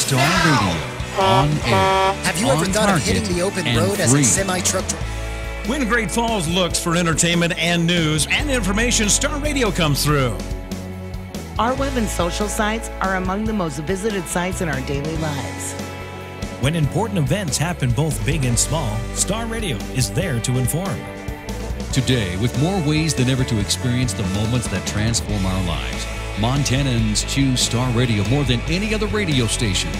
Star Radio, on air. Have you ever thought of hitting the open road as a semi-truck driver? When Great Falls looks for entertainment and news and information, Star Radio comes through. Our web and social sites are among the most visited sites in our daily lives. When important events happen both big and small, Star Radio is there to inform. Today, with more ways than ever to experience the moments that transform our lives, Montanans choose Star Radio more than any other radio stations.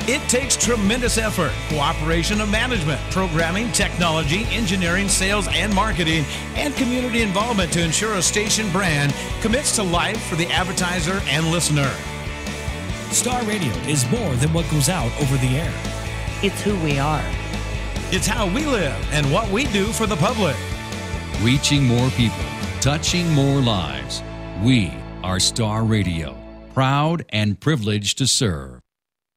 It takes tremendous effort, cooperation of management, programming, technology, engineering, sales, and marketing, and community involvement to ensure a station brand commits to life for the advertiser and listener. Star Radio is more than what goes out over the air. It's who we are. It's how we live and what we do for the public. Reaching more people, touching more lives. We are Star Radio, proud and privileged to serve.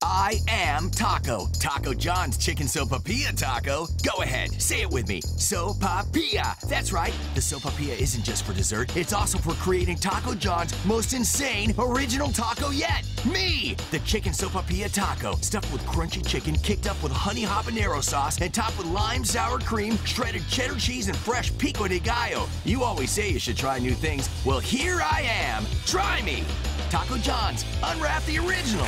I am Taco. Taco John's Chicken Sopapilla Taco. Go ahead, say it with me. Sopapilla. That's right. The Sopapilla isn't just for dessert. It's also for creating Taco John's most insane original taco yet. Me! The Chicken Sopapilla Taco. Stuffed with crunchy chicken, kicked up with honey habanero sauce, and topped with lime, sour cream, shredded cheddar cheese, and fresh pico de gallo. You always say you should try new things. Well, here I am. Try me. Taco John's. Unwrap the original.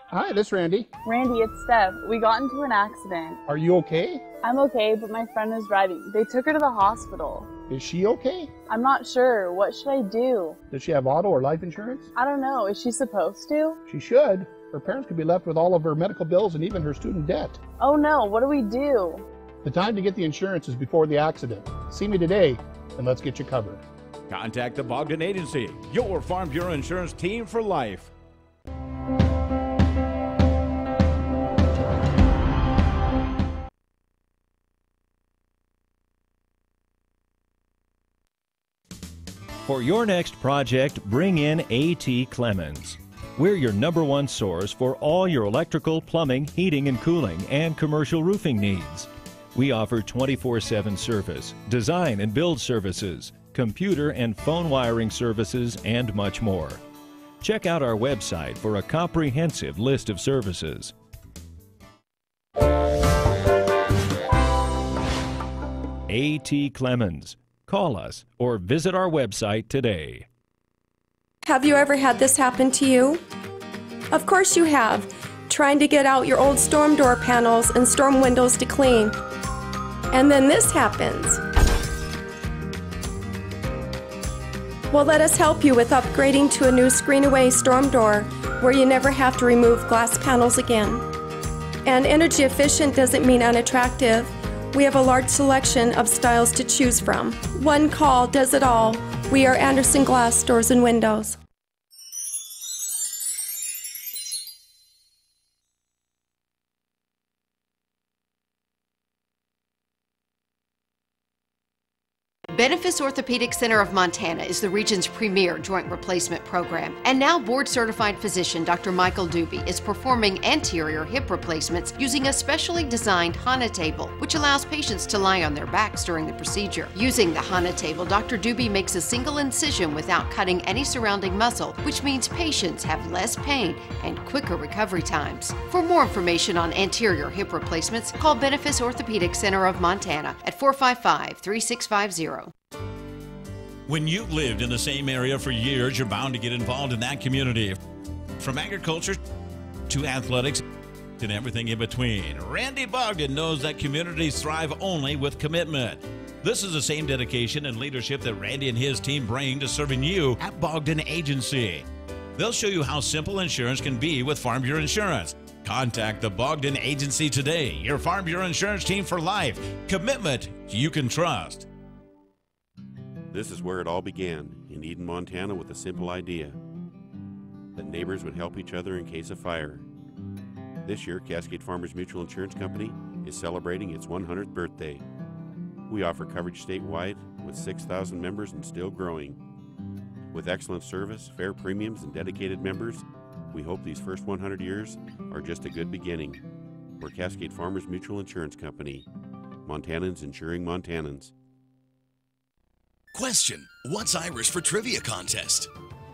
Hi, this is Randy. Randy, it's Steph. We got into an accident. Are you okay? I'm okay, but my friend is driving. They took her to the hospital. Is she okay? I'm not sure. What should I do? Does she have auto or life insurance? I don't know. Is she supposed to? She should. Her parents could be left with all of her medical bills and even her student debt. Oh no, what do we do? The time to get the insurance is before the accident. See me today, and let's get you covered. Contact the Bogdan Agency, your Farm Bureau Insurance team for life. For your next project, bring in A.T. Clemens. We're your #1 source for all your electrical, plumbing, heating and cooling, and commercial roofing needs. We offer 24/7 service, design and build services, computer and phone wiring services, and much more. Check out our website for a comprehensive list of services. A.T. Clemens. Call us or visit our website today. Have you ever had this happen to you? Of course you have. Trying to get out your old storm door panels and storm windows to clean. And then this happens. Well, let us help you with upgrading to a new screen-away storm door where you never have to remove glass panels again. And energy efficient doesn't mean unattractive. We have a large selection of styles to choose from. One call does it all. We are Anderson Glass Doors and Windows. Benefis Orthopedic Center of Montana is the region's premier joint replacement program. And now board-certified physician Dr. Michael Doobie is performing anterior hip replacements using a specially designed HANA table, which allows patients to lie on their backs during the procedure. Using the HANA table, Dr. Doobie makes a single incision without cutting any surrounding muscle, which means patients have less pain and quicker recovery times. For more information on anterior hip replacements, call Benefis Orthopedic Center of Montana at 455-3650. When you've lived in the same area for years, you're bound to get involved in that community. From agriculture to athletics and everything in between, Randy Bogdan knows that communities thrive only with commitment. This is the same dedication and leadership that Randy and his team bring to serving you at Bogdan Agency. They'll show you how simple insurance can be with Farm Bureau Insurance. Contact the Bogdan Agency today, your Farm Bureau Insurance team for life. Commitment you can trust. This is where it all began, in Eden, Montana, with a simple idea, that neighbors would help each other in case of fire. This year, Cascade Farmers Mutual Insurance Company is celebrating its 100th birthday. We offer coverage statewide with 6,000 members and still growing. With excellent service, fair premiums, and dedicated members, We hope these first 100 years are just a good beginning. We're Cascade Farmers Mutual Insurance Company. Montanans insuring Montanans. Question: what's Irish for trivia contest?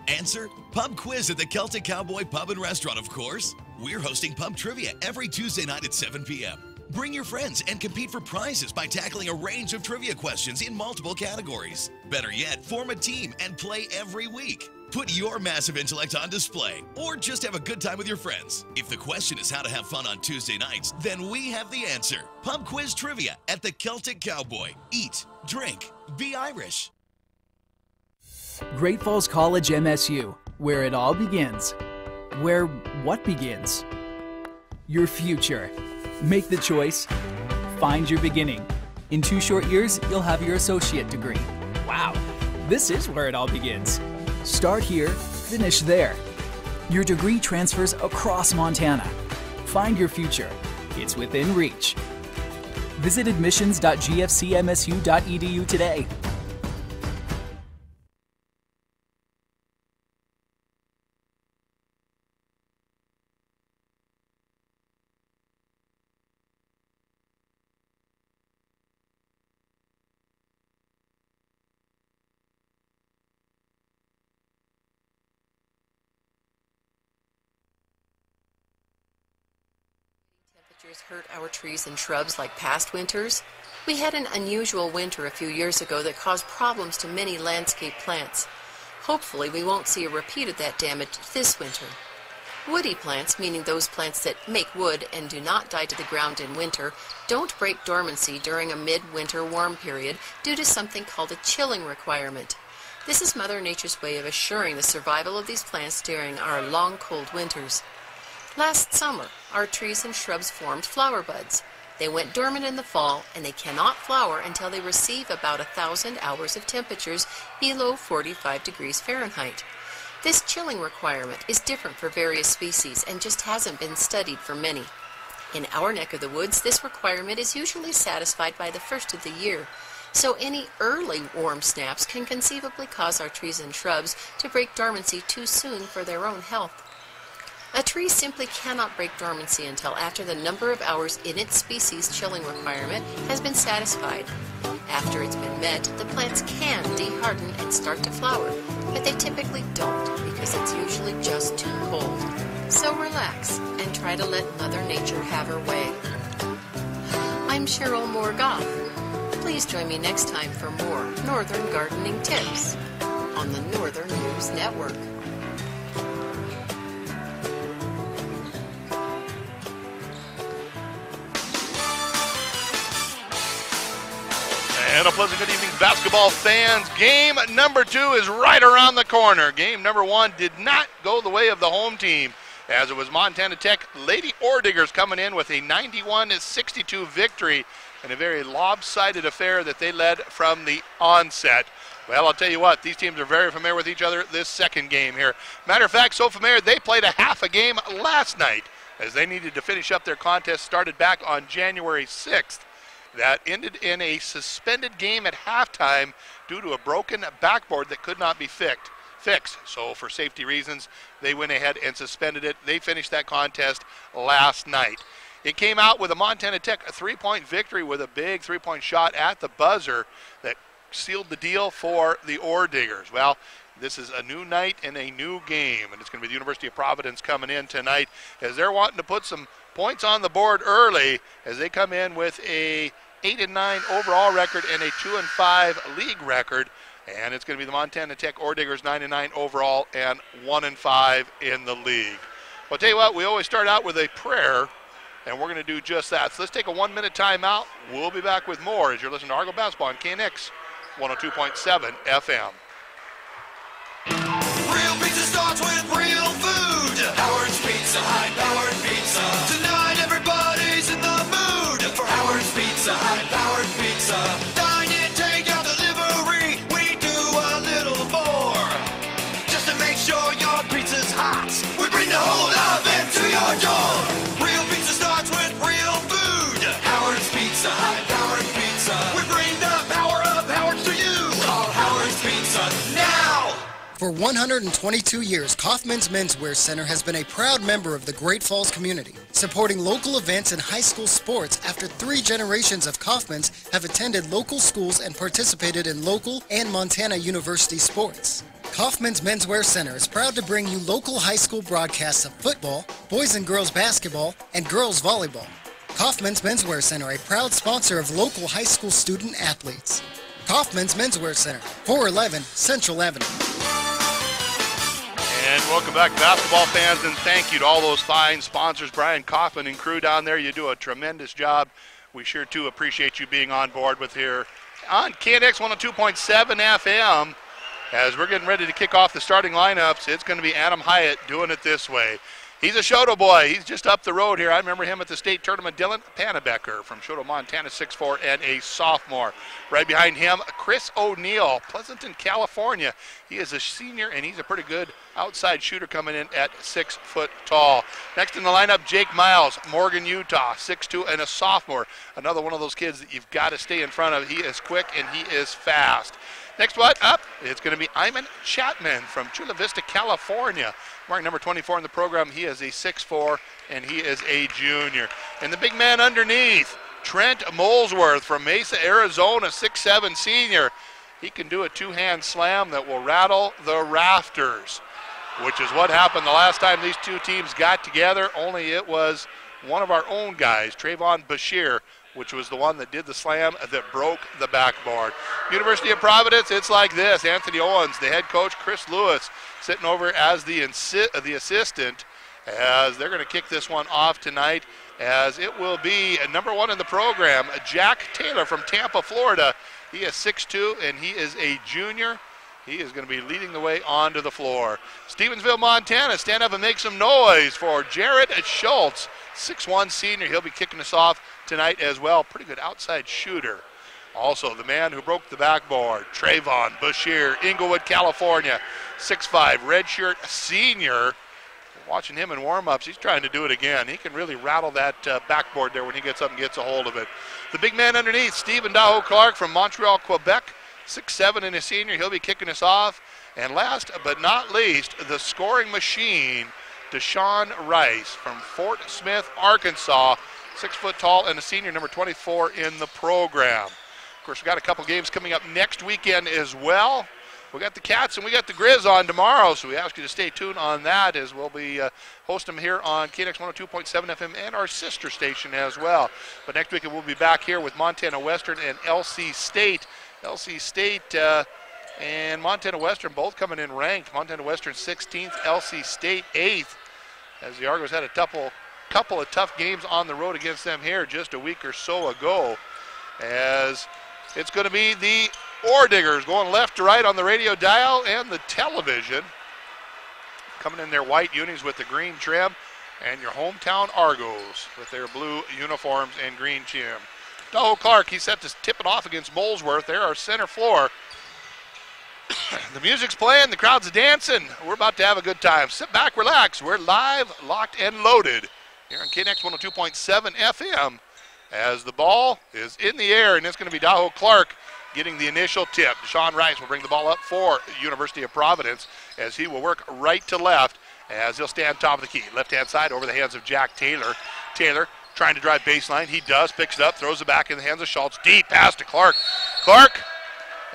Answer: pub quiz at the Celtic Cowboy Pub and Restaurant, of course. We're hosting pub trivia every Tuesday night at 7 p.m. Bring your friends and compete for prizes by tackling a range of trivia questions in multiple categories. Better yet, form a team and play every week. Put your massive intellect on display, or just have a good time with your friends. If the question is how to have fun on Tuesday nights, then we have the answer. Pub quiz trivia at the Celtic Cowboy. Eat, drink, be Irish. Great Falls College MSU, where it all begins. Where what begins? Your future. Make the choice. Find your beginning. In 2 short years, you'll have your associate degree. Wow, this is where it all begins. Start here, finish there. Your degree transfers across Montana. Find your future. It's within reach. Visit admissions.gfcmsu.edu today. Hurt our trees and shrubs like past winters? We had an unusual winter a few years ago that caused problems to many landscape plants. Hopefully we won't see a repeat of that damage this winter. Woody plants, meaning those plants that make wood and do not die to the ground in winter, don't break dormancy during a mid-winter warm period due to something called a chilling requirement. This is Mother Nature's way of assuring the survival of these plants during our long cold winters. Last summer, our trees and shrubs formed flower buds. They went dormant in the fall, and they cannot flower until they receive about 1,000 hours of temperatures below 45 degrees Fahrenheit. This chilling requirement is different for various species and just hasn't been studied for many. In our neck of the woods, this requirement is usually satisfied by the first of the year, so any early warm snaps can conceivably cause our trees and shrubs to break dormancy too soon for their own health. A tree simply cannot break dormancy until after the number of hours in its species chilling requirement has been satisfied. After it's been met, the plants can deharden and start to flower, but they typically don't because it's usually just too cold. So relax and try to let Mother Nature have her way. I'm Cheryl Moore-Goff. Please join me next time for more Northern Gardening Tips on the Northern News Network. And a pleasant good evening, basketball fans. Game number 2 is right around the corner. Game number 1 did not go the way of the home team, as it was Montana Tech Lady Ore Diggers coming in with a 91-62 victory in a very lopsided affair that they led from the onset. Well, I'll tell you what, these teams are very familiar with each other this second game here. Matter of fact, so familiar, they played a half a game last night as they needed to finish up their contest started back on January 6th. That ended in a suspended game at halftime due to a broken backboard that could not be fixed. So for safety reasons, they went ahead and suspended it. They finished that contest last night. It came out with a Montana Tech 3-point victory with a big 3-point shot at the buzzer that sealed the deal for the Ore Diggers. Well, this is a new night and a new game, and it's going to be the University of Providence coming in tonight as they're wanting to put some points on the board early as they come in with a 8-9 overall record and a 2-5 league record. And it's going to be the Montana Tech Ore Diggers 9-9 overall and 1-5 in the league. Well, I'll tell you what, we always start out with a prayer, and we're going to do just that. So let's take a 1-minute timeout. We'll be back with more as you're listening to Argo Basketball on KNX 102.7 FM. Real pizza starts with real food. Howard's Pizza, high-powered pizza. Tonight everybody's in the mood for Howard's Pizza, high-powered pizza. Dine in, take out delivery. We do a little more just to make sure your pizza's hot. We bring the whole oven to your door. Real pizza starts with real food. Howard's Pizza, high-powered pizza. We bring the power of Howard's to you. Call Howard's Pizza For 122 years, Kaufman's Menswear Center has been a proud member of the Great Falls community, supporting local events and high school sports after 3 generations of Kaufman's have attended local schools and participated in local and Montana University sports. Kaufman's Menswear Center is proud to bring you local high school broadcasts of football, boys and girls basketball, and girls volleyball. Kaufman's Menswear Center, a proud sponsor of local high school student athletes. Kaufman's Menswear Center, 411 Central Avenue. And welcome back, basketball fans, and thank you to all those fine sponsors, Brian Kaufman and crew down there. You do a tremendous job. We sure, too, appreciate you being on board with here on KNX 102.7 FM. As we're getting ready to kick off the starting lineups, it's going to be Adam Hyatt doing it this way. He's a Shoto boy. He's just up the road here. I remember him at the state tournament. Dylan Panabecker from Shoto, Montana, 6'4", and a sophomore. Right behind him, Chris O'Neill, Pleasanton, California. He is a senior, and he's a pretty good outside shooter coming in at 6 foot tall. Next in the lineup, Jake Miles, Morgan, Utah, 6'2", and a sophomore. Another one of those kids that you've got to stay in front of. He is quick, and he is fast. Next one up, it's going to be Iman Chapman from Chula Vista, California. Mark number 24 in the program. He is a 6'4", and he is a junior. And the big man underneath, Trent Molesworth from Mesa, Arizona, 6'7", senior. He can do a two-hand slam that will rattle the rafters, which is what happened the last time these two teams got together, only it was one of our own guys, Trayvon Bashir, which was the one that did the slam that broke the backboard. University of Providence, it's like this. Anthony Owens, the head coach, Chris Lewis, sitting over as the assistant, as they're going to kick this one off tonight, as it will be number 1 in the program, Jack Taylor from Tampa, Florida. He is 6'2", and he is a junior. He is going to be leading the way onto the floor. Stevensville, Montana, stand up and make some noise for Jared Schultz, 6'1", senior. He'll be kicking us off tonight as well. Pretty good outside shooter. Also, the man who broke the backboard, Trayvon Bashir, Inglewood, California, 6'5", redshirt senior. Watching him in warm-ups, he's trying to do it again. He can really rattle that backboard there when he gets up and gets a hold of it. The big man underneath, Stephen Daho Clark from Montreal, Quebec, 6'7", and a senior. He'll be kicking us off. And last but not least, the scoring machine, Deshaun Rice from Fort Smith, Arkansas, 6 foot tall and a senior, number 24 in the program. Of course, we've got a couple games coming up next weekend as well. We got the Cats and we got the Grizz on tomorrow, so we ask you to stay tuned on that, as we'll be hosting them here on KNX 102.7 FM and our sister station as well. But next week we'll be back here with Montana Western and LC State. LC State and Montana Western both coming in ranked. Montana Western 16th, LC State 8th, as the Argos had a couple of tough games on the road against them here just a week or so ago, as it's going to be the Orediggers going left to right on the radio dial and the television, coming in their white unis with the green trim, and your hometown Argos with their blue uniforms and green trim. Daho Clark, he's set to tip it off against Molesworth. They're our center floor. The music's playing, the crowd's dancing. We're about to have a good time. Sit back, relax. We're live, locked, and loaded here on KNX 102.7 FM, as the ball is in the air, and it's going to be Daho Clark getting the initial tip. Deshaun Rice will bring the ball up for University of Providence, as he will work right to left, as he'll stand top of the key. Left-hand side over the hands of Jack Taylor. Taylor trying to drive baseline. He does, picks it up, throws it back in the hands of Schultz. Deep pass to Clark. Clark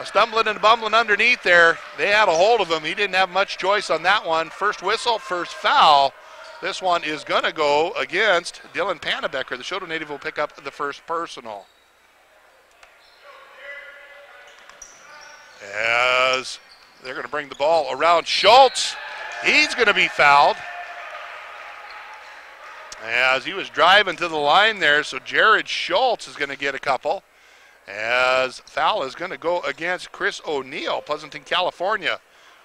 stumbling and bumbling underneath there. They had a hold of him. He didn't have much choice on that one. First whistle, first foul. This one is going to go against Dylan Panabecker. The Shoto native will pick up the first personal, as they're going to bring the ball around Schultz. He's going to be fouled, as he was driving to the line there, so Jared Schultz is going to get a couple, as foul is going to go against Chris O'Neill. Pleasanton, California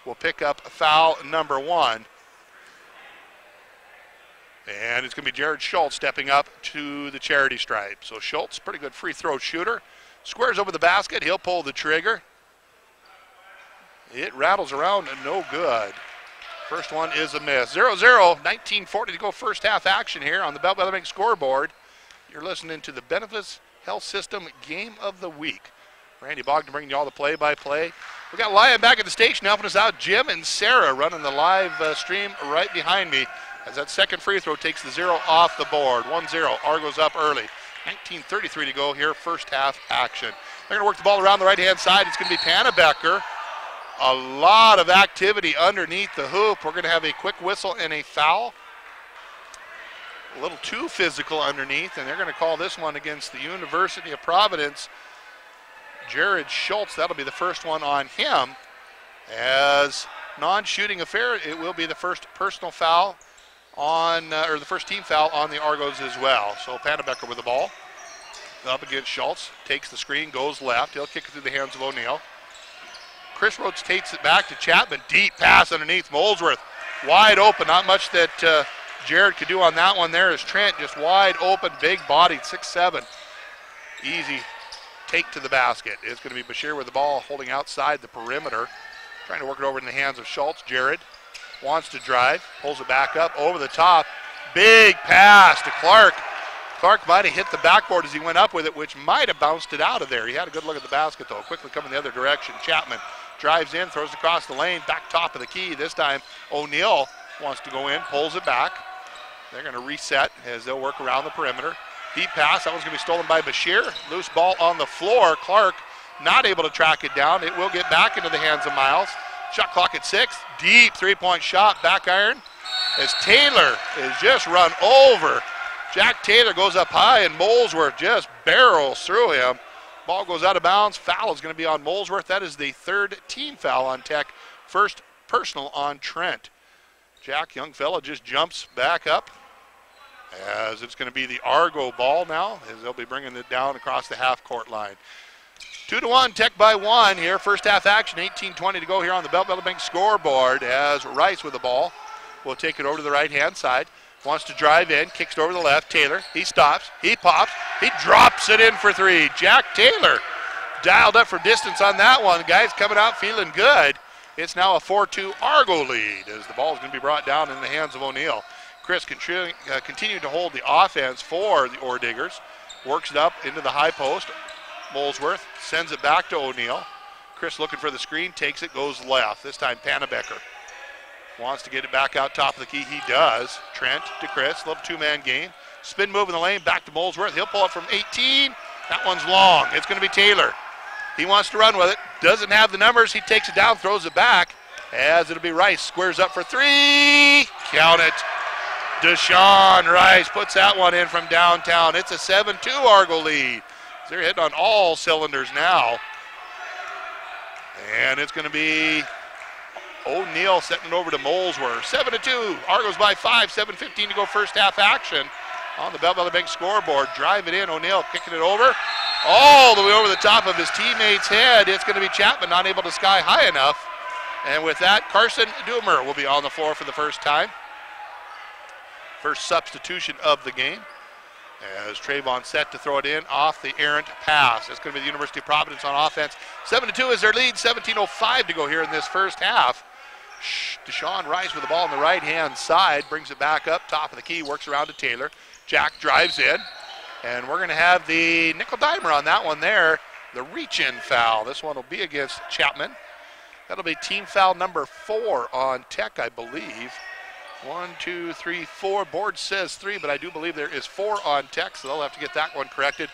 will pick up foul number 1. And it's going to be Jared Schultz stepping up to the charity stripe. So Schultz, pretty good free throw shooter. Squares over the basket. He'll pull the trigger. It rattles around and no good. First one is a miss. 0-0, 19:40 to go first half action here on the Belt Weather Bank scoreboard. You're listening to the Benefits Health System Game of the Week. Randy Bogdan bringing you all the play-by-play. We got Lion back at the station helping us out. Jim and Sarah running the live stream right behind me as that second free throw takes the 0 off the board. 1-0. Argos up early. 19:33 to go here, first half action. They're going to work the ball around the right-hand side. It's going to be Pannebecker. A lot of activity underneath the hoop. We're going to have a quick whistle and a foul. A little too physical underneath, and they're going to call this one against the University of Providence. Jared Schultz, that'll be the first one on him. As non-shooting affair, it will be the first personal foul on, or the first team foul on the Argos as well. So Pannebecker with the ball. Up against Schultz, takes the screen, goes left. He'll kick it through the hands of O'Neill. Chris rotates it back to Chapman. Deep pass underneath Molesworth. Wide open, not much that Jared could do on that one there as Trent just wide open, big bodied, 6'7". Easy take to the basket. It's going to be Bashir with the ball holding outside the perimeter. Trying to work it over in the hands of Schultz. Jared wants to drive, pulls it back up over the top. Big pass to Clark. Clark might have hit the backboard as he went up with it, which might have bounced it out of there. He had a good look at the basket, though. Quickly coming the other direction. Chapman drives in, throws across the lane, back top of the key. This time O'Neill wants to go in, pulls it back. They're going to reset as they'll work around the perimeter. Deep pass, that one's going to be stolen by Bashir. Loose ball on the floor. Clark not able to track it down. It will get back into the hands of Miles. Shot clock at 6. Deep three-point shot, back iron. As Taylor is just run over. Jack Taylor goes up high and Molesworth just barrels through him. Ball goes out of bounds. Foul is going to be on Molesworth. That is the third team foul on Tech. First personal on Trent. Jack, young fella, just jumps back up as it's going to be the Argo ball now as they'll be bringing it down across the half-court line. 2-1, Tech by 1 here. First half action, 18:20 to go here on the Belt Bank scoreboard as Rice with the ball will take it over to the right-hand side. Wants to drive in, kicks it over to the left. Taylor, he stops, he pops, he drops it in for 3. Jack Taylor dialed up for distance on that one. The guy's coming out feeling good. It's now a 4-2 Argo lead as the ball is going to be brought down in the hands of O'Neill. Chris continued to hold the offense for the Orediggers. Works it up into the high post. Molesworth sends it back to O'Neill. Chris looking for the screen, takes it, goes left. This time Pannebecker wants to get it back out top of the key. He does. Trent to Chris, little two-man game. Spin move in the lane, back to Molesworth. He'll pull it from 18. That one's long. It's going to be Taylor. He wants to run with it. Doesn't have the numbers. He takes it down, throws it back. As it'll be Rice. Squares up for 3. Count it. Deshaun Rice puts that one in from downtown. It's a 7-2 Argo lead. They're hitting on all cylinders now. And it's going to be O'Neill setting it over to Molesworth. 7-2. Argos by 5. 7:15 to go first half action on the Bell Bank scoreboard. Drive it in. O'Neill kicking it over. All the way over the top of his teammate's head. It's going to be Chapman not able to sky high enough. And with that, Carson Doomer will be on the floor for the first time. First substitution of the game. As Trayvon set to throw it in off the errant pass. It's going to be the University of Providence on offense. 7-2 is their lead. 17:05 to go here in this first half. Deshaun Rice with the ball on the right-hand side. Brings it back up, top of the key, works around to Taylor. Jack drives in. And we're going to have the nickel dimer on that one there. The reach-in foul. This one will be against Chapman. That'll be team foul number 4 on Tech, I believe. 1, 2, 3, 4. Board says 3, but I do believe there is 4 on Tech, so they'll have to get that one corrected.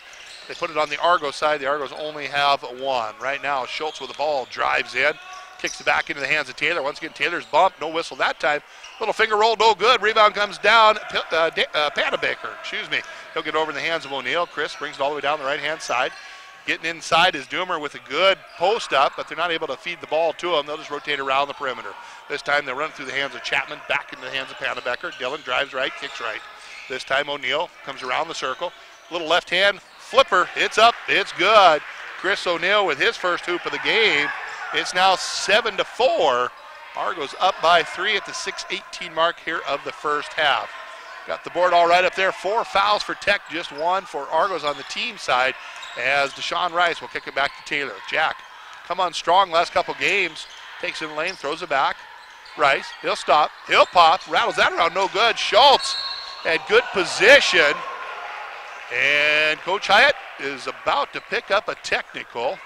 They put it on the Argo side. The Argos only have 1. Right now, Schultz with the ball drives in, kicks it back into the hands of Taylor. Once again, Taylor's bumped. No whistle that time. Little finger roll, no good. Rebound comes down. Pannebecker, excuse me. He'll get over in the hands of O'Neill. Chris brings it all the way down the right-hand side. Getting inside is Doomer with a good post up, but they're not able to feed the ball to him. They'll just rotate around the perimeter. This time they'll run through the hands of Chapman, back into the hands of Pannebecker. Dillon drives right, kicks right. This time O'Neill comes around the circle. Little left hand flipper. It's up. It's good. Chris O'Neill with his first hoop of the game. It's now 7-4. Argos up by 3 at the 6:18 mark here of the first half. Got the board all right up there. 4 fouls for Tech, just 1 for Argos on the team side. As Deshaun Rice will kick it back to Taylor. Jack, come on strong last couple games. Takes in the lane, throws it back. Rice, he'll stop, he'll pop, rattles that around, no good. Schultz had good position. And Coach Hyatt is about to pick up a technical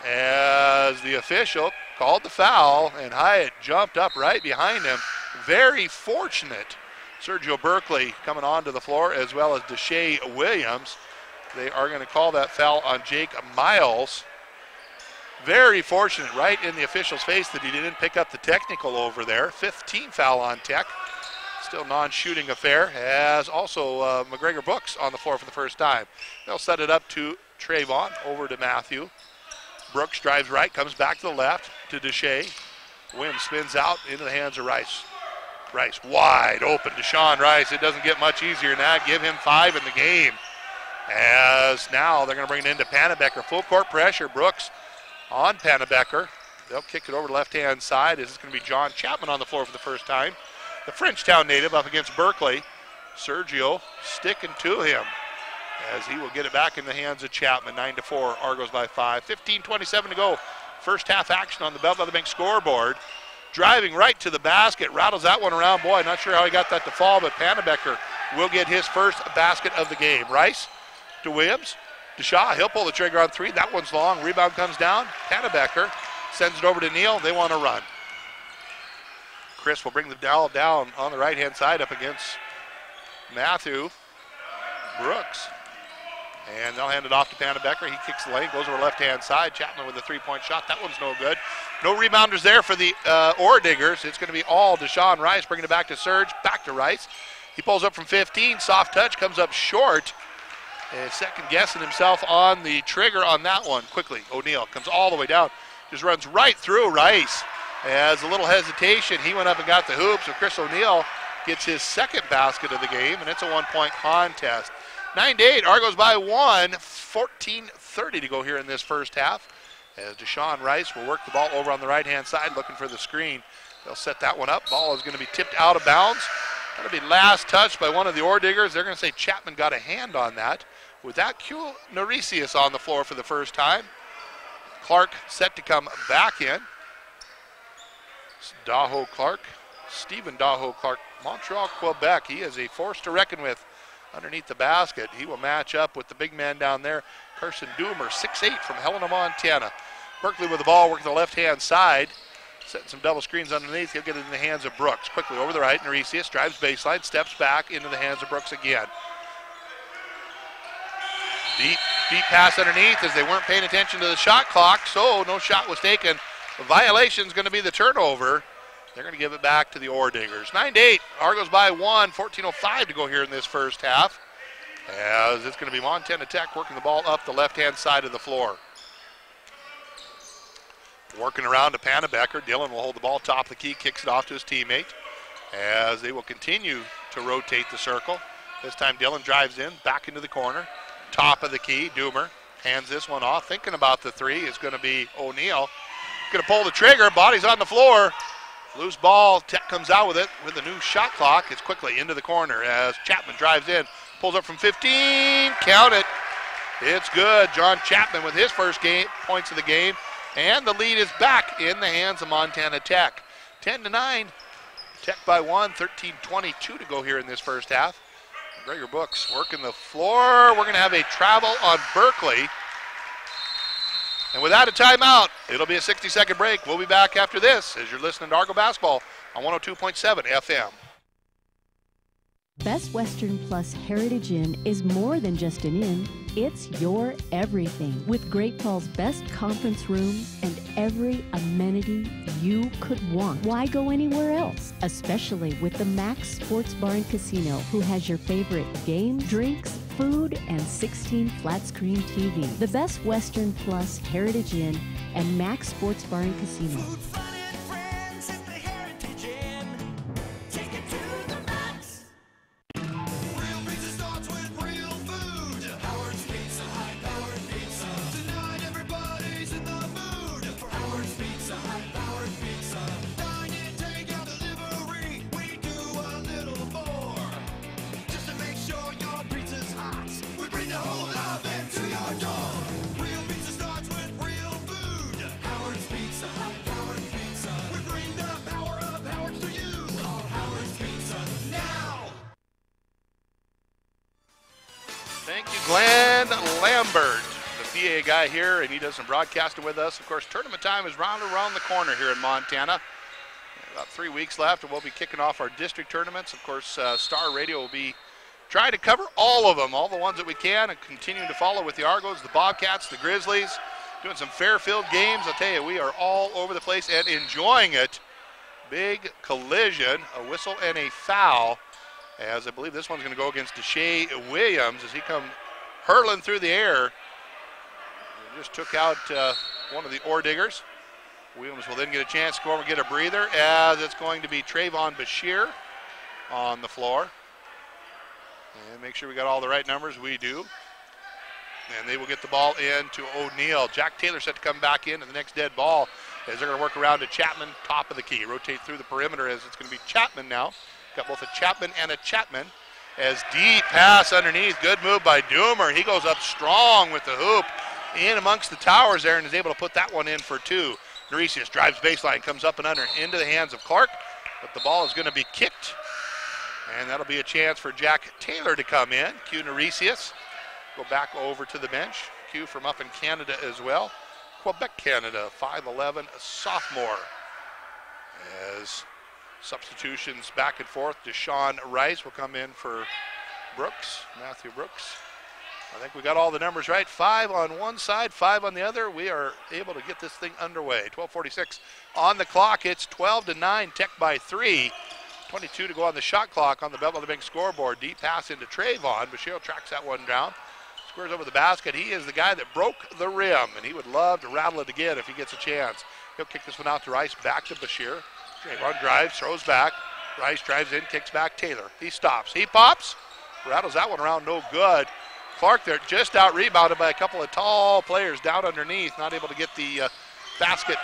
as the official called the foul, and Hyatt jumped up right behind him. Very fortunate. Sergio Berkeley coming onto the floor, as well as Deshae Williams. They are going to call that foul on Jake Miles. Very fortunate, right in the official's face, that he didn't pick up the technical over there. 15th foul on Tech. Still non-shooting affair, as also McGregor Brooks on the floor for the first time. They'll set it up to Trayvon, over to Matthew. Brooks drives right, comes back to the left to Deshae. Williams spins out into the hands of Rice. Rice wide open. Deshaun Rice, it doesn't get much easier than that. Give him 5 in the game. As now they're going to bring it into Panabecker. Full court pressure. Brooks on Panabecker. They'll kick it over to left-hand side. This is going to be John Chapman on the floor for the first time. The Frenchtown native up against Berkeley. Sergio sticking to him as he will get it back in the hands of Chapman. 9-4, Argos by 5. 15:27 to go. First half action on the Bell by the Bank scoreboard. Driving right to the basket, rattles that one around. Boy, not sure how he got that to fall, but Panabecker will get his first basket of the game. Rice to Williams, to Shaw. He'll pull the trigger on 3. That one's long. Rebound comes down. Panabecker sends it over to Neal. They want to run. Chris will bring the ball down on the right-hand side up against Matthew Brooks. And they'll hand it off to Panabecker. He kicks the lane, goes over left-hand side. Chapman with a 3-point shot. That one's no good. No rebounders there for the Ore Diggers. It's going to be all Deshaun Rice, bringing it back to Serge, back to Rice. He pulls up from 15. Soft touch, comes up short. And second-guessing himself on the trigger on that one. Quickly, O'Neal comes all the way down. Just runs right through Rice. As a little hesitation, he went up and got the hoop. So Chris O'Neal gets his second basket of the game, and it's a 1-point contest. 9-8, Argos by 1, 14:30 to go here in this first half. As Deshaun Rice will work the ball over on the right-hand side, looking for the screen. They'll set that one up. Ball is going to be tipped out of bounds. That'll be last touch by one of the Ore Diggers. They're going to say Chapman got a hand on that. With that, Q Norisius on the floor for the first time. Clark set to come back in. Daho Clark, Stephen Daho Clark, Montreal, Quebec. He is a force to reckon with underneath the basket. He will match up with the big man down there, Carson Doomer, 6'8" from Helena, Montana. Berkeley with the ball, working the left-hand side. Setting some double screens underneath. He'll get it in the hands of Brooks. Quickly over the right, Norisius drives baseline, steps back into the hands of Brooks again. Deep pass underneath as they weren't paying attention to the shot clock, so no shot was taken. The violation is going to be the turnover. They're going to give it back to the Ore Diggers. 9-8, Argos by 1, 14:05 to go here in this first half. As it's going to be Montana Tech working the ball up the left-hand side of the floor. Working around to Panabecker. Dillon will hold the ball top of the key, kicks it off to his teammate. As they will continue to rotate the circle. This time Dillon drives in, back into the corner. Top of the key, Doomer hands this one off. Thinking about the 3 is going to be O'Neal. Going to pull the trigger, body's on the floor. Loose ball, Tech comes out with it with a new shot clock. It's quickly into the corner as Chapman drives in. Pulls up from 15, count it. It's good. John Chapman with his first points of the game. And the lead is back in the hands of Montana Tech. 10-9, Tech by 1, 13:22 to go here in this first half. Gregor Brooks working the floor. We're going to have a travel on Berkeley. And without a timeout, it'll be a 60-second break. We'll be back after this as you're listening to Argo Basketball on 102.7 FM. Best Western Plus Heritage Inn is more than just an inn. It's your everything. With Great Falls' best conference rooms and every amenity you could want. Why go anywhere else? Especially with the Max Sports Bar and Casino, who has your favorite games, drinks, food, and 16 flat-screen TV. The Best Western Plus Heritage Inn and Max Sports Bar and Casino. PA guy here, and he does some broadcasting with us. Of course, tournament time is round around the corner here in Montana. About 3 weeks left, and we'll be kicking off our district tournaments. Of course, Star Radio will be trying to cover all of them, all the ones that we can, and continuing to follow with the Argos, the Bobcats, the Grizzlies, doing some Fairfield games. I'll tell you, we are all over the place and enjoying it. Big collision, a whistle and a foul, as I believe this one's going to go against Deshae Williams as he come hurtling through the air. Just took out one of the Ore Diggers. Williams will then get a chance to go over and get a breather, as it's going to be Trayvon Bashir on the floor. And make sure we got all the right numbers. We do. And they will get the ball in to O'Neill. Jack Taylor set to come back in to the next dead ball as they're going to work around to Chapman, top of the key. Rotate through the perimeter as it's going to be Chapman now. Got both a Chapman and a Chapman. As deep pass underneath. Good move by Doomer. He goes up strong with the hoop in amongst the towers there and is able to put that one in for two. Neresius drives baseline, comes up and under into the hands of Clark, but the ball is going to be kicked. And that'll be a chance for Jack Taylor to come in. Q Neresius go back over to the bench. Q from up in Canada as well. Quebec, Canada, 5'11", a sophomore. As substitutions back and forth, Deshaun Rice will come in for Brooks, Matthew Brooks. I think we got all the numbers right. 5 on one side, 5 on the other. We are able to get this thing underway. 12:46 on the clock. It's 12-9, Tech by 3. 22 to go on the shot clock on the Belleville Bank scoreboard. Deep pass into Trayvon. Bashir tracks that one down. Squares over the basket. He is the guy that broke the rim, and he would love to rattle it again if he gets a chance. He'll kick this one out to Rice, back to Bashir. Trayvon drives, throws back. Rice drives in, kicks back. Taylor. He stops. He pops. Rattles that one around, no good. Clark there just out rebounded by a couple of tall players down underneath. Not able to get the basket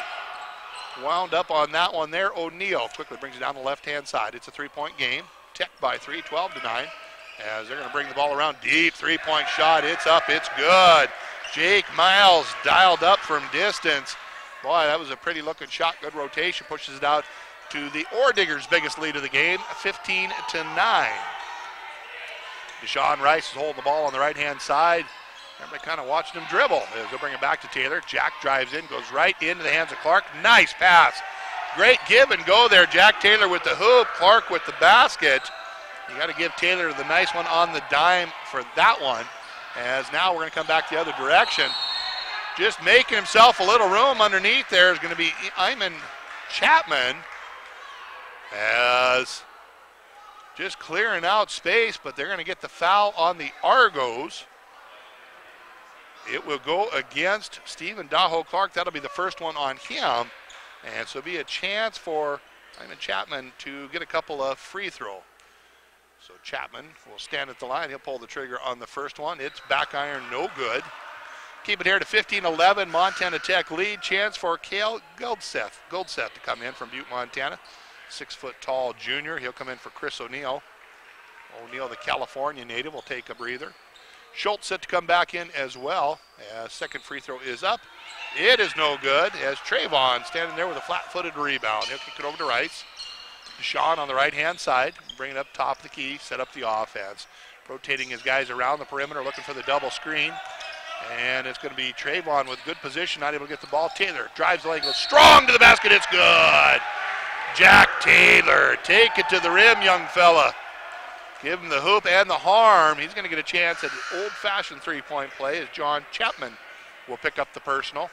wound up on that one there. O'Neill quickly brings it down the left-hand side. It's a three-point game. Tech by 3, 12-9. As they're going to bring the ball around. Deep three-point shot. It's up. It's good. Jake Miles dialed up from distance. Boy, that was a pretty-looking shot. Good rotation. Pushes it out to the Ore Diggers' biggest lead of the game, 15-9. Deshaun Rice is holding the ball on the right-hand side. Everybody kind of watching him dribble. They'll bring it back to Taylor. Jack drives in, goes right into the hands of Clark. Nice pass. Great give and go there. Jack Taylor with the hoop, Clark with the basket. You got to give Taylor the nice one on the dime for that one. As now we're going to come back the other direction. Just making himself a little room underneath there is going to be Iman Chapman. As just clearing out space, but they're going to get the foul on the Argos. It will go against Stephen Daho Clark. That'll be the first one on him. And so it'll be a chance for Iman Chapman to get a couple of free throw. So Chapman will stand at the line. He'll pull the trigger on the first one. It's back iron, no good. Keep it here to 15-11. Montana Tech lead. Chance for Cale Goldseth to come in from Butte, Montana. 6-foot-tall junior. He'll come in for Chris O'Neill. O'Neill, the California native, will take a breather. Schultz set to come back in as well. Second free throw is up. It is no good as Trayvon standing there with a flat-footed rebound. He'll kick it over to Rice. Deshaun on the right-hand side, bring it up top of the key, set up the offense. Rotating his guys around the perimeter, looking for the double screen. And it's going to be Trayvon with good position, not able to get the ball. Taylor drives the lane, goes strong to the basket. It's good. Jack Taylor, take it to the rim, young fella. Give him the hoop and the harm. He's going to get a chance at an old-fashioned three-point play as John Chapman will pick up the personal.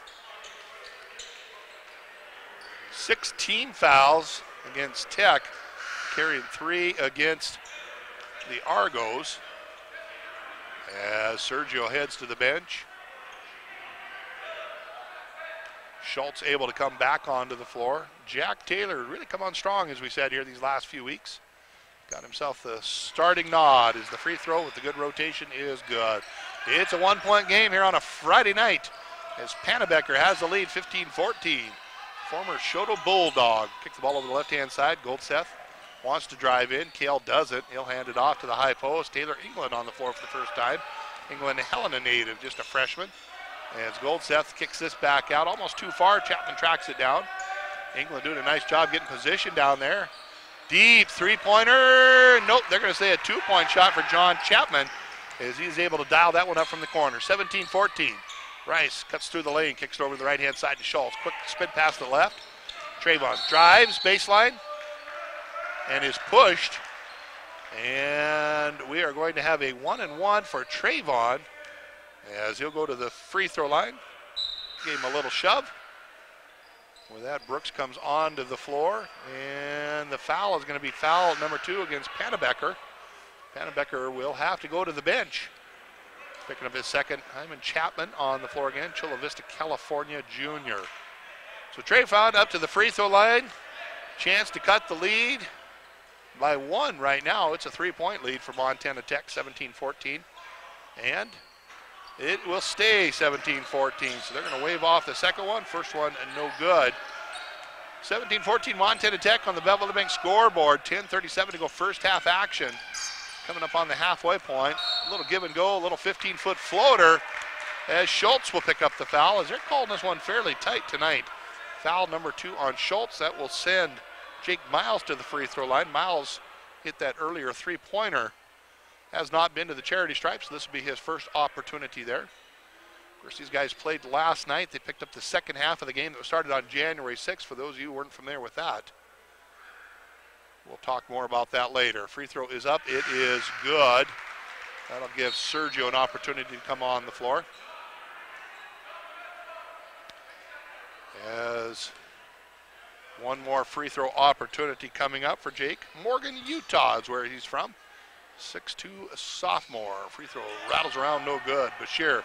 16 fouls against Tech, carrying 3 against the Argos. As Sergio heads to the bench. Schultz able to come back onto the floor. Jack Taylor really come on strong, as we said here these last few weeks. Got himself the starting nod as the free throw with the good rotation is good. It's a one-point game here on a Friday night as Pannebecker has the lead 15-14. Former Shoto Bulldog kicked the ball over the left-hand side. Goldseth wants to drive in. Cale doesn't. He'll hand it off to the high post. Taylor England on the floor for the first time. England, Helena native, just a freshman. As Goldseth kicks this back out, almost too far. Chapman tracks it down. England doing a nice job getting position down there. Deep three-pointer. Nope, they're going to say a two-point shot for John Chapman as he's able to dial that one up from the corner. 17-14. Rice cuts through the lane, kicks it over to the right-hand side to Schultz. Quick spin pass to the left. Trayvon drives, baseline, and is pushed. And we are going to have a 1-and-1 for Trayvon as he'll go to the free throw line. Gave him a little shove. With that, Brooks comes onto the floor, and the foul is going to be foul number 2 against Pannebecker. Pannebecker will have to go to the bench. Picking up his second, Hyman Chapman on the floor again, Chula Vista, California junior. So Trayvon up to the free throw line. Chance to cut the lead by 1 right now. It's a 3-point lead for Montana Tech, 17-14. And it will stay 17-14. So they're going to wave off the second one. First one, no good. 17-14 Montana Tech on the Beverly Bank scoreboard. 10:37 to go first half action. Coming up on the halfway point. A little give and go, a little 15-foot floater as Schultz will pick up the foul as they're calling this one fairly tight tonight. Foul number 2 on Schultz. That will send Jake Miles to the free throw line. Miles hit that earlier three-pointer. Has not been to the charity stripe, so this will be his first opportunity there. Of course, these guys played last night. They picked up the second half of the game that was started on January 6th, for those of you who weren't familiar with that. We'll talk more about that later. Free throw is up. It is good. That'll give Sergio an opportunity to come on the floor. As one more free throw opportunity coming up for Jake. Morgan, Utah is where he's from. 6'2", sophomore. Free throw rattles around, no good. Bashir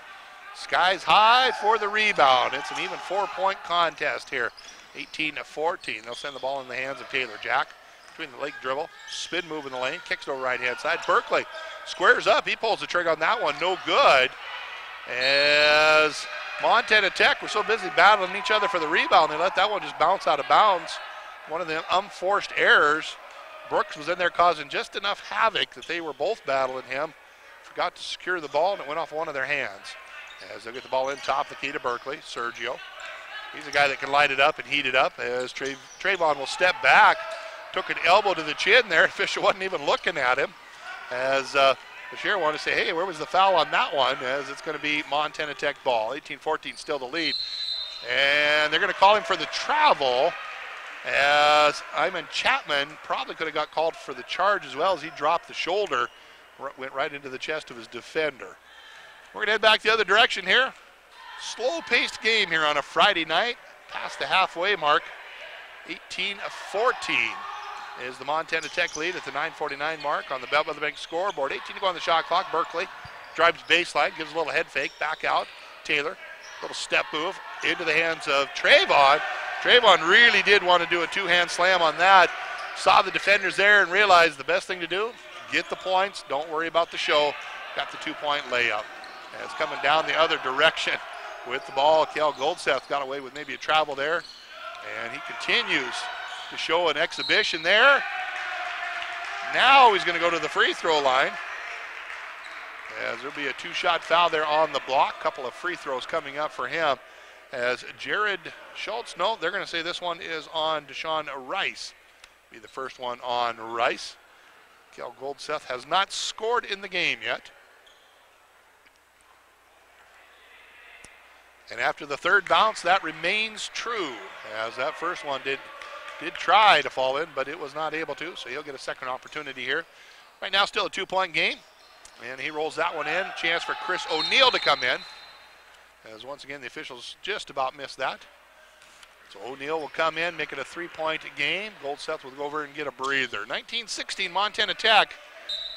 skies high for the rebound. It's an even 4-point contest here. 18-14. They'll send the ball in the hands of Taylor Jack. Between the leg dribble, spin move in the lane, kicks it over right-hand side. Berkeley squares up. He pulls the trigger on that one. No good. As Montana Tech were so busy battling each other for the rebound, they let that one just bounce out of bounds. One of the unforced errors. Brooks was in there causing just enough havoc that they were both battling him. Forgot to secure the ball, and it went off one of their hands. As they'll get the ball in top of the key to Berkeley. Sergio. He's a guy that can light it up and heat it up as Trayvon will step back. Took an elbow to the chin there. Fisher wasn't even looking at him. As Bashir wanted to say, hey, where was the foul on that one? As it's going to be Montana Tech ball. 18-14 still the lead. And they're going to call him for the travel. As Iman Chapman probably could have got called for the charge as well as he dropped the shoulder. Went right into the chest of his defender. We're going to head back the other direction here. Slow-paced game here on a Friday night. Past the halfway mark. 18-14 is the Montana Tech lead at the 9:49 mark on the Bellwether Bank scoreboard. 18 to go on the shot clock. Berkeley drives baseline, gives a little head fake, back out. Taylor, little step move into the hands of Trayvon. Trayvon really did want to do a two-hand slam on that. Saw the defenders there and realized the best thing to do, get the points, don't worry about the show. Got the 2-point layup. And it's coming down the other direction with the ball. Kel Goldseth got away with maybe a travel there. And he continues to show an exhibition there. Now he's going to go to the free throw line. As there'll be a 2-shot foul there on the block. Couple of free throws coming up for him. As Jared Schultz, no, they're going to say this one is on Deshaun Rice. Be the first one on Rice. Kel Goldseth has not scored in the game yet. And after the third bounce, that remains true, as that first one did try to fall in, but it was not able to, so he'll get a second opportunity here. Right now, still a 2-point game, and he rolls that one in. Chance for Chris O'Neill to come in, as once again, the officials just about missed that. So O'Neill will come in, make it a 3-point game. Goldseth will go over and get a breather. 19-16 Montana Tech,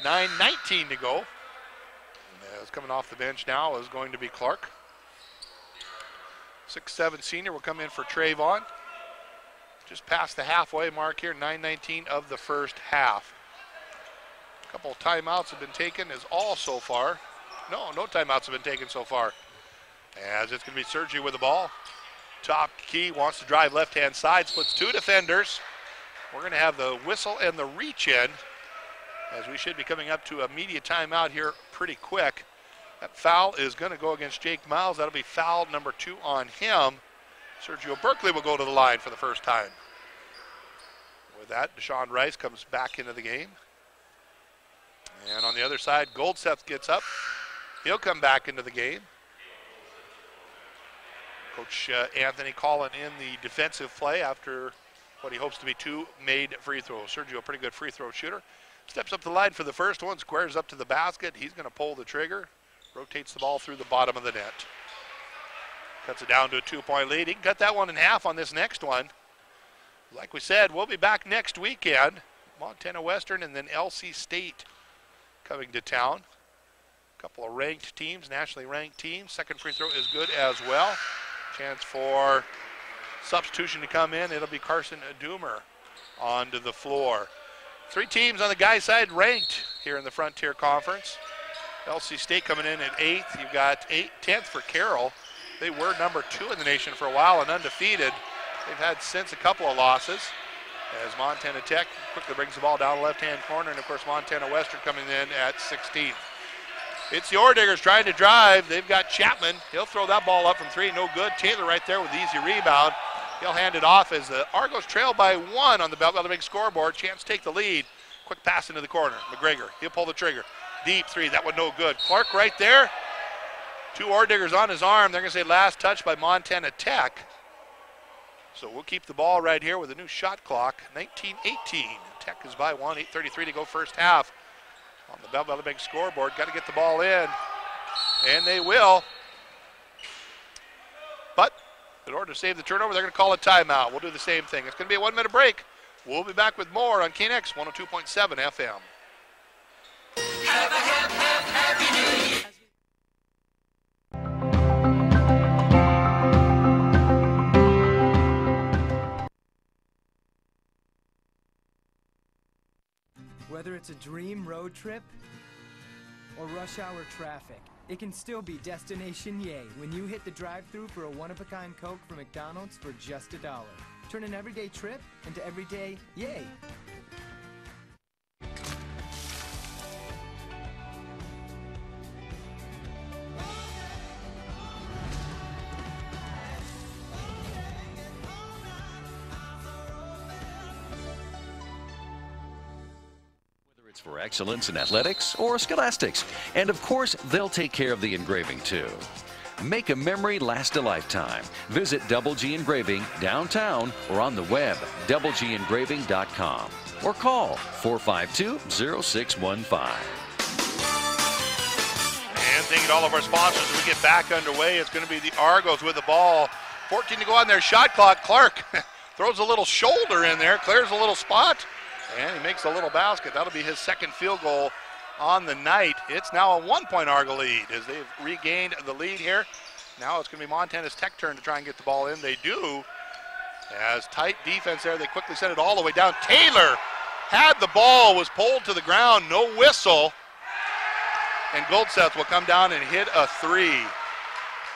9:19 to go. And as coming off the bench now is going to be Clark. 6'7" senior will come in for Trayvon. Just past the halfway mark here, 9:19 of the first half. A couple of timeouts have been taken as all so far. No timeouts have been taken so far. As it's going to be Sergio with the ball. Top key, wants to drive left-hand side, splits 2 defenders. We're going to have the whistle and the reach-in, as we should be coming up to a media timeout here pretty quick. That foul is going to go against Jake Miles. That'll be foul number 2 on him. Sergio Berkeley will go to the line for the first time. With that, Deshaun Rice comes back into the game. And on the other side, Goldseth gets up. He'll come back into the game. Coach Anthony calling in the defensive play after what he hopes to be 2 made free throws. Sergio, a pretty good free throw shooter. Steps up the line for the first one, squares up to the basket. He's going to pull the trigger, rotates the ball through the bottom of the net. Cuts it down to a 2-point lead. He can cut that one in half on this next one. Like we said, we'll be back next weekend. Montana Western and then LC State coming to town. A couple of ranked teams, nationally ranked teams. Second free throw is good as well. Chance for substitution to come in. It'll be Carson Doomer onto the floor. 3 teams on the guys' side ranked here in the Frontier Conference. LC State coming in at 8th. You've got 10th for Carroll. They were number 2 in the nation for a while and undefeated. They've had since a couple of losses as Montana Tech quickly brings the ball down the left-hand corner, and of course Montana Western coming in at 16th. It's the Orediggers trying to drive. They've got Chapman. He'll throw that ball up from 3. No good. Taylor right there with the easy rebound. He'll hand it off as the Argos trail by 1 on the Bell Big scoreboard. Chance to take the lead. Quick pass into the corner. McGregor, he'll pull the trigger. Deep 3, that one no good. Clark right there. 2 Orediggers on his arm. They're going to say last touch by Montana Tech. So we'll keep the ball right here with a new shot clock. 19-18. Tech is by 1. 8:33 to go first half. On the Bell Big scoreboard, got to get the ball in, and they will. But in order to save the turnover, they're going to call a timeout. We'll do the same thing. It's going to be a 1-minute break. We'll be back with more on KNX 102.7 FM. Have a happy New Year. Whether it's a dream road trip or rush hour traffic, it can still be Destination Yay when you hit the drive-thru for a one-of-a-kind Coke from McDonald's for just $1. Turn an everyday trip into everyday yay. For excellence in athletics or scholastics. And of course, they'll take care of the engraving too. Make a memory last a lifetime. Visit Double G Engraving downtown or on the web, doublegengraving.com, or call 452-0615. And thank you to all of our sponsors as we get back underway. It's going to be the Argos with the ball. 14 to go on their shot clock. Clark throws a little shoulder in there, clears a little spot. And he makes a little basket. That'll be his second field goal on the night. It's now a 1-point Argo lead as they've regained the lead here. Now it's going to be Montana's Tech turn to try and get the ball in. They do. As tight defense there, they quickly send it all the way down. Taylor had the ball, was pulled to the ground, no whistle. And Goldseth will come down and hit a 3.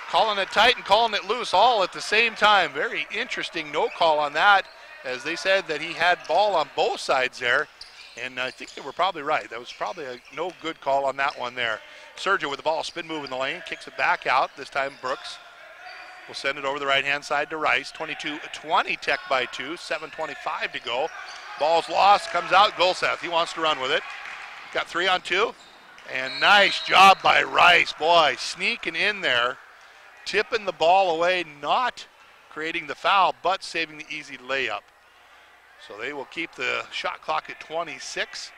Calling it tight and calling it loose all at the same time. Very interesting no call on that, as they said that he had ball on both sides there, and I think they were probably right. That was probably a no good call on that one there. Sergio with the ball, spin move in the lane, kicks it back out. This time Brooks will send it over the right-hand side to Rice. 22-20, Tech by 2, 7:25 to go. Ball's lost, comes out, Goldseth. He wants to run with it. Got 3 on 2, and nice job by Rice. Boy, sneaking in there, tipping the ball away, not creating the foul, but saving the easy layup. So they will keep the shot clock at 26.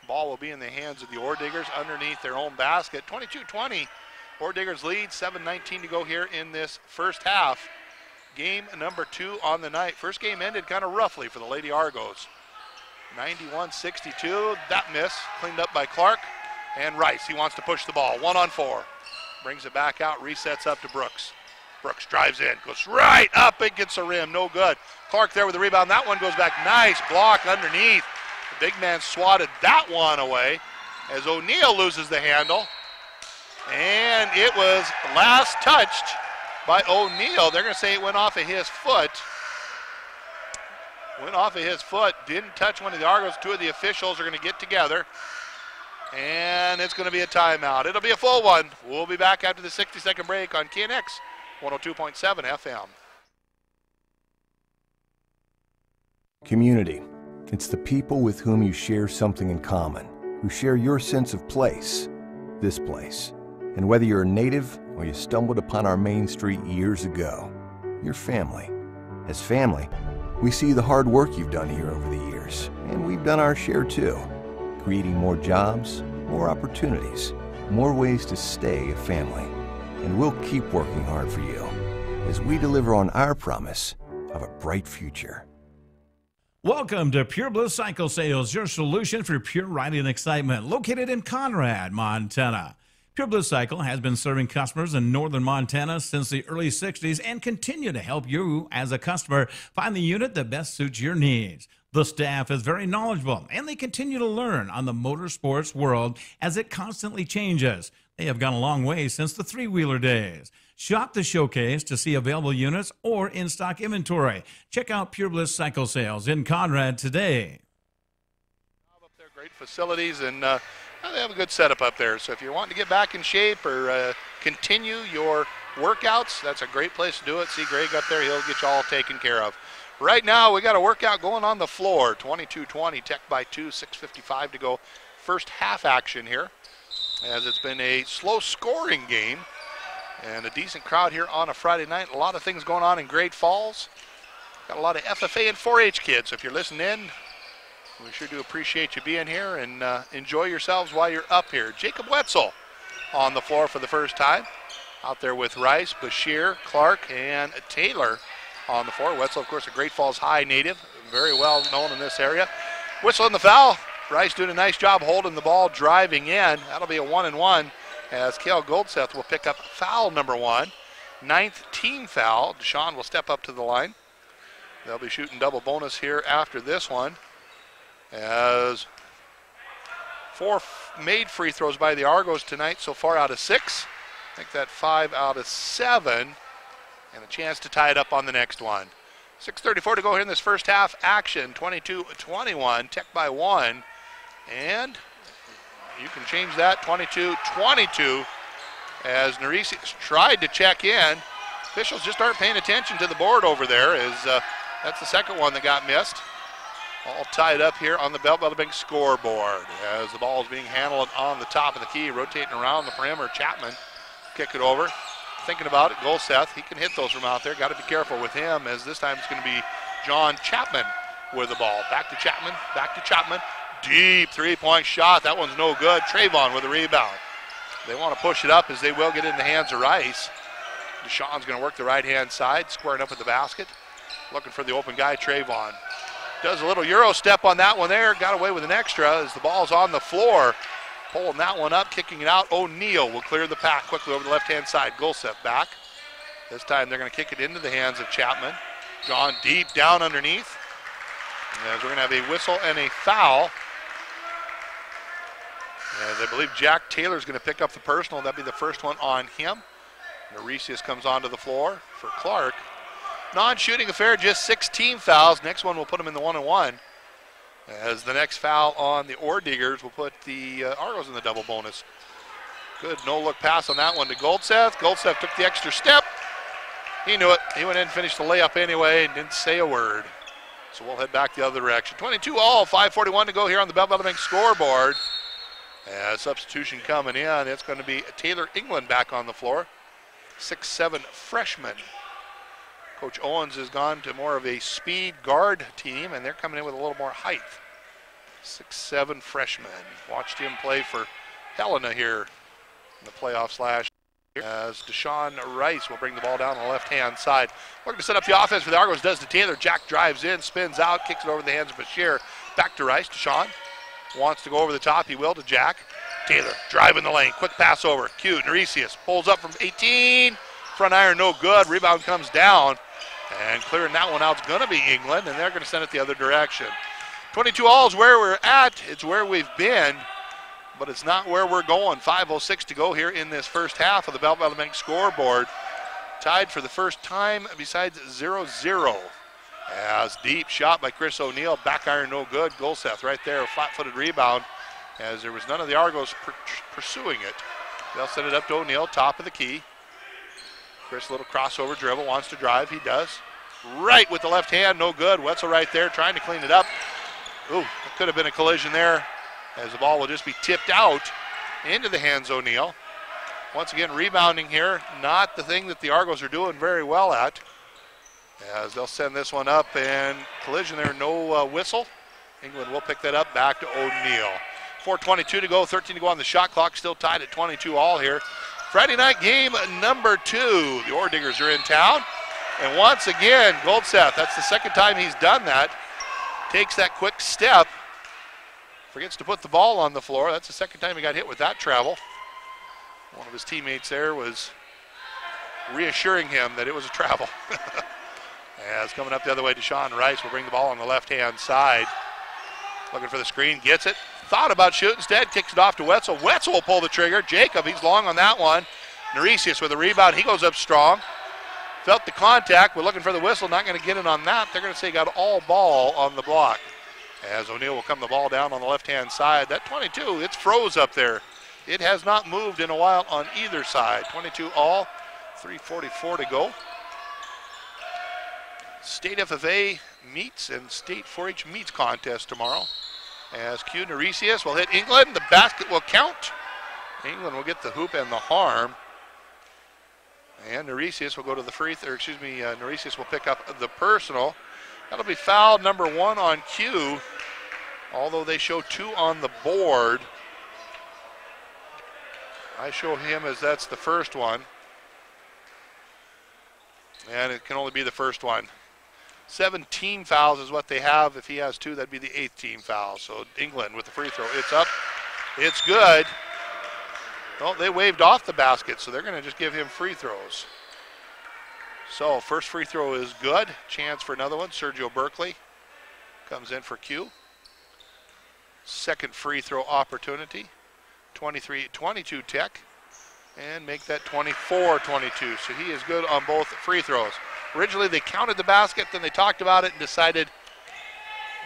Ball will be in the hands of the Orediggers underneath their own basket. 22-20, Orediggers lead, 7:19 to go here in this first half. Game number 2 on the night. First game ended kind of roughly for the Lady Argos. 91-62, that miss, cleaned up by Clark. And Rice, he wants to push the ball, 1 on 4. Brings it back out, resets up to Brooks. Brooks drives in, goes right up against the rim, no good. Clark there with the rebound, that one goes back, nice block underneath. The big man swatted that one away as O'Neal loses the handle. And it was last touched by O'Neal. They're gonna say it went off of his foot. Went off of his foot, didn't touch one of the Argos. 2 of the officials are gonna get together. And it's gonna be a timeout. It'll be a full one. We'll be back after the 60-second break on KNX 102.7 FM. Community. It's the people with whom you share something in common, who share your sense of place, this place. And whether you're a native or you stumbled upon our main street years ago, your family. As family, we see the hard work you've done here over the years, and we've done our share too, creating more jobs, more opportunities, more ways to stay a family. And we'll keep working hard for you as we deliver on our promise of a bright future. Welcome to Pure Bliss Cycle Sales, your solution for pure riding excitement, located in Conrad, Montana. Pure Bliss Cycle has been serving customers in northern Montana since the early 60s and continue to help you as a customer find the unit that best suits your needs. The staff is very knowledgeable and they continue to learn on the motorsports world as it constantly changes. They have gone a long way since the three-wheeler days. Shop the showcase to see available units or in-stock inventory. Check out Pure Bliss Cycle Sales in Conrad today. Up there, great facilities, and they have a good setup up there. So if you're wanting to get back in shape or continue your workouts, that's a great place to do it. See Greg up there, he'll get you all taken care of. Right now, we got a workout going on the floor. 22-20, Tech by 2, 6:55 to go. First half action here, as it's been a slow scoring game and a decent crowd here on a Friday night. A lot of things going on in Great Falls. Got a lot of FFA and 4-H kids. So if you're listening in, we sure do appreciate you being here, and enjoy yourselves while you're up here. Jacob Wetzel on the floor for the first time. Out there with Rice, Bashir, Clark, and Taylor on the floor. Wetzel, of course, a Great Falls High native, very well known in this area. Whistle in the foul. Rice doing a nice job holding the ball, driving in. That'll be a 1-and-1 as Kale Goldseth will pick up foul number 1. 9th team foul. Deshaun will step up to the line. They'll be shooting double bonus here after this one, as 4 made free throws by the Argos tonight so far out of 6. I think that 5 out of 7. And a chance to tie it up on the next one. 6:34 to go here in this first half action. 22-21, Tech by 1. And you can change that, 22-22, as Neresius tried to check in. Officials just aren't paying attention to the board over there, as that's the second one that got missed. All tied up here on the Belt Bank scoreboard, as the ball is being handled on the top of the key, rotating around the perimeter. Chapman kick it over. Thinking about it, Golseth, he can hit those from out there. Got to be careful with him, as this time it's going to be John Chapman with the ball. Back to Chapman, back to Chapman. Deep three-point shot. That one's no good. Trayvon with a rebound. They want to push it up, as they will get in the hands of Rice. Deshaun's going to work the right-hand side, squaring up with the basket. Looking for the open guy, Trayvon. Does a little Euro step on that one there. Got away with an extra as the ball's on the floor. Pulling that one up, kicking it out. O'Neal will clear the pack quickly over the left-hand side. Golseth back. This time they're going to kick it into the hands of Chapman. John deep down underneath. And we're going to have a whistle and a foul. As I believe Jack Taylor's going to pick up the personal. That'll be the first one on him. Neresius comes onto the floor for Clark. Non-shooting affair, just 6 team fouls. Next one will put him in the 1-and-1. As the next foul on the Orediggers will put the Argos in the double bonus. Good no-look pass on that one to Goldseth. Goldseth took the extra step. He knew it. He went in and finished the layup anyway and didn't say a word. So we'll head back the other direction. 22-all, 5:41 to go here on the Bell Bank scoreboard. Substitution coming in. It's going to be Taylor England back on the floor. 6'7" freshman. Coach Owens has gone to more of a speed guard team, and they're coming in with a little more height. 6'7" freshman. Watched him play for Helena here in the playoffs last year, as Deshaun Rice will bring the ball down on the left-hand side. Looking to set up the offense for the Argos, does to Taylor. Jack drives in, spins out, kicks it over the hands of Bashir. Back to Rice. Deshaun wants to go over the top. He will to Jack. Taylor driving the lane. Quick pass over. Q. Neresius pulls up from 18. Front iron no good. Rebound comes down. And clearing that one out is going to be England, and they're going to send it the other direction. 22-all is where we're at. It's where we've been, but it's not where we're going. 5:06 to go here in this first half of the Bell Bank scoreboard. Tied for the first time besides 0-0. As deep shot by Chris O'Neal. Back iron no good. Golseth right there, a flat-footed rebound, as there was none of the Argos pursuing it. They'll send it up to O'Neal, top of the key. Chris, a little crossover dribble, wants to drive. He does. Right with the left hand, no good. Wetzel right there trying to clean it up. Ooh, it could have been a collision there, as the ball will just be tipped out into the hands of O'Neal. Once again, rebounding here, not the thing that the Argos are doing very well at. as they'll send this one up, and collision there, no whistle. England will pick that up, back to O'Neill. 4:22 to go, 13 to go on the shot clock, still tied at 22 all here. Friday night game number 2. The Ore Diggers are in town. And once again, Goldseth, that's the second time he's done that, takes that quick step, forgets to put the ball on the floor. That's the second time he got hit with that travel. One of his teammates there was reassuring him that it was a travel. As coming up the other way, Deshaun Rice will bring the ball on the left-hand side. Looking for the screen, gets it. Thought about shooting instead, kicks it off to Wetzel. Wetzel will pull the trigger. Jacob, he's long on that one. Neresius with a rebound, he goes up strong. Felt the contact, we're looking for the whistle, not going to get it on that. They're going to say got all ball on the block. As O'Neill will come the ball down on the left-hand side. That 22, it's froze up there. It has not moved in a while on either side. 22 all, 3:44 to go. State FFA meets and State 4-H meets contest tomorrow. As Q Neresius will hit England, the basket will count. England will get the hoop and the harm. And Neresius will go to the Neresius will pick up the personal. That'll be foul number 1 on Q, although they show 2 on the board. I show him as that's the first one. And it can only be the first one. 17 fouls is what they have. If he has 2, that'd be the 8th team foul. So England with the free throw. It's up. It's good. Well, they waved off the basket, so they're going to just give him free throws. So first free throw is good. Chance for another one. Sergio Berkeley comes in for Q. Second free throw opportunity. 23-22 Tech. And make that 24-22. So he is good on both free throws. Originally they counted the basket, then they talked about it and decided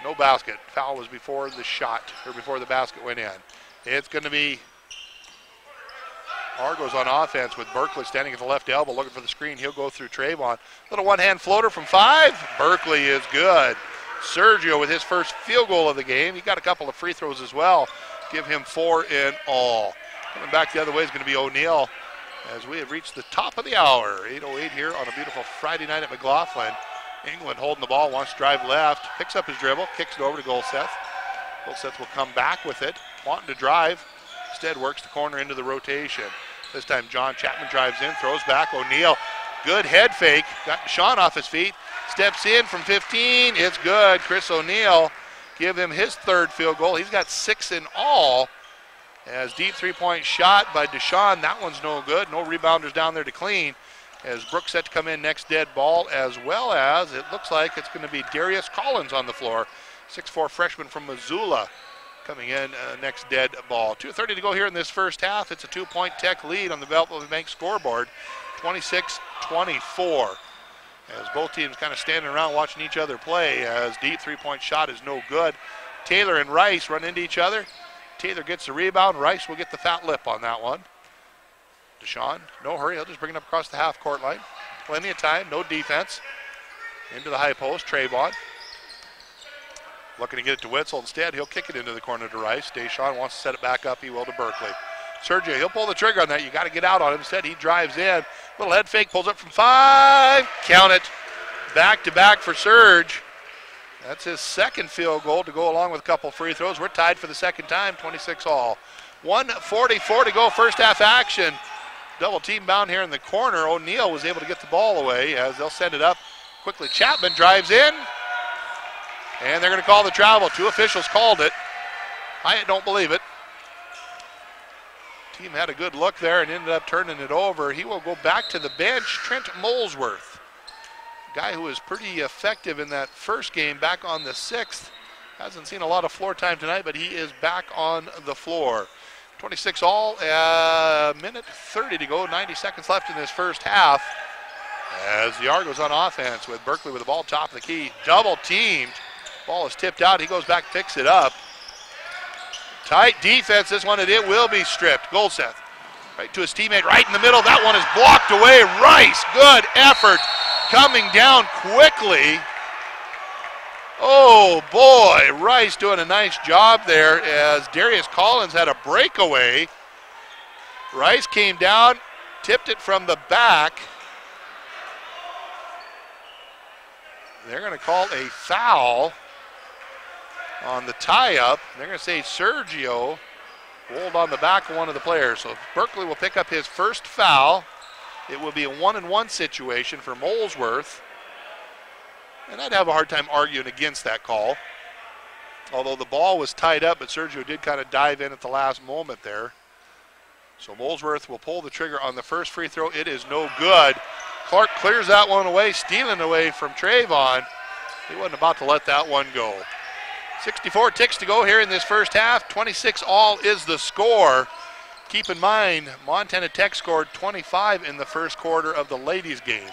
no basket. Foul was before the shot, or before the basket went in. It's going to be Argos on offense with Berkeley standing at the left elbow looking for the screen. He'll go through Trayvon. Little one-hand floater from 5. Berkeley is good. Sergio with his first field goal of the game. He got a couple of free throws as well. Give him 4 in all. Coming back the other way is going to be O'Neill as we have reached the top of the hour. 8:08 here on a beautiful Friday night at McLaughlin. England holding the ball, wants to drive left, picks up his dribble, kicks it over to Goldseth. Goldseth will come back with it, wanting to drive. Instead works the corner into the rotation. This time John Chapman drives in, throws back. O'Neill, good head fake, got Deshaun off his feet, steps in from 15, it's good. Chris O'Neill, give him his 3rd field goal. He's got 6 in all. As deep 3-point shot by Deshaun, that one's no good. No rebounders down there to clean. As Brooks set to come in next dead ball, as well as it looks like it's going to be Darius Collins on the floor. 6'4" freshman from Missoula coming in next dead ball. 2:30 to go here in this first half. It's a 2-point Tech lead on the Beltway Bank scoreboard, 26-24. As both teams kind of standing around watching each other play, as deep 3-point shot is no good. Taylor and Rice run into each other. Taylor gets the rebound. Rice will get the fat lip on that one. Deshaun, no hurry. He'll just bring it up across the half-court line. Plenty of time, no defense. Into the high post, Trayvon. Looking to get it to Wetzel. Instead, he'll kick it into the corner to Rice. Deshaun wants to set it back up. He will to Berkeley. Sergio, he'll pull the trigger on that. You got to get out on him. Instead, he drives in. Little head fake, pulls up from 5. Count it. Back-to-back for Serge. That's his 2nd field goal to go along with a couple free throws. We're tied for the 2nd time, 26 all. 1:44 to go, first half action. Double team bound here in the corner. O'Neill was able to get the ball away as they'll send it up quickly. Chapman drives in, and they're going to call the travel. 2 officials called it. I don't believe it. Team had a good look there and ended up turning it over. He will go back to the bench. Trent Molesworth, guy who was pretty effective in that first game back on the 6th. Hasn't seen a lot of floor time tonight, but he is back on the floor. 26 all, minute 30 to go, 90 seconds left in this first half. As the Argos on offense with Berkeley with the ball top of the key. Double teamed. Ball is tipped out. He goes back, picks it up. Tight defense this one, and it will be stripped. Goldseth right to his teammate right in the middle. That one is blocked away. Rice, good effort. Coming down quickly. Oh boy, Rice doing a nice job there as Darius Collins had a breakaway. Rice came down, tipped it from the back. they're going to call a foul on the tie-up. They're going to say Sergio rolled on the back of one of the players. So Berkeley will pick up his first foul. It will be a 1-and-1 situation for Molesworth. And I'd have a hard time arguing against that call. Although the ball was tied up, but Sergio did kind of dive in at the last moment there. So Molesworth will pull the trigger on the first free throw. It is no good. Clark clears that one away, stealing away from Trayvon. He wasn't about to let that one go. 64 ticks to go here in this first half. 26 all is the score. Keep in mind, Montana Tech scored 25 in the first quarter of the ladies' game.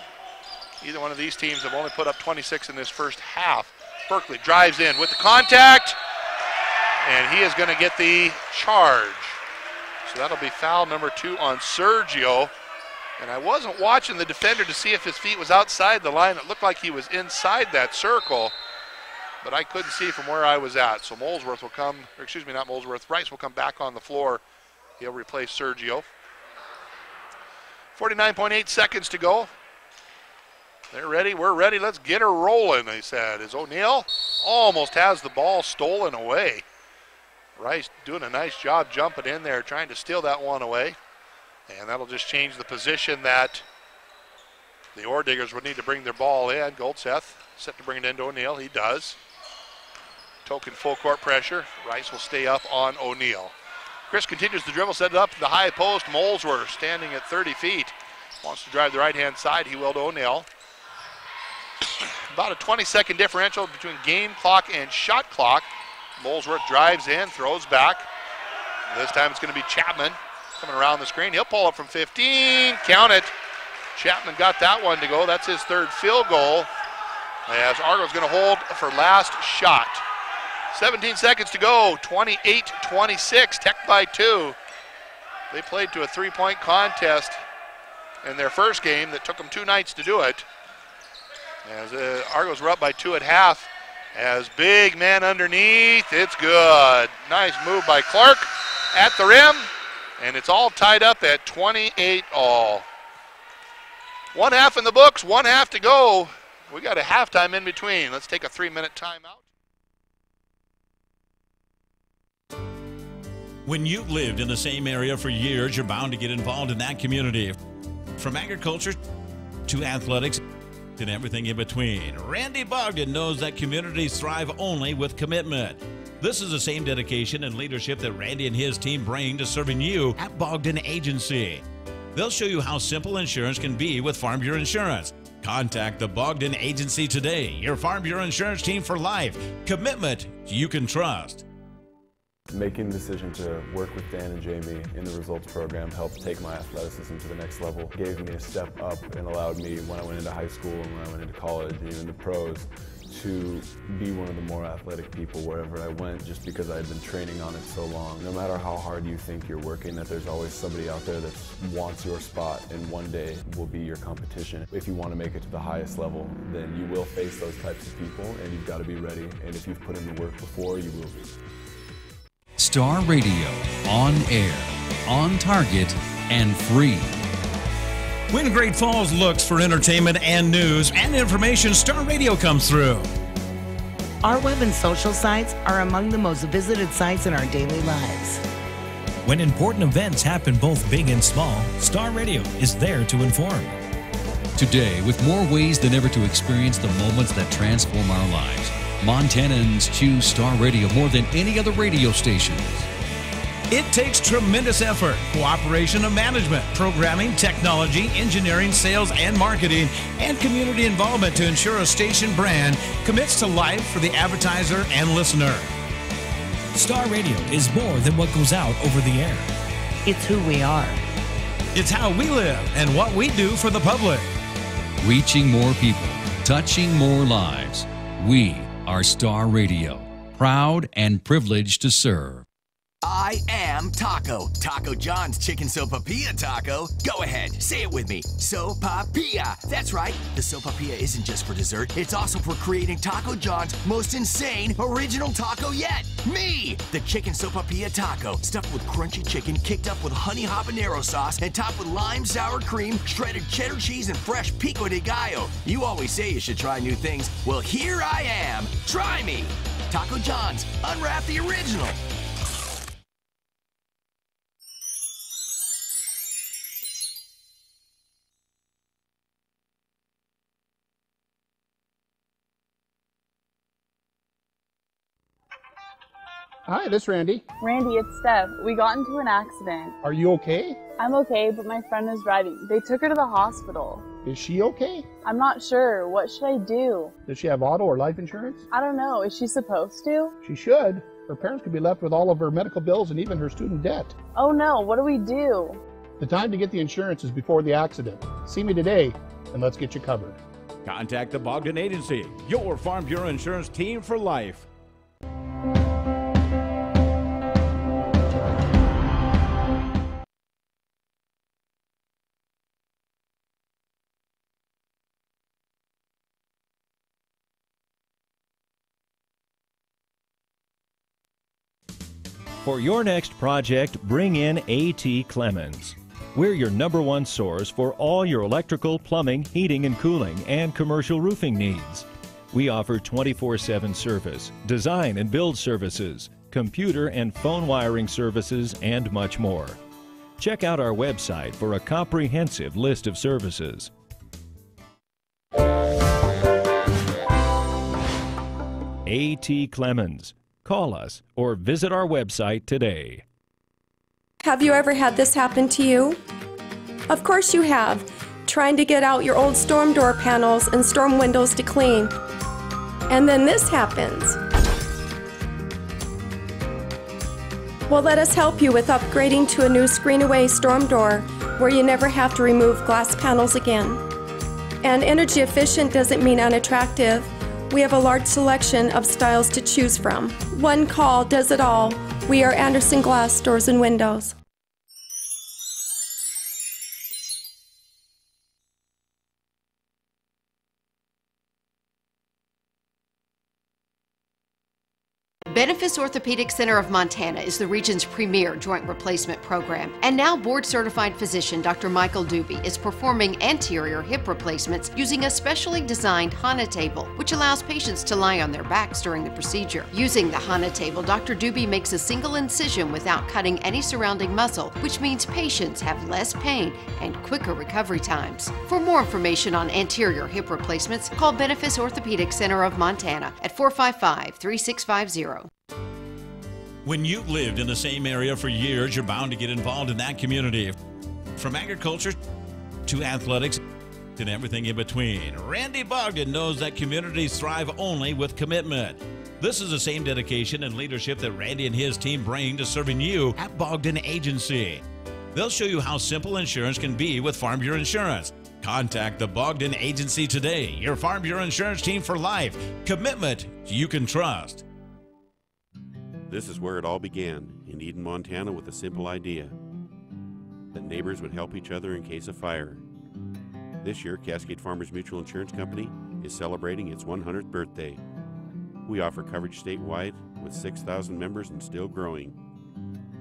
Either one of these teams have only put up 26 in this first half. Berkeley drives in with the contact, and he is going to get the charge. So that'll be foul number 2 on Sergio. And I wasn't watching the defender to see if his feet was outside the line. It looked like he was inside that circle, but I couldn't see from where I was at. So Molesworth will come, or excuse me, not Molesworth, Rice will come back on the floor. He'll replace Sergio. 49.8 seconds to go. They're ready, we're ready, let's get her rolling, they said. As O'Neill almost has the ball stolen away. Rice doing a nice job jumping in there, trying to steal that one away. And that'll just change the position that the Ore Diggers would need to bring their ball in. Goldseth set to bring it into O'Neill, he does. Token full court pressure, Rice will stay up on O'Neill. Chris continues to dribble, set it up to the high post. Molesworth standing at 30 feet. Wants to drive the right-hand side, he will to O'Neill. About a 20-second differential between game clock and shot clock. Molesworth drives in, throws back. This time it's going to be Chapman coming around the screen. He'll pull up from 15, count it. Chapman got that one to go. That's his third field goal. As Argo's going to hold for last shot. 17 seconds to go, 28-26, Tech by 2. They played to a three-point contest in their first game that took them 2 nights to do it. As Argos were up by 2 at half. As big man underneath, it's good. Nice move by Clark at the rim, and it's all tied up at 28 all. 1 half in the books, 1 half to go. We got a halftime in between. Let's take a 3-minute timeout. When you've lived in the same area for years, you're bound to get involved in that community. From agriculture to athletics and everything in between, Randy Bogdan knows that communities thrive only with commitment. This is the same dedication and leadership that Randy and his team bring to serving you at Bogdan Agency. They'll show you how simple insurance can be with Farm Bureau Insurance. Contact the Bogdan Agency today, your Farm Bureau Insurance team for life. Commitment you can trust. Making the decision to work with Dan and Jamie in the results program helped take my athleticism to the next level. Gave me a step up and allowed me, when I went into high school and when I went into college and even the pros, to be one of the more athletic people wherever I went, just because I had been training on it so long. No matter how hard you think you're working, that there's always somebody out there that wants your spot and one day will be your competition. If you want to make it to the highest level, then you will face those types of people and you've got to be ready. And if you've put in the work before, you will be. Star Radio, on air, on target, and free. When Great Falls looks for entertainment and news and information, Star Radio comes through. Our web and social sites are among the most visited sites in our daily lives. When important events happen both big and small, Star Radio is there to inform. Today, with more ways than ever to experience the moments that transform our lives, Montanans choose Star Radio more than any other radio station. It takes tremendous effort, cooperation of management, programming, technology, engineering, sales, and marketing, and community involvement to ensure a station brand commits to life for the advertiser and listener. Star Radio is more than what goes out over the air. It's who we are. It's how we live and what we do for the public. Reaching more people, touching more lives. We are Star Radio, proud and privileged to serve. I am taco. Taco John's chicken sopapilla taco. Go ahead, say it with me. Sopapilla. That's right. The sopapilla isn't just for dessert. It's also for creating Taco John's most insane original taco yet. Me! The chicken sopapilla taco. Stuffed with crunchy chicken, kicked up with honey habanero sauce, and topped with lime sour cream, shredded cheddar cheese, and fresh pico de gallo. You always say you should try new things. Well, here I am. Try me. Taco John's. Unwrap the original. Hi, this is Randy. Randy, it's Steph. We got into an accident. Are you okay? I'm okay, but my friend is driving. They took her to the hospital. Is she okay? I'm not sure. What should I do? Does she have auto or life insurance? I don't know. Is she supposed to? She should. Her parents could be left with all of her medical bills and even her student debt. Oh no, what do we do? The time to get the insurance is before the accident. See me today, and let's get you covered. Contact the Bogdan Agency, your Farm Bureau insurance team for life. For your next project, bring in A.T. Clemens. We're your #1 source for all your electrical, plumbing, heating and cooling, and commercial roofing needs. We offer 24/7 service, design and build services, computer and phone wiring services, and much more. Check out our website for a comprehensive list of services. A.T. Clemens. Call us or visit our website today. Have you ever had this happen to you? Of course you have, trying to get out your old storm door panels and storm windows to clean. And then this happens. Well, let us help you with upgrading to a new screen-away storm door where you never have to remove glass panels again. And energy efficient doesn't mean unattractive. We have a large selection of styles to choose from. One call does it all. We are Anderson Glass Doors and Windows. Benefis Orthopedic Center of Montana is the region's premier joint replacement program. And now board-certified physician Dr. Michael Doobie is performing anterior hip replacements using a specially designed HANA table, which allows patients to lie on their backs during the procedure. Using the HANA table, Dr. Doobie makes a single incision without cutting any surrounding muscle, which means patients have less pain and quicker recovery times. For more information on anterior hip replacements, call Benefis Orthopedic Center of Montana at 455-3650. When you've lived in the same area for years, you're bound to get involved in that community. From agriculture to athletics and everything in between, Randy Bogdan knows that communities thrive only with commitment. This is the same dedication and leadership that Randy and his team bring to serving you at Bogdan Agency. They'll show you how simple insurance can be with Farm Bureau Insurance. Contact the Bogdan Agency today, your Farm Bureau insurance team for life. Commitment you can trust. This is where it all began, in Eden, Montana, with a simple idea that neighbors would help each other in case of fire. This year, Cascade Farmers Mutual Insurance Company is celebrating its 100th birthday. We offer coverage statewide with 6,000 members and still growing.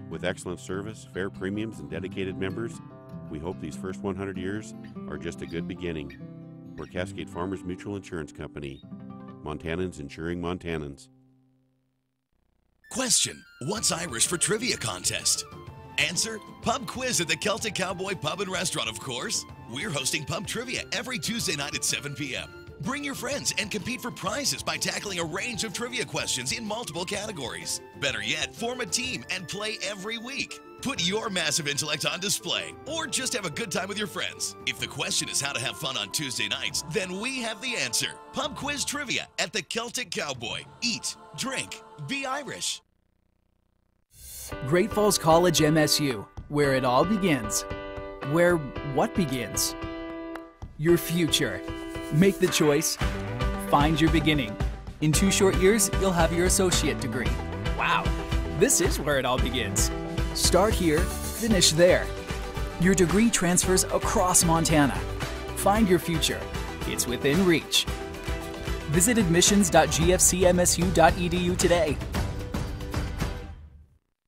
With excellent service, fair premiums, and dedicated members, we hope these first 100 years are just a good beginning. We're Cascade Farmers Mutual Insurance Company. Montanans insuring Montanans. Question: What's Irish for trivia contest? Answer: pub quiz at the Celtic Cowboy Pub and Restaurant, of course. We're hosting pub trivia every Tuesday night at 7 p.m. Bring your friends and compete for prizes by tackling a range of trivia questions in multiple categories. Better yet, form a team and play every week. Put your massive intellect on display, or just have a good time with your friends. If the question is how to have fun on Tuesday nights, then we have the answer. Pub quiz trivia at the Celtic Cowboy. Eat, drink, be Irish. Great Falls College MSU, where it all begins. Where what begins? Your future. Make the choice. Find your beginning. In 2 short years, you'll have your associate degree. Wow. This is where it all begins. Start here, finish there. Your degree transfers across Montana. Find your future. It's within reach. Visit admissions.gfcmsu.edu today.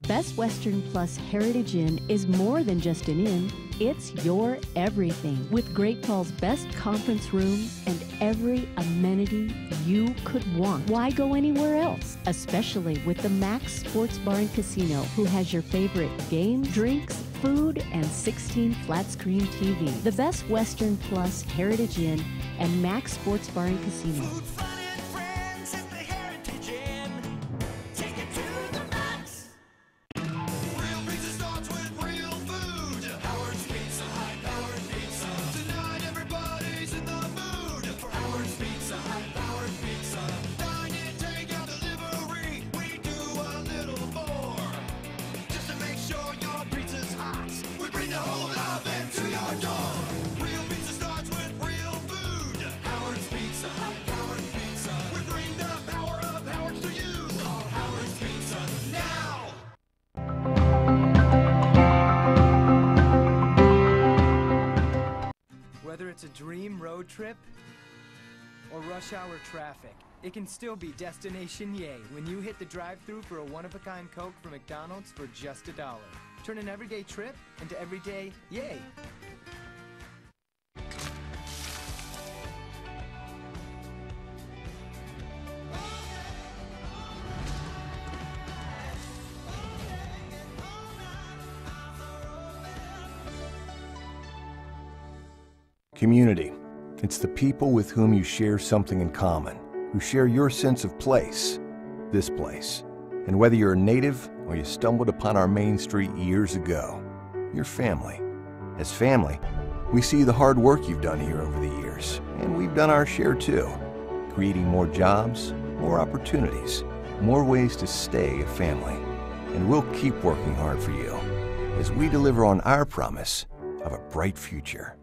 Best Western Plus Heritage Inn is more than just an inn, it's your everything. With Great Falls' best conference rooms and every amenity you could want. Why go anywhere else? Especially with the Max Sports Bar and Casino, who has your favorite games, drinks, food, and 16 flat-screen TV. The Best Western Plus Heritage Inn and Max Sports Bar and Casino. Whether it's a dream road trip or rush hour traffic, it can still be destination yay when you hit the drive-thru for a one-of-a-kind Coke from McDonald's for just $1. Turn an everyday trip into everyday yay. Community. It's the people with whom you share something in common, who share your sense of place, this place. And whether you're a native or you stumbled upon our main street years ago, you're family. As family, we see the hard work you've done here over the years, and we've done our share too, creating more jobs, more opportunities, more ways to stay a family. And we'll keep working hard for you as we deliver on our promise of a bright future.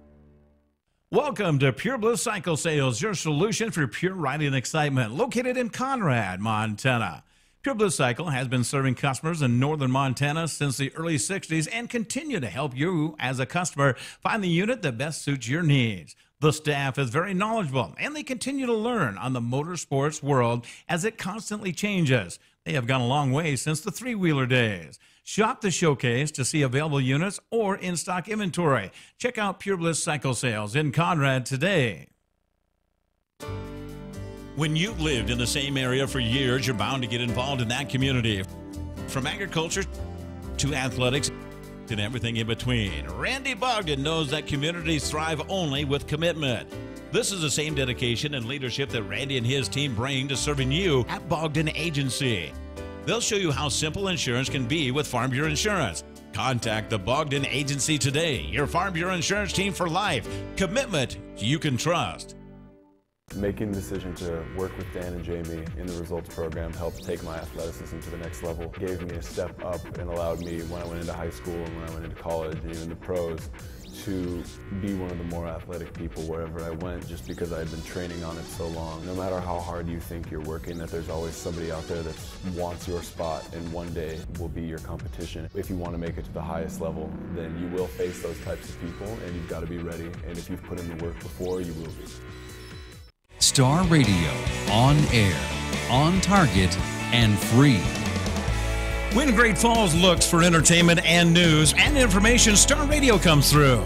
Welcome to Pure Bliss Cycle Sales, your solution for pure riding excitement, located in Conrad, Montana. Pure Bliss Cycle has been serving customers in northern Montana since the early 60s and continue to help you as a customer find the unit that best suits your needs. The staff is very knowledgeable and they continue to learn on the motorsports world as it constantly changes. They have gone a long way since the three-wheeler days. Shop the showcase to see available units or in-stock inventory. Check out Pure Bliss Cycle Sales in Conrad today. When you've lived in the same area for years, you're bound to get involved in that community. From agriculture to athletics and everything in between, Randy Bogdan knows that communities thrive only with commitment. This is the same dedication and leadership that Randy and his team bring to serving you at Bogdan Agency. They'll show you how simple insurance can be with Farm Bureau Insurance. Contact the Bogdan Agency today, your Farm Bureau Insurance team for life. Commitment you can trust. Making the decision to work with Dan and Jamie in the results program helped take my athleticism to the next level. Gave me a step up and allowed me, when I went into high school and when I went into college and even the pros, to be one of the more athletic people wherever I went, just because I had been training on it so long. No matter how hard you think you're working, that there's always somebody out there that wants your spot and one day will be your competition. If you want to make it to the highest level, then you will face those types of people and you've got to be ready. And if you've put in the work before, you will be. Star Radio, on air, on target, and free. When Great Falls looks for entertainment and news and information, Star Radio comes through.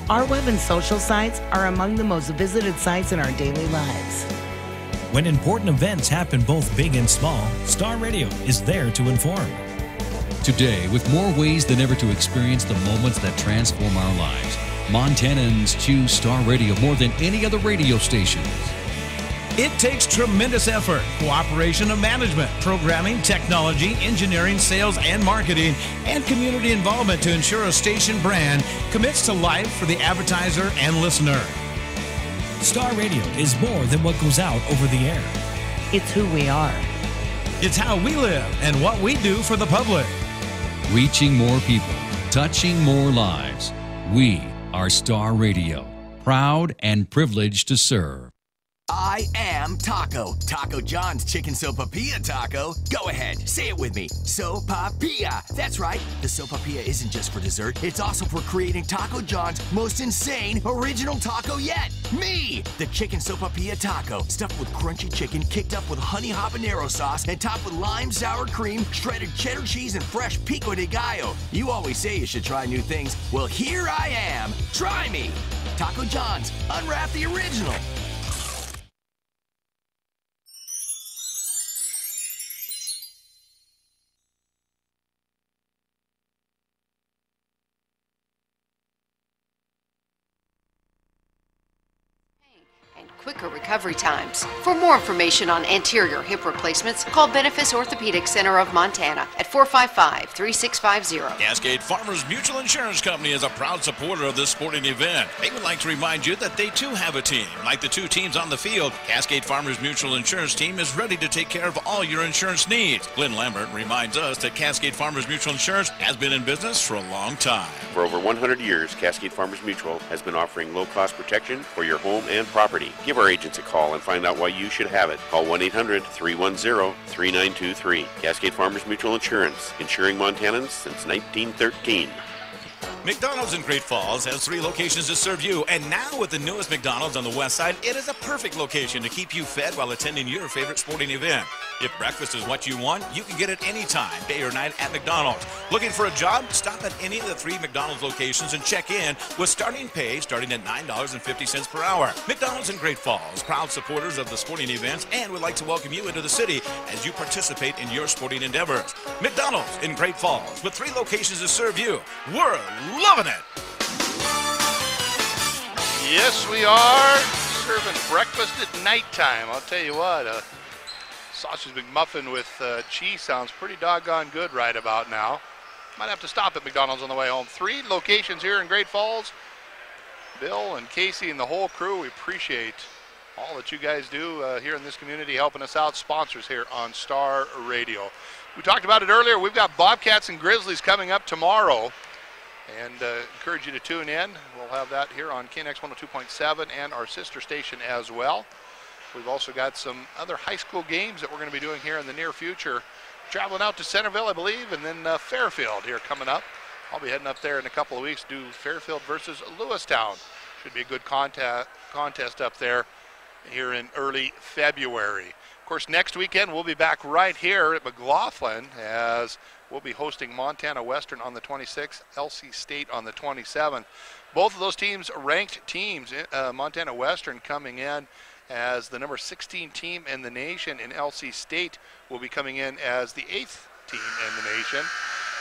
Our web and social sites are among the most visited sites in our daily lives. When important events happen both big and small, Star Radio is there to inform. Today, with more ways than ever to experience the moments that transform our lives, Montanans choose Star Radio more than any other radio station. It takes tremendous effort, cooperation of management, programming, technology, engineering, sales, and marketing, and community involvement to ensure a station brand commits to life for the advertiser and listener. Star Radio is more than what goes out over the air. It's who we are. It's how we live and what we do for the public. Reaching more people, touching more lives. We are Star Radio, proud and privileged to serve. I am taco. Taco John's chicken sopapilla taco. Go ahead, say it with me. Sopapilla. That's right. The sopapilla isn't just for dessert. It's also for creating Taco John's most insane original taco yet. Me! The chicken sopapilla taco. Stuffed with crunchy chicken, kicked up with honey habanero sauce, and topped with lime sour cream, shredded cheddar cheese, and fresh pico de gallo. You always say you should try new things. Well, here I am. Try me. Taco John's. Unwrap the original. And quicker recovery times. For more information on anterior hip replacements, call Benefis Orthopedic Center of Montana at 455-3650. Cascade Farmers Mutual Insurance Company is a proud supporter of this sporting event. They would like to remind you that they too have a team. Like the two teams on the field, Cascade Farmers Mutual Insurance Team is ready to take care of all your insurance needs. Glenn Lambert reminds us that Cascade Farmers Mutual Insurance has been in business for a long time. For over 100 years, Cascade Farmers Mutual has been offering low-cost protection for your home and property. Give our agents a call and find out why you should have it. Call 1-800-310-3923. Cascade Farmers Mutual Insurance, insuring Montanans since 1913. McDonald's in Great Falls has 3 locations to serve you, and now with the newest McDonald's on the west side, it is a perfect location to keep you fed while attending your favorite sporting event. If breakfast is what you want, you can get it anytime, day or night at McDonald's. Looking for a job? Stop at any of the 3 McDonald's locations and check in with starting pay starting at $9.50 per hour. McDonald's in Great Falls, proud supporters of the sporting events, and would like to welcome you into the city as you participate in your sporting endeavors. McDonald's in Great Falls with 3 locations to serve you. We're loving it. Yes, we are serving breakfast at nighttime. I'll tell you what, sausage McMuffin with cheese sounds pretty doggone good right about now. Might have to stop at McDonald's on the way home. 3 locations here in Great Falls. Bill and Casey and the whole crew, we appreciate all that you guys do here in this community, helping us out. Sponsors here on Star Radio. We talked about it earlier. We've got Bobcats and Grizzlies coming up tomorrow. And encourage you to tune in. We'll have that here on KNX 102.7 and our sister station as well. We've also got some other high school games that we're going to be doing here in the near future. Traveling out to Centerville, I believe, and then Fairfield here coming up. I'll be heading up there in a couple of weeks to do Fairfield versus Lewistown. Should be a good contest up there here in early February. Of course, next weekend we'll be back right here at McLaughlin as we'll be hosting Montana Western on the 26th, LC State on the 27th. Both of those teams ranked teams. Montana Western coming in as the number 16 team in the nation, and LC State will be coming in as the 8th team in the nation.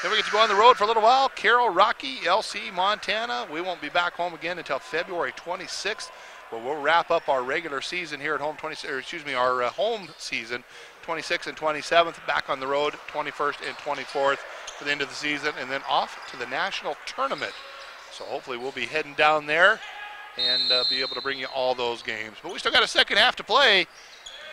Then we get to go on the road for a little while. Carroll, Rocky, LC, Montana. We won't be back home again until February 26th. But we'll wrap up our regular season here at home, our home season, 26th and 27th, back on the road, 21st and 24th for the end of the season, and then off to the national tournament. So hopefully we'll be heading down there and be able to bring you all those games. But we still got a second half to play.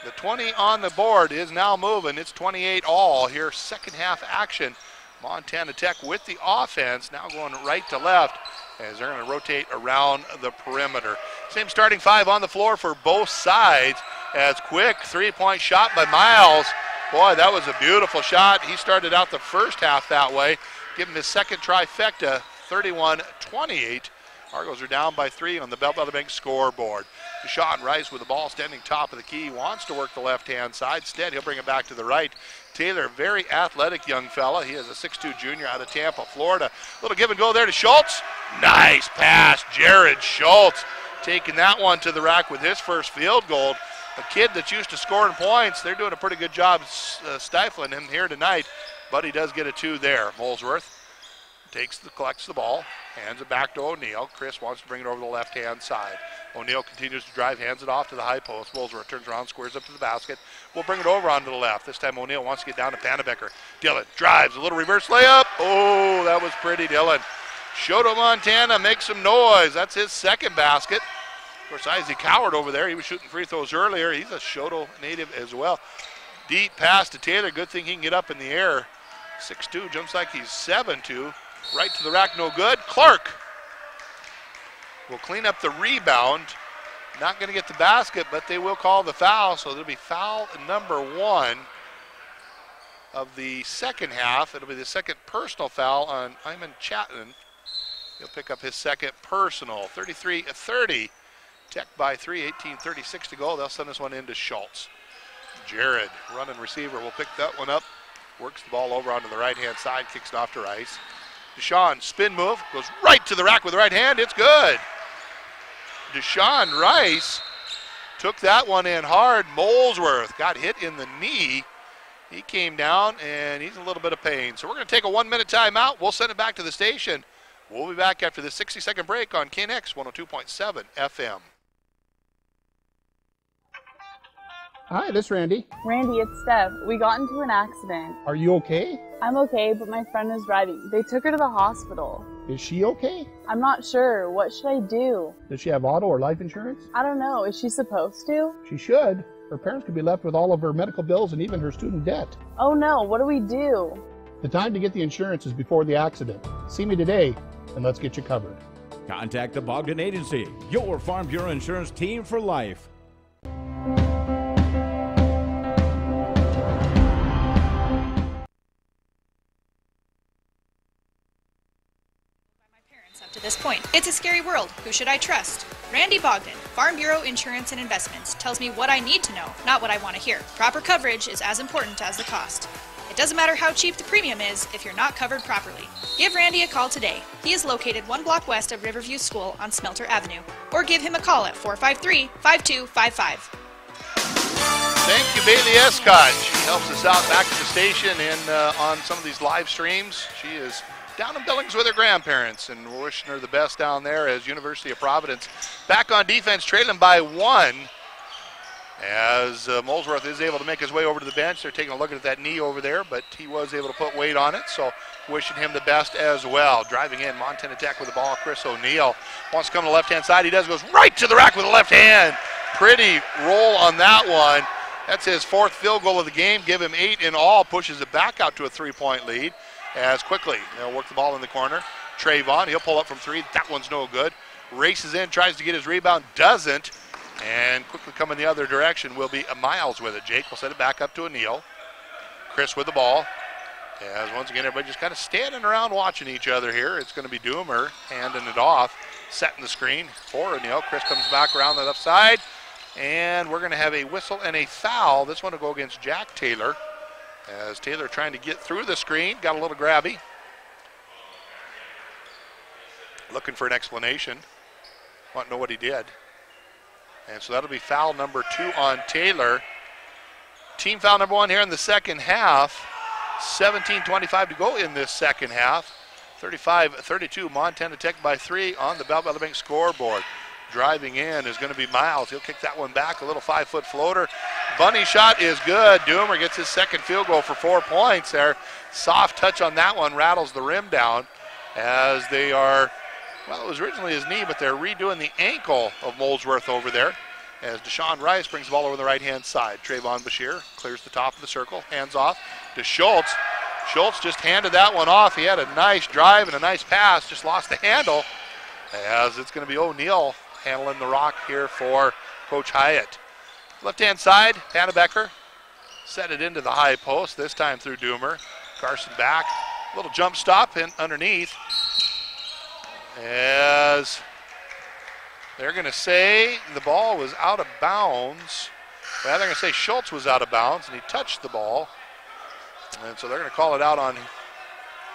The 20 on the board is now moving. It's 28 all here, second half action. Montana Tech with the offense, now going right to left as they're going to rotate around the perimeter. Same starting 5 on the floor for both sides as quick three-point shot by Miles. Boy, that was a beautiful shot. He started out the first half that way. Give him his second trifecta, 31-28. Argos are down by 3 on the Bell Builder Bank scoreboard. Deshaun Rice with the ball standing top of the key, wants to work the left-hand side. Instead, he'll bring it back to the right. Taylor, very athletic young fella. He is a 6'2 junior out of Tampa, Florida. Little give and go there to Schultz. Nice pass, Jared Schultz taking that one to the rack with his first field goal. A kid that's used to scoring points. They're doing a pretty good job stifling him here tonight, but he does get a 2 there. Molesworth collects the ball, hands it back to O'Neal. Chris wants to bring it over the left-hand side. O'Neal continues to drive, hands it off to the high post. Molesworth turns around, squares up to the basket. We'll bring it over onto the left. This time O'Neal wants to get down to Pannebecker. Dillon drives, a little reverse layup. Oh, that was pretty, Dillon. Shoto Montana makes some noise. That's his second basket. Of course, Isaac Howard over there, he was shooting free throws earlier. He's a Shoto native as well. Deep pass to Taylor. Good thing he can get up in the air. 6'2", jumps like he's 7'2". Right to the rack, no good. Clark will clean up the rebound. Not going to get the basket, but they will call the foul, so it'll be foul number 1 of the second half. It'll be the second personal foul on Hyman Chapman. He'll pick up his second personal. 33-30. Tech by 3, 18:36 to go. They'll send this one into Schultz. Jared, running receiver, will pick that one up. Works the ball over onto the right-hand side, kicks it off to Rice. Deshaun, spin move, goes right to the rack with the right hand. It's good. Deshaun Rice took that one in hard. Molesworth got hit in the knee. He came down, and he's in a little bit of pain. So we're going to take a 1-minute timeout. We'll send it back to the station. We'll be back after the 60-second break on KNX 102.7 FM. Hi, this is Randy. Randy, it's Steph. We got into an accident. Are you okay? I'm okay, but my friend is driving. They took her to the hospital. Is she okay? I'm not sure. What should I do? Does she have auto or life insurance? I don't know. Is she supposed to? She should. Her parents could be left with all of her medical bills and even her student debt. Oh no, what do we do? The time to get the insurance is before the accident. See me today, and let's get you covered. Contact the Bogdan Agency, your Farm Bureau insurance team for life. To this point. It's a scary world. Who should I trust? Randy Bogdan, Farm Bureau Insurance and Investments, tells me what I need to know, not what I want to hear. Proper coverage is as important as the cost. It doesn't matter how cheap the premium is if you're not covered properly. Give Randy a call today. He is located 1 block west of Riverview School on Smelter Avenue. Or give him a call at 453-5255. Thank you, Bailey Escott. She helps us out back at the station and on some of these live streams. She is down in Billings with her grandparents, and we're wishing her the best down there as University of Providence back on defense, trailing by 1 as Molesworth is able to make his way over to the bench. They're taking a look at that knee over there, but he was able to put weight on it, so wishing him the best as well. Driving in, Montana Tech with the ball. Chris O'Neill wants to come to the left-hand side. He does, goes right to the rack with the left hand. Pretty roll on that one. That's his 4th field goal of the game. Give him 8 in all, pushes it back out to a 3-point lead. As quickly, they'll work the ball in the corner. Trayvon, he'll pull up from 3. That one's no good. Races in, tries to get his rebound, doesn't. And quickly coming the other direction will be Miles with it. Jake will set it back up to O'Neill. Chris with the ball. As once again, everybody just kind of standing around watching each other here. It's going to be Doomer handing it off, setting the screen for O'Neill. Chris comes back around the left side. And we're going to have a whistle and a foul. This one will go against Jack Taylor. As Taylor trying to get through the screen, got a little grabby. Looking for an explanation. Want to know what he did. And so that'll be foul number 2 on Taylor. Team foul number 1 here in the second half. 17:25 to go in this second half. 35-32, Montana Tech by 3 on the Bell Bank scoreboard. Driving in is going to be Miles. He'll kick that one back, a little 5-foot floater. Bunny shot is good. Doomer gets his second field goal for 4 points there. Soft touch on that one, rattles the rim down as they are, well, it was originally his knee, but they're redoing the ankle of Molesworth over there as Deshaun Rice brings the ball over the right-hand side. Trayvon Bashir clears the top of the circle, hands off to Schultz. Schultz just handed that one off. He had a nice drive and a nice pass, just lost the handle as it's going to be O'Neill handling the rock here for Coach Hyatt. Left-hand side, Pannebecker set it into the high post, this time through Doomer. Carson back, little jump stop in underneath. As they're going to say the ball was out of bounds. Well, they're going to say Schultz was out of bounds, and he touched the ball. And so they're going to call it out on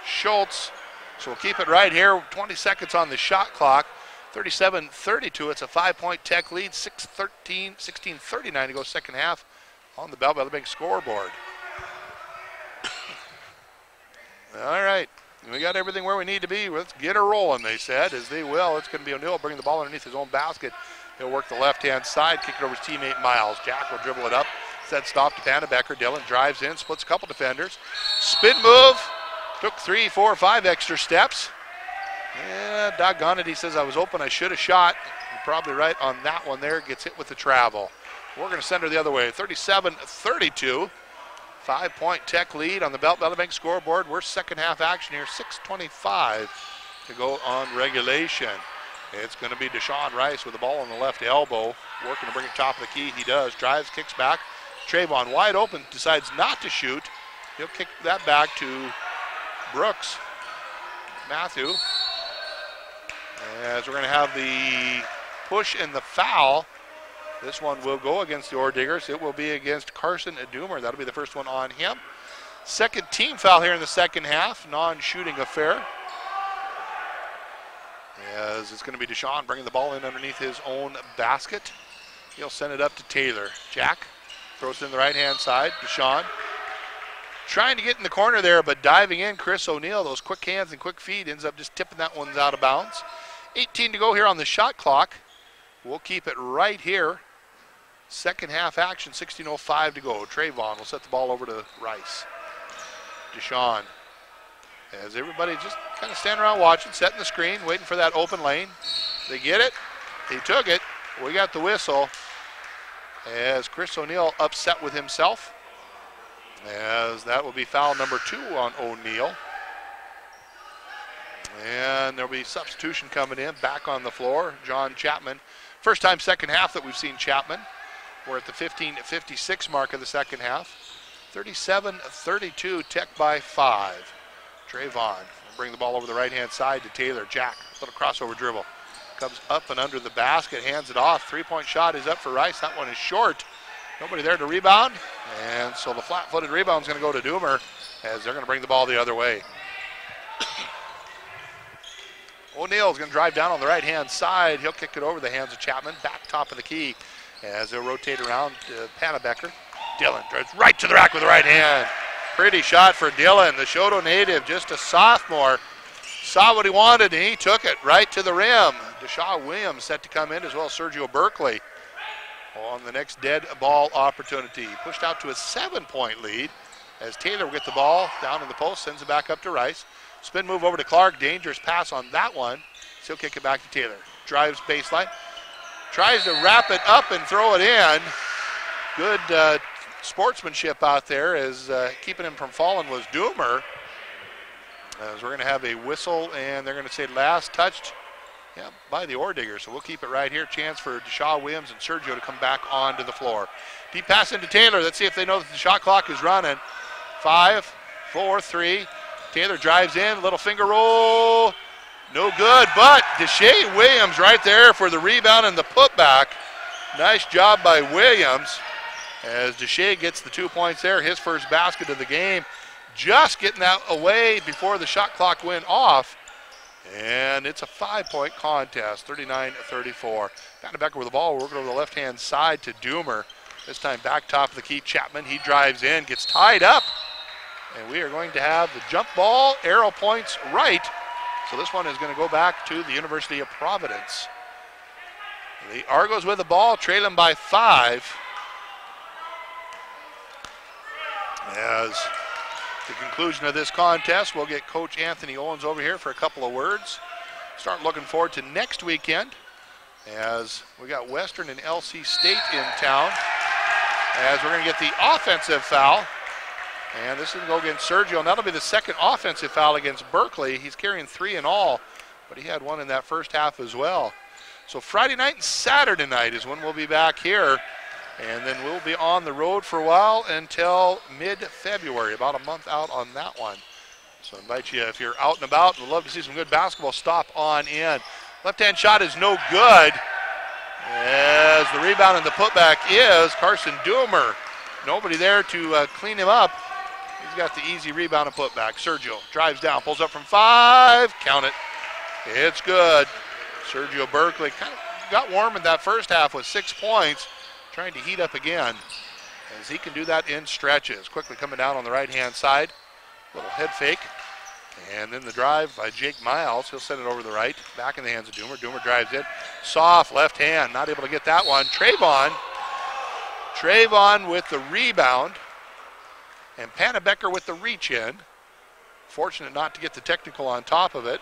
Schultz. So we'll keep it right here, 20 seconds on the shot clock. 37-32, it's a 5-point Tech lead, 16:39 to go second half on the Bell Bank scoreboard. All right, we got everything where we need to be. Let's get her rolling, they said, as they will. It's going to be O'Neill bringing the ball underneath his own basket. He'll work the left-hand side, kick it over his teammate Miles. Jack will dribble it up, set stop to Pannebecker. Dylan drives in, splits a couple defenders. Spin move, took 3, 4, 5 extra steps. Yeah, doggone it, he says, I was open, I should have shot. You're probably right on that one there, gets hit with the travel. We're going to send her the other way, 37-32. 5-point Tech lead on the Bell Bank scoreboard. We're second half action here, 6:25 to go on regulation. It's going to be Deshaun Rice with the ball on the left elbow. working to bring it top of the key. He does. Drives, kicks back. Trayvon wide open, decides not to shoot. He'll kick that back to Brooks. Matthew. As we're going to have the push and the foul. This one will go against the Ore Diggers. It will be against Carson Doomer. That'll be the first one on him. Second team foul here in the second half. Non-shooting affair. As it's going to be Deshaun bringing the ball in underneath his own basket. He'll send it up to Taylor. Jack throws it in the right-hand side. Deshaun trying to get in the corner there, but diving in. Chris O'Neill, those quick hands and quick feet, ends up just tipping that one out of bounds. 18 to go here on the shot clock. We'll keep it right here. Second half action, 16:05 to go. Trayvon will set the ball over to Rice. Deshaun, as everybody just kind of standing around watching, setting the screen, waiting for that open lane. They get it. He took it. We got the whistle. As Chris O'Neill upset with himself. As that will be foul number 2 on O'Neill. And there'll be substitution coming in, back on the floor. John Chapman. First time second half that we've seen Chapman. We're at the 15:56 mark of the second half. 37-32, Tech by 5. Trayvon will bring the ball over the right-hand side to Taylor. Jack, little crossover dribble. Comes up and under the basket, hands it off. Three-point shot is up for Rice. That one is short. Nobody there to rebound. And so the flat-footed rebound is going to go to Doomer as they're going to bring the ball the other way. O'Neill's going to drive down on the right-hand side. He'll kick it over the hands of Chapman. Back top of the key as they'll rotate around to Panabecker. Dillon drives right to the rack with the right hand. Pretty shot for Dillon, the Shoto native, just a sophomore. Saw what he wanted and he took it right to the rim. Deshaun Williams set to come in, as well as Sergio Berkeley on the next dead ball opportunity. Pushed out to a 7-point lead as Taylor will get the ball down in the post, sends it back up to Rice. Spin move over to Clark, dangerous pass on that one. So he'll kick it back to Taylor. Drives baseline, tries to wrap it up and throw it in. Good sportsmanship out there as keeping him from falling was Doomer. As we're going to have a whistle and they're going to say last touched by the Ore Diggers. So we'll keep it right here. Chance for Deshaun Williams and Sergio to come back onto the floor. Deep pass into Taylor. Let's see if they know that the shot clock is running. 5, 4, 3. Taylor drives in, little finger roll. No good, but Deshaun Williams right there for the rebound and the putback. Nice job by Williams as Deshaun gets the 2 points there, his first basket of the game. Just getting that away before the shot clock went off. And it's a 5-point contest, 39-34. Panabecker with the ball, working over the left-hand side to Doomer. This time back top of the key, Chapman. He drives in, gets tied up. And we are going to have the jump ball, arrow points right. So this one is going to go back to the University of Providence. The Argos with the ball, trailing by 5. As the conclusion of this contest, we'll get Coach Anthony Owens over here for a couple of words. Start looking forward to next weekend as we got Western and LC State in town. As we're going to get the offensive foul. And this is going to go against Sergio, and that'll be the second offensive foul against Berkeley. He's carrying 3 in all, but he had 1 in that first half as well. So Friday night and Saturday night is when we'll be back here, and then we'll be on the road for a while until mid-February, about a month out on that one. So I invite you, if you're out and about and would love to see some good basketball, stop on in. Left-hand shot is no good, as the rebound and the putback is Carson Doomer. Nobody there to clean him up. He's got the easy rebound and putback. Sergio drives down, pulls up from 5. Count it. It's good. Sergio Berkeley kind of got warm in that first half with 6 points, trying to heat up again, as he can do that in stretches. Quickly coming down on the right-hand side. Little head fake. And then the drive by Jake Miles. He'll send it over the right. Back in the hands of Doomer. Doomer drives in. Soft left hand. Not able to get that one. Trayvon with the rebound. And Panabecker with the reach in. Fortunate not to get the technical on top of it.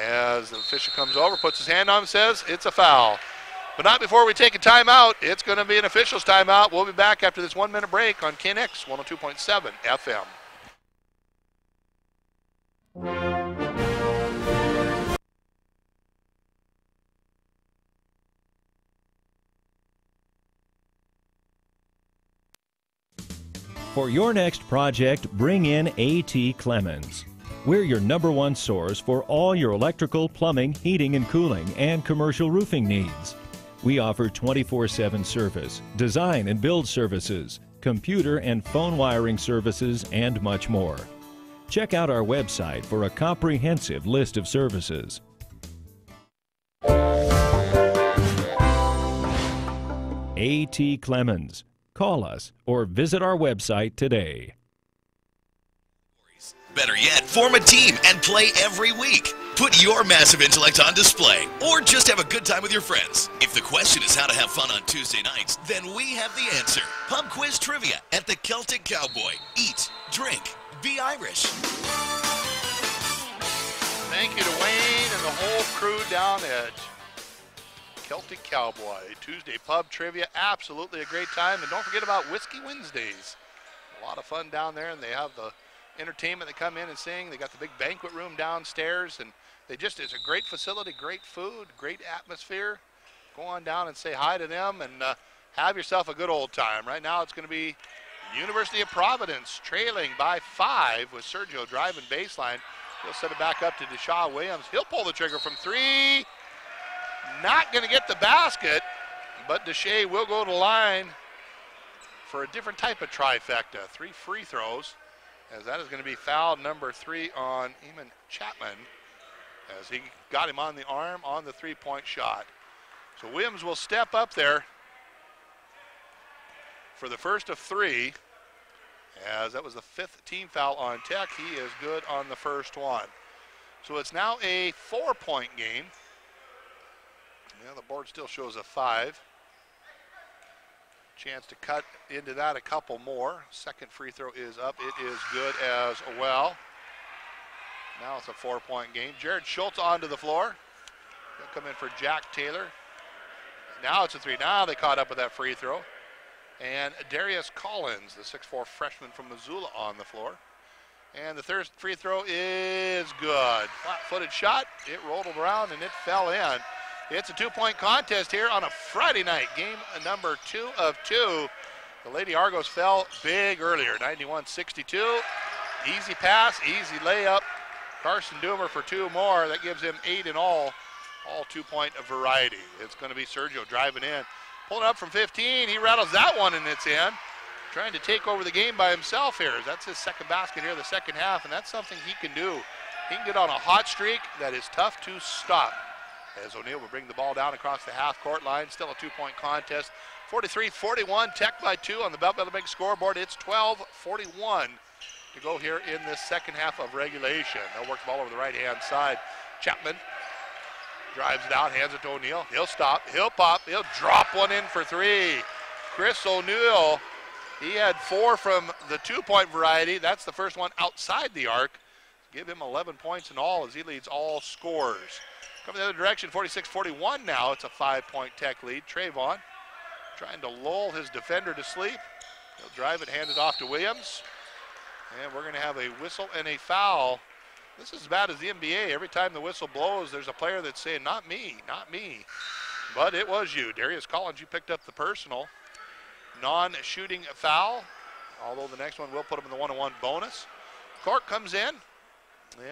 As the official comes over, puts his hand on him, says it's a foul. But not before we take a timeout. It's going to be an official's timeout. We'll be back after this 1-minute break on KNX 102.7 FM. For your next project, bring in A.T. Clemens. We're your #1 source for all your electrical, plumbing, heating and cooling, and commercial roofing needs. We offer 24/7 service, design and build services, computer and phone wiring services, and much more. Check out our website for a comprehensive list of services. A.T. Clemens. Call us or visit our website today. Better yet, form a team and play every week. Put your massive intellect on display, or just have a good time with your friends. If the question is how to have fun on Tuesday nights, then we have the answer. Pub quiz trivia at the Celtic Cowboy. Eat, drink, be Irish. Thank you to Wayne and the whole crew down at Celtic Cowboy. Tuesday pub trivia, absolutely a great time. And don't forget about Whiskey Wednesdays. A lot of fun down there, and they have the entertainment. They come in and sing. They got the big banquet room downstairs, and it's a great facility, great food, great atmosphere. Go on down and say hi to them and have yourself a good old time. Right now it's going to be University of Providence trailing by 5 with Sergio driving baseline. He'll set it back up to Deshaun Williams. He'll pull the trigger from 3. Not going to get the basket, but Deshae will go to the line for a different type of trifecta. 3 free throws, as that is going to be foul number 3 on Eamon Chapman, as he got him on the arm on the 3-point shot. So Williams will step up there for the first of 3, as that was the 5th team foul on Tech. He is good on the first one. So it's now a 4-point game. Yeah, the board still shows a 5. Chance to cut into that a couple more. Second free throw is up. It is good as well. Now it's a 4-point game. Jared Schultz onto the floor. He'll come in for Jack Taylor. Now it's a 3. Now they caught up with that free throw. And Darius Collins, the 6'4" freshman from Missoula, on the floor. And the third free throw is good. Flat-footed shot. It rolled around and it fell in. It's a 2-point contest here on a Friday night, game number 2 of 2. The Lady Argos fell big earlier, 91-62. Easy pass, easy layup. Carson Doomer for 2 more. That gives him 8 in all 2-point variety. It's going to be Sergio driving in. Pulling up from 15, he rattles that one and it's in. Trying to take over the game by himself here. That's his second basket here, the second half, and that's something he can do. He can get on a hot streak that is tough to stop. As O'Neill will bring the ball down across the half-court line. Still a 2-point contest. 43-41, Tech by 2 on the Belt Builder Big scoreboard. It's 12-41 to go here in this second half of regulation. They'll work the ball over the right-hand side. Chapman drives it out, hands it to O'Neill. He'll stop, he'll pop, he'll drop one in for 3. Chris O'Neill, he had 4 from the 2-point variety. That's the first one outside the arc. Give him 11 points in all as he leads all scorers. Coming the other direction, 46-41 now. It's a 5-point Tech lead. Trayvon trying to lull his defender to sleep. He'll drive it, hand it off to Williams. And we're going to have a whistle and a foul. This is as bad as the NBA. Every time the whistle blows, there's a player that's saying, not me, not me. But it was you. Darius Collins, you picked up the personal. Non-shooting foul, although the next one will put him in the 1-on-1 bonus. Clark comes in.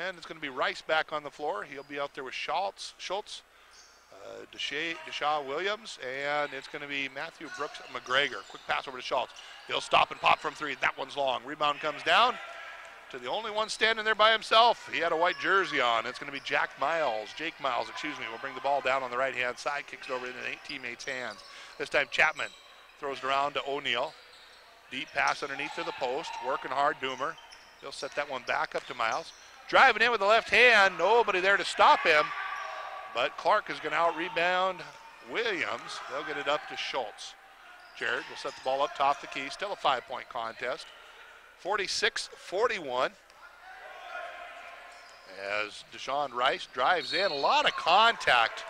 And it's going to be Rice back on the floor. He'll be out there with Schultz, Deshaun Williams, and it's going to be Matthew Brooks McGregor. Quick pass over to Schultz. He'll stop and pop from 3. That one's long. Rebound comes down to the only one standing there by himself. He had a white jersey on. It's going to be Jake Miles, will bring the ball down on the right-hand side, kicks it over into 8 teammates' hands. This time Chapman throws it around to O'Neill. Deep pass underneath to the post, working hard, Doomer. He'll set that one back up to Miles. Driving in with the left hand, nobody there to stop him. But Clark is going to out-rebound Williams. They'll get it up to Schultz. Jared will set the ball up top the key. Still a 5-point contest. 46-41. As Deshaun Rice drives in. A lot of contact.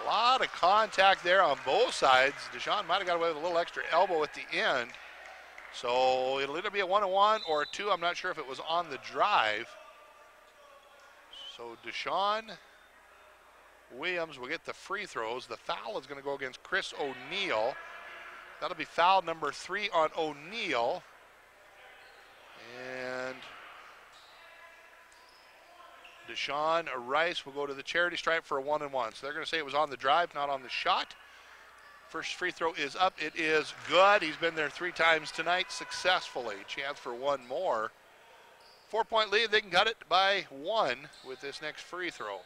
A lot of contact there on both sides. Deshaun might have got away with a little extra elbow at the end. So it'll either be a 1-on-1 or a 2. I'm not sure if it was on the drive. So Deshaun Williams will get the free throws. The foul is going to go against Chris O'Neill. That'll be foul number 3 on O'Neill. Deshaun Rice will go to the charity stripe for a 1-and-1. So they're going to say it was on the drive, not on the shot. First free throw is up. It is good. He's been there 3 times tonight successfully. Chance for one more. 4-point lead. They can cut it by 1 with this next free throw.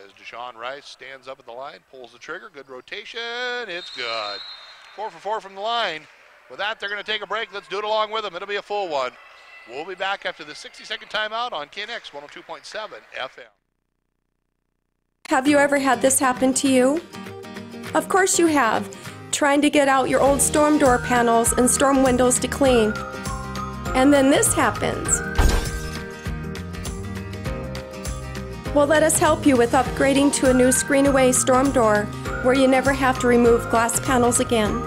As Deshaun Rice stands up at the line, pulls the trigger. Good rotation. It's good. 4 for 4 from the line. With that, they're going to take a break. Let's do it along with them. It'll be a full one. We'll be back after the 60-second timeout on KNX 102.7 FM. Have you ever had this happen to you? Of course you have. Trying to get out your old storm door panels and storm windows to clean. And then this happens. Well, let us help you with upgrading to a new screen-away storm door where you never have to remove glass panels again.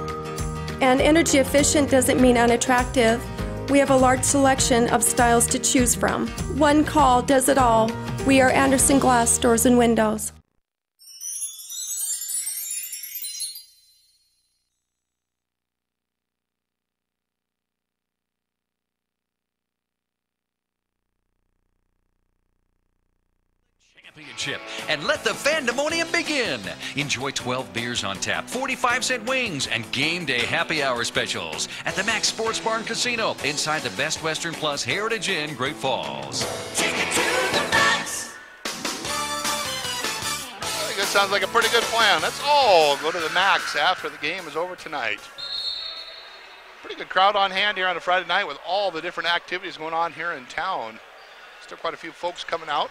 And energy efficient doesn't mean unattractive. We have a large selection of styles to choose from. One call does it all. We are Anderson Glass Doors and Windows. Championship, and let the fandemonium begin. Enjoy 12 beers on tap, 45-cent wings, and game day happy hour specials at the Max Sports Bar and Casino inside the Best Western Plus Heritage Inn, Great Falls. Take it to the max. I think that sounds like a pretty good plan. Let's all go to the max after the game is over tonight. Pretty good crowd on hand here on a Friday night with all the different activities going on here in town. Still quite a few folks coming out.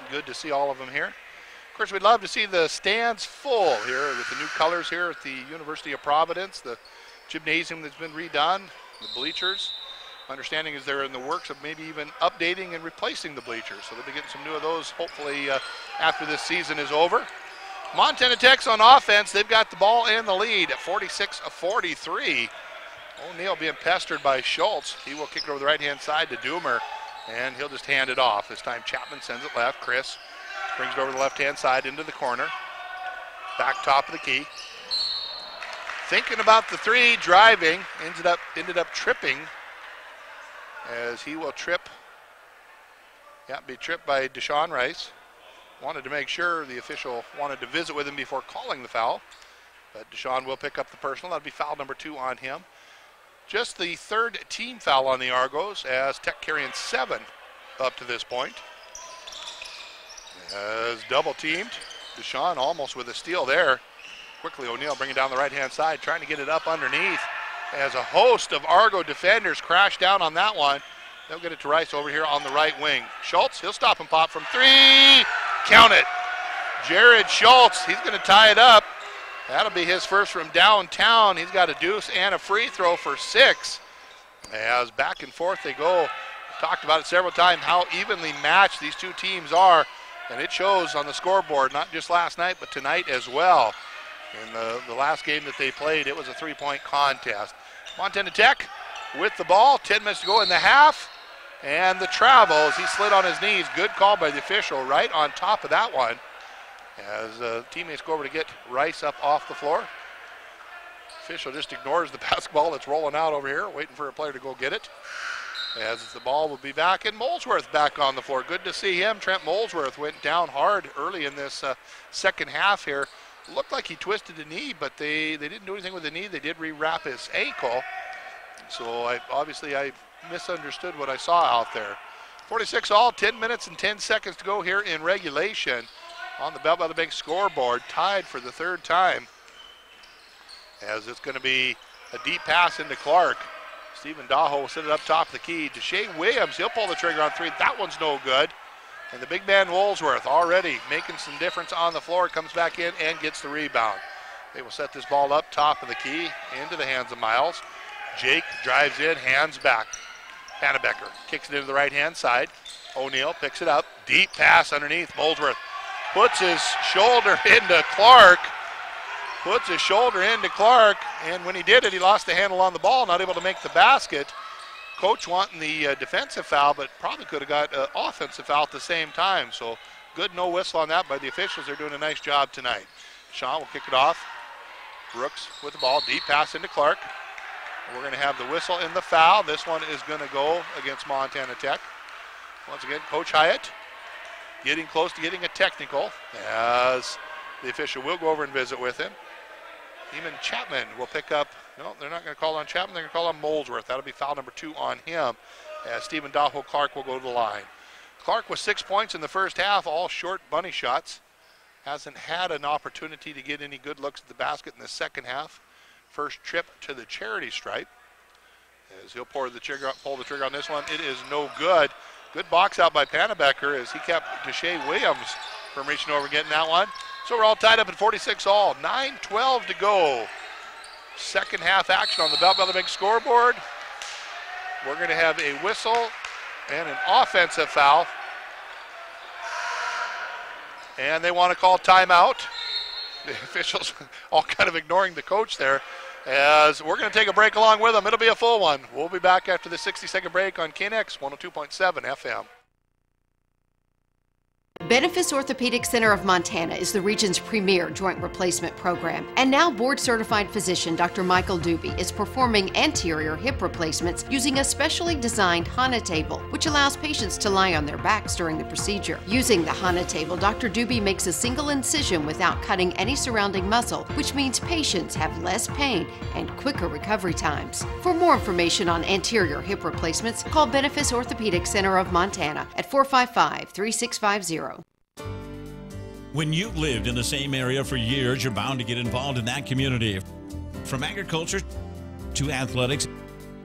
Good to see all of them here. Of course, we'd love to see the stands full here with the new colors here at the University of Providence, the gymnasium that's been redone, the bleachers. My understanding is they're in the works of maybe even updating and replacing the bleachers, so they'll be getting some new of those hopefully after this season is over. Montana Tech's on offense. They've got the ball and the lead at 46-43. O'Neill being pestered by Schultz. He will kick it over the right-hand side to Doomer. And he'll just hand it off. This time Chapman sends it left. Chris brings it over the left-hand side into the corner. Back top of the key. Thinking about the three, driving, ended up tripping as he will trip. Yeah, be tripped by Deshaun Rice. Wanted to make sure the official wanted to visit with him before calling the foul. But Deshaun will pick up the personal. That'll be foul number 2 on him. Just the 3rd team foul on the Argos as Tech carrying 7 up to this point. As double teamed, Deshaun almost with a steal there. Quickly O'Neill bringing down the right-hand side, trying to get it up underneath as a host of Argo defenders crash down on that one. They'll get it to Rice over here on the right wing. Schultz, he'll stop and pop from 3. Count it. Jared Schultz, he's going to tie it up. That'll be his first from downtown. He's got a deuce and a free throw for 6. As back and forth they go. We've talked about it several times, how evenly matched these two teams are. And it shows on the scoreboard, not just last night, but tonight as well. In the last game that they played, it was a 3-point contest. Montana Tech with the ball, 10 minutes to go in the half. And the travel as he slid on his knees. Good call by the official right on top of that one. As teammates go over to get Rice up off the floor. Official just ignores the basketball that's rolling out over here, waiting for a player to go get it. As the ball will be back, and Molesworth back on the floor. Good to see him. Trent Molesworth went down hard early in this second half here. Looked like he twisted a knee, but they didn't do anything with the knee. They did rewrap his ankle. So I misunderstood what I saw out there. 46 all, 10 minutes and 10 seconds to go here in regulation. On the Bell by the Bank scoreboard, tied for the 3rd time. As it's going to be a deep pass into Clark. Stephen Daho will sit it up top of the key. Deshae Williams, he'll pull the trigger on 3. That one's no good. And the big man Woolsworth already making some difference on the floor. Comes back in and gets the rebound. They will set this ball up top of the key into the hands of Miles. Jake drives in, hands back. Pannebecker kicks it into the right-hand side. O'Neill picks it up. Deep pass underneath. Molesworth puts his shoulder into Clark. And when he did it, he lost the handle on the ball, not able to make the basket. Coach wanting the defensive foul, but probably could have got an offensive foul at the same time. So good no whistle on that by the officials. They're doing a nice job tonight. Sean will kick it off. Brooks with the ball, deep pass into Clark. We're going to have the whistle in the foul. This one is going to go against Montana Tech. Once again, Coach Hyatt getting close to getting a technical, as the official will go over and visit with him. Eamon Chapman will pick up. No, they're not going to call on Chapman. They're going to call on Molesworth. That'll be foul number 2 on him, as Stephen Daho Clark will go to the line. Clark with 6 points in the first half, all short bunny shots. Hasn't had an opportunity to get any good looks at the basket in the second half. First trip to the charity stripe, as he'll pull the trigger on this one. It is no good. Good box out by Panabecker as he kept Deshae Williams from reaching over and getting that one. So we're all tied up at 46 all. 9:12 to go. Second half action on the Bell Big scoreboard. We're going to have a whistle and an offensive foul. And they want to call timeout. The officials all kind of ignoring the coach there, as we're going to take a break along with them. It'll be a full one. We'll be back after the 60-second break on KNX 102.7 FM. Benefis Orthopedic Center of Montana is the region's premier joint replacement program. And now board-certified physician Dr. Michael Doobie is performing anterior hip replacements using a specially designed HANA table, which allows patients to lie on their backs during the procedure. Using the HANA table, Dr. Doobie makes a single incision without cutting any surrounding muscle, which means patients have less pain and quicker recovery times. For more information on anterior hip replacements, call Benefis Orthopedic Center of Montana at 455-3650. When you've lived in the same area for years, you're bound to get involved in that community. From agriculture to athletics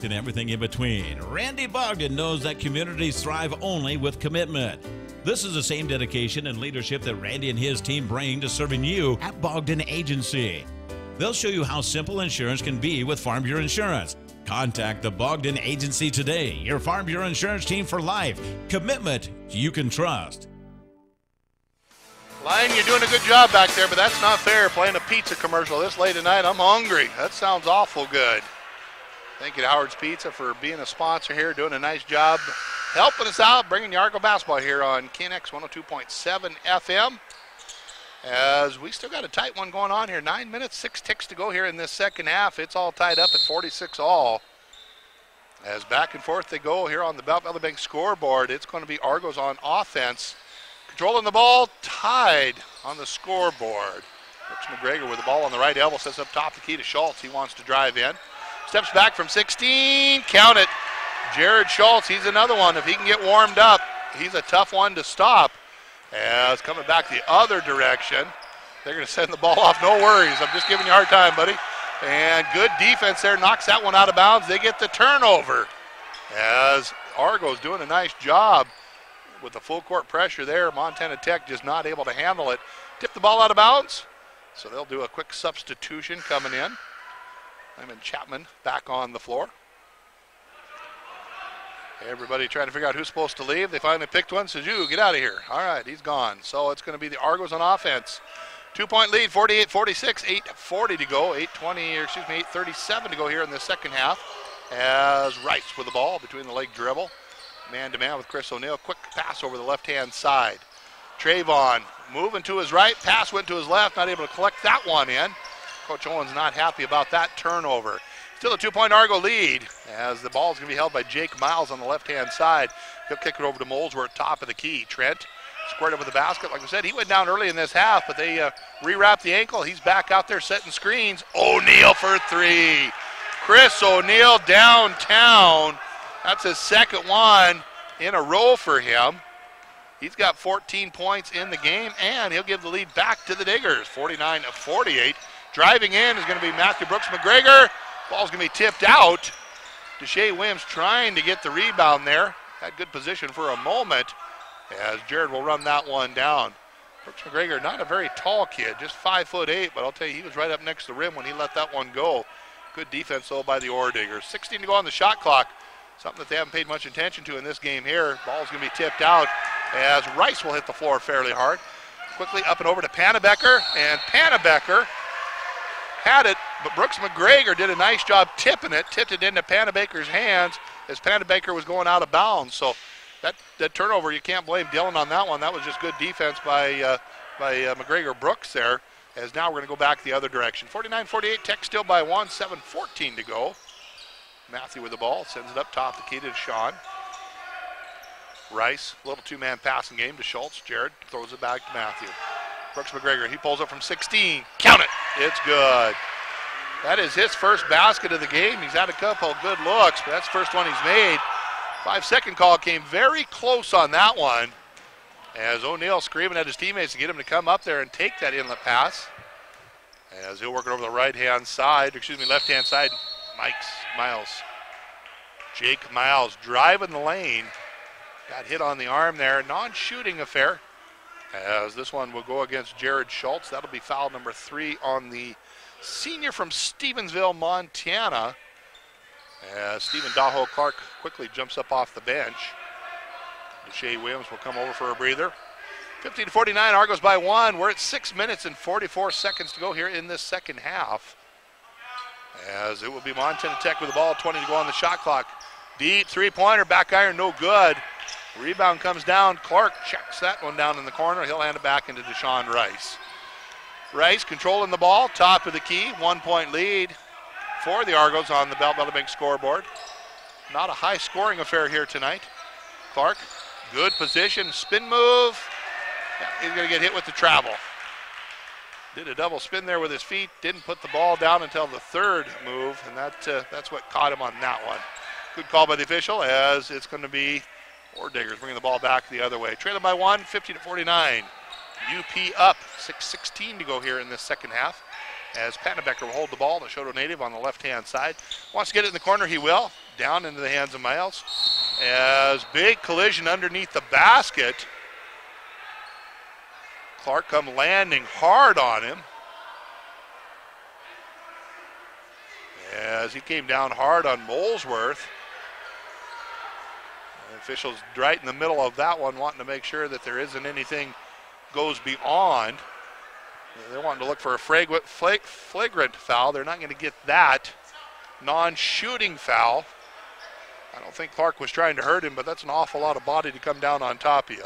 and everything in between, Randy Bogdan knows that communities thrive only with commitment. This is the same dedication and leadership that Randy and his team bring to serving you at Bogdan Agency. They'll show you how simple insurance can be with Farm Bureau Insurance. Contact the Bogdan Agency today, your Farm Bureau Insurance team for life. Commitment you can trust. Lion, you're doing a good job back there, but that's not fair, playing a pizza commercial this late at night. I'm hungry. That sounds awful good. Thank you to Howard's Pizza for being a sponsor here, doing a nice job helping us out, bringing you Argo basketball here on KNX 102.7 FM. As we still got a tight one going on here. 9 minutes, 6 ticks to go here in this second half. It's all tied up at 46 all. As back and forth they go here on the Bell Bank scoreboard. It's going to be Argos on offense. Controlling the ball, tied on the scoreboard. Brooks McGregor with the ball on the right elbow, sets up top the key to Schultz. He wants to drive in. Steps back from 16, count it. Jared Schultz, he's another one. If he can get warmed up, he's a tough one to stop. As coming back the other direction, they're going to send the ball off. No worries, I'm just giving you a hard time, buddy. And good defense there, knocks that one out of bounds. They get the turnover. As Argo's doing a nice job with the full court pressure there. Montana Tech just not able to handle it. Tip the ball out of bounds. So they'll do a quick substitution coming in. Lyman Chapman back on the floor. Everybody trying to figure out who's supposed to leave. They finally picked one. Says, you, get out of here. All right, he's gone. So it's going to be the Argos on offense. 2-point lead, 48-46, 8:40 to go. 8:37 to go here in the second half. As Rice with the ball between the leg dribble. Man-to-man with Chris O'Neill. Quick pass over the left-hand side. Trayvon moving to his right. Pass went to his left. Not able to collect that one in. Coach Owen's not happy about that turnover. Still a 2-point Argo lead as the ball is going to be held by Jake Miles on the left-hand side. He'll kick it over to Molesworth, top of the key. Trent squared up with the basket. Like I said, he went down early in this half, but they rewrapped the ankle. He's back out there setting screens. O'Neill for three. Chris O'Neill downtown. That's his second one in a row for him. He's got 14 points in the game, and he'll give the lead back to the Diggers, 49-48. Driving in is going to be Matthew Brooks McGregor. Ball's going to be tipped out. Deshae Williams trying to get the rebound there. Had good position for a moment as Jared will run that one down. Brooks McGregor, not a very tall kid, just 5'8", but I'll tell you, he was right up next to the rim when he let that one go. Good defense, though, by the Ore Diggers. 16 to go on the shot clock. Something that they haven't paid much attention to in this game here. Ball's going to be tipped out as Rice will hit the floor fairly hard. Quickly up and over to Panabecker, and Panabecker had it, but Brooks McGregor did a nice job tipping it, tipped it into Panabecker's hands as Panabecker was going out of bounds. So that turnover, you can't blame Dylan on that one. That was just good defense by McGregor Brooks there, as now we're going to go back the other direction. 49-48, Tech still by one, 7:14 to go. Matthew with the ball, sends it up top the key to Sean. Rice, little two-man passing game to Schultz. Jared throws it back to Matthew. Brooks McGregor, he pulls up from 16. Count it. It's good. That is his first basket of the game. He's had a couple good looks, but that's the first one he's made. 5-second call came very close on that one, as O'Neill screaming at his teammates to get him to come up there and take that inlet pass. As he'll work it over the left-hand side. Miles. Jake Miles driving the lane. Got hit on the arm there. Non-shooting affair. As this one will go against Jared Schultz. That'll be foul number 3 on the senior from Stevensville, Montana. As Stephen Daho Clark quickly jumps up off the bench. Deshae Williams will come over for a breather. 50-49, Argos by 1. We're at 6 minutes and 44 seconds to go here in this second half. As it will be Montana Tech with the ball, 20 to go on the shot clock. Deep three-pointer, back iron, no good. Rebound comes down. Clark checks that one down in the corner. He'll hand it back into Deshaun Rice. Rice controlling the ball, top of the key, 1-point lead for the Argos on the Bell Bank scoreboard. Not a high-scoring affair here tonight. Clark, good position, spin move. He's going to get hit with the travel. Did a double spin there with his feet, didn't put the ball down until the third move, and that's what caught him on that one. Good call by the official, as it's going to be Ordiggers bringing the ball back the other way. Trailing by 1, 50-49. UP up, 6:16 to go here in this second half, as Pannebecker will hold the ball. The Shoto native on the left-hand side. Wants to get it in the corner, he will. Down into the hands of Miles. As big collision underneath the basket. Clark come landing hard on him. As he came down hard on Molesworth. The officials right in the middle of that one, wanting to make sure that there isn't anything goes beyond. They're wanting to look for a flagrant foul. They're not going to get that. Non-shooting foul. I don't think Clark was trying to hurt him, but that's an awful lot of body to come down on top of you.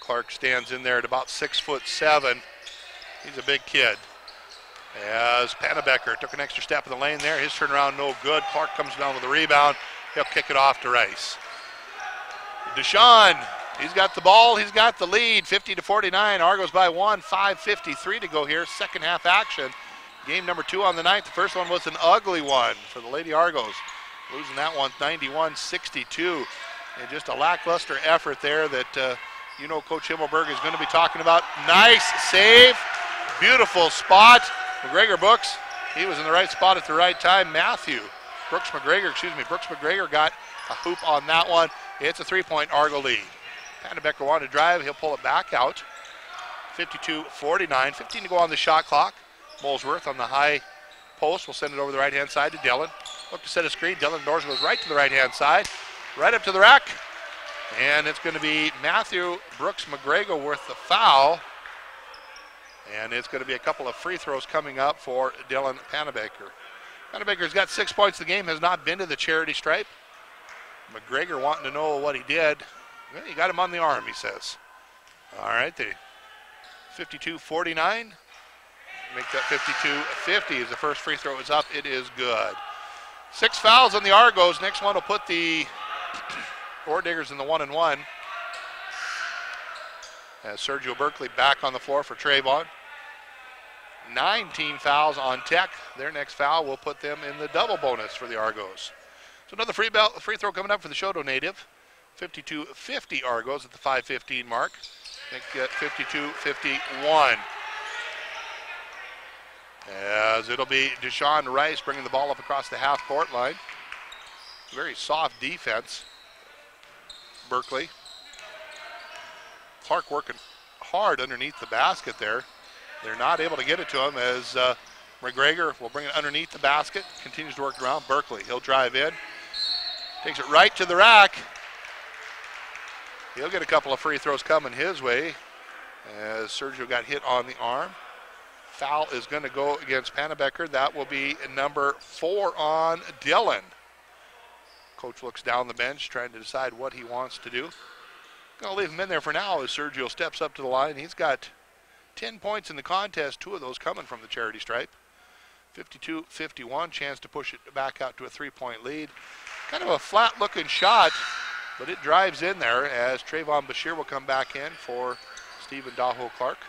Clark stands in there at about 6'7". He's a big kid. As Pannebecker took an extra step in the lane there. His turnaround no good. Clark comes down with a rebound. He'll kick it off to Rice. Deshaun, he's got the ball. He's got the lead. 50-49. Argos by 1. 5:53 to go here. Second half action. Game number 2 on the night. The first one was an ugly one for the Lady Argos. Losing that one 91-62. And just a lackluster effort there that Coach Himmelberg is going to be talking about. Nice save. Beautiful spot. McGregor Brooks, he was in the right spot at the right time. Brooks McGregor got a hoop on that one. It's a 3-point Argo lead. Pannebecker wanted to drive. He'll pull it back out. 52-49. 15 to go on the shot clock. Molesworth on the high post will send it over the right-hand side to Dillon. Look to set a screen. Dillon Dorsen goes right to the right-hand side. Right up to the rack. And it's going to be Matthew Brooks McGregor with the foul. And it's going to be a couple of free throws coming up for Dylan Pannebecker. Pannebecker's got 6 points. The game has not been to the charity stripe. McGregor wanting to know what he did. Well, he got him on the arm, he says. All right, the 52-49. Make that 52-50 as the first free throw is up. It is good. 6 fouls on the Argos. Next one will put the Ordiggers in the 1-1. As Sergio Berkeley back on the floor for Trayvon. 9 team fouls on Tech. Their next foul will put them in the double bonus for the Argos. So another free throw coming up for the Shoto native. 52-50 Argos at the 5:15 mark. Think 52-51. As it'll be Deshaun Rice bringing the ball up across the half-court line. Very soft defense. Berkeley. Clark working hard underneath the basket there. They're not able to get it to him as McGregor will bring it underneath the basket. Continues to work around. Berkeley, he'll drive in. Takes it right to the rack. He'll get a couple of free throws coming his way as Sergio got hit on the arm. Foul is going to go against Pannebecker. That will be number 4 on Dillon. Coach looks down the bench trying to decide what he wants to do. Going to leave him in there for now as Sergio steps up to the line. He's got 10 points in the contest, 2 of those coming from the charity stripe. 52-51, chance to push it back out to a 3-point lead. Kind of a flat-looking shot. But it drives in there as Trayvon Bashir will come back in for Stephen Daho-Clark.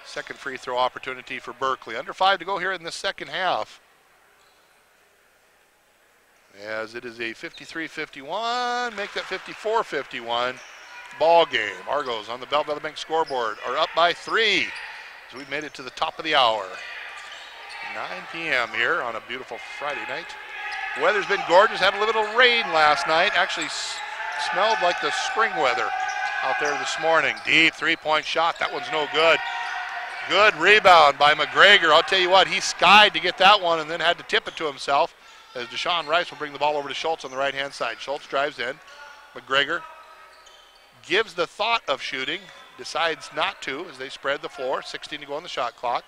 Second free throw opportunity for Berkeley. Under 5 to go here in the second half. As it is a 53-51, make that 54-51 ball game. Argos on the Bell Bank scoreboard are up by 3 as we've made it to the top of the hour. 9 p.m. here on a beautiful Friday night. Weather's been gorgeous. Had a little rain last night. Actually smelled like the spring weather out there this morning. Deep three-point shot. That one's no good. Good rebound by McGregor. I'll tell you what, he skied to get that one and then had to tip it to himself as Deshaun Rice will bring the ball over to Schultz on the right-hand side. Schultz drives in. McGregor gives the thought of shooting, decides not to as they spread the floor. 16 to go on the shot clock.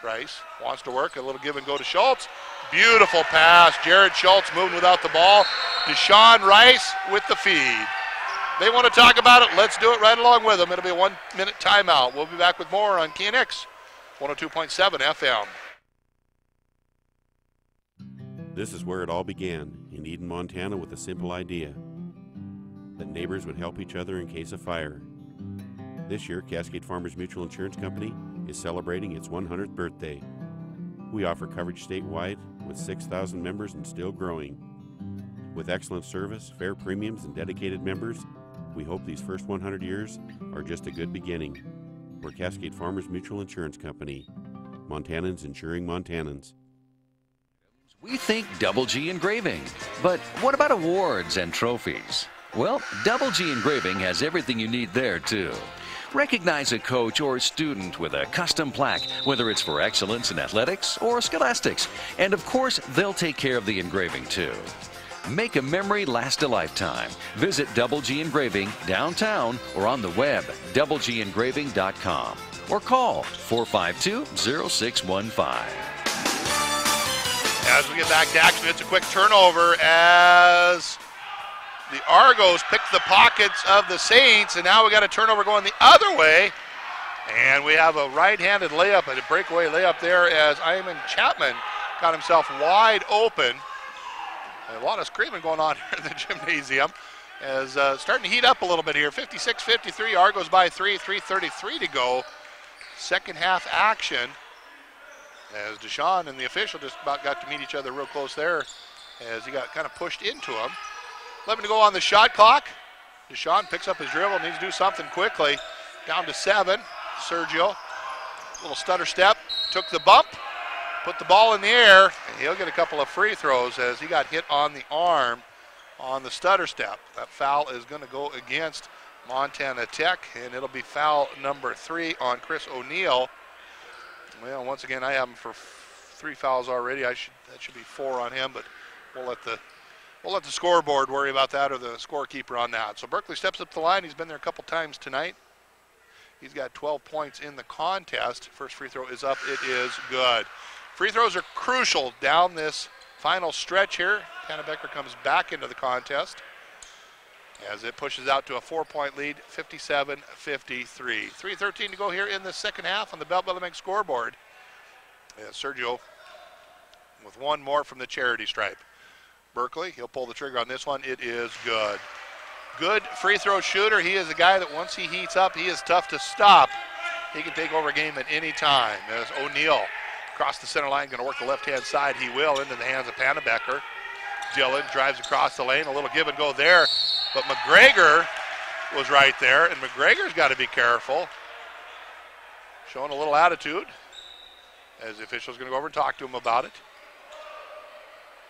Rice wants to work. A little give and go to Schultz. Beautiful pass. Jared Schultz moving without the ball. Deshaun Rice with the feed. They want to talk about it. Let's do it right along with them. It'll be a 1-minute timeout. We'll be back with more on KNX 102.7 FM. This is where it all began, in Eden, Montana, with a simple idea that neighbors would help each other in case of fire. This year, Cascade Farmers Mutual Insurance Company is celebrating its 100th birthday. We offer coverage statewide with 6,000 members and still growing. With excellent service, fair premiums, and dedicated members, we hope these first 100 years are just a good beginning. We're Cascade Farmers Mutual Insurance Company. Montanans insuring Montanans. We think Double G Engraving. But what about awards and trophies? Well, Double G Engraving has everything you need there, too. Recognize a coach or student with a custom plaque, whether it's for excellence in athletics or scholastics. And of course, they'll take care of the engraving, too. Make a memory last a lifetime. Visit Double G Engraving downtown or on the web, doublegengraving.com, or call 452-0615. As we get back to action, it's a quick turnover as the Argos pick the pockets of the Saints, and now we got a turnover going the other way. And we have a right-handed layup, a breakaway layup there as Iman Chapman got himself wide open. A lot of screaming going on here in the gymnasium as starting to heat up a little bit here. 56-53, Argos by 3, 3:33 to go. Second half action as Deshaun and the official just about got to meet each other real close there as he got kind of pushed into him. 11 to go on the shot clock. Deshaun picks up his dribble, needs to do something quickly. Down to 7. Sergio, little stutter step, took the bump, put the ball in the air, and he'll get a couple of free throws as he got hit on the arm on the stutter step. That foul is going to go against Montana Tech, and it'll be foul number 3 on Chris O'Neill. Well, once again, I have him for 3 fouls already. That should be 4 on him, but we'll let the scoreboard worry about that, or the scorekeeper on that. So Berkeley steps up the line. He's been there a couple times tonight. He's got 12 points in the contest. First free throw is up. It is good. Free throws are crucial down this final stretch here. Kennebecker comes back into the contest as it pushes out to a 4-point lead, 57-53. 3:13 to go here in the second half on the Belt Bank scoreboard. Sergio with one more from the charity stripe. Berkeley, he'll pull the trigger on this one. It is good. Good free throw shooter. He is a guy that once he heats up, he is tough to stop. He can take over a game at any time. As O'Neill across the center line, going to work the left-hand side. He will, into the hands of Pannebecker. Dillon drives across the lane. A little give and go there. But McGregor was right there, and McGregor's got to be careful. Showing a little attitude as the official's going to go over and talk to him about it.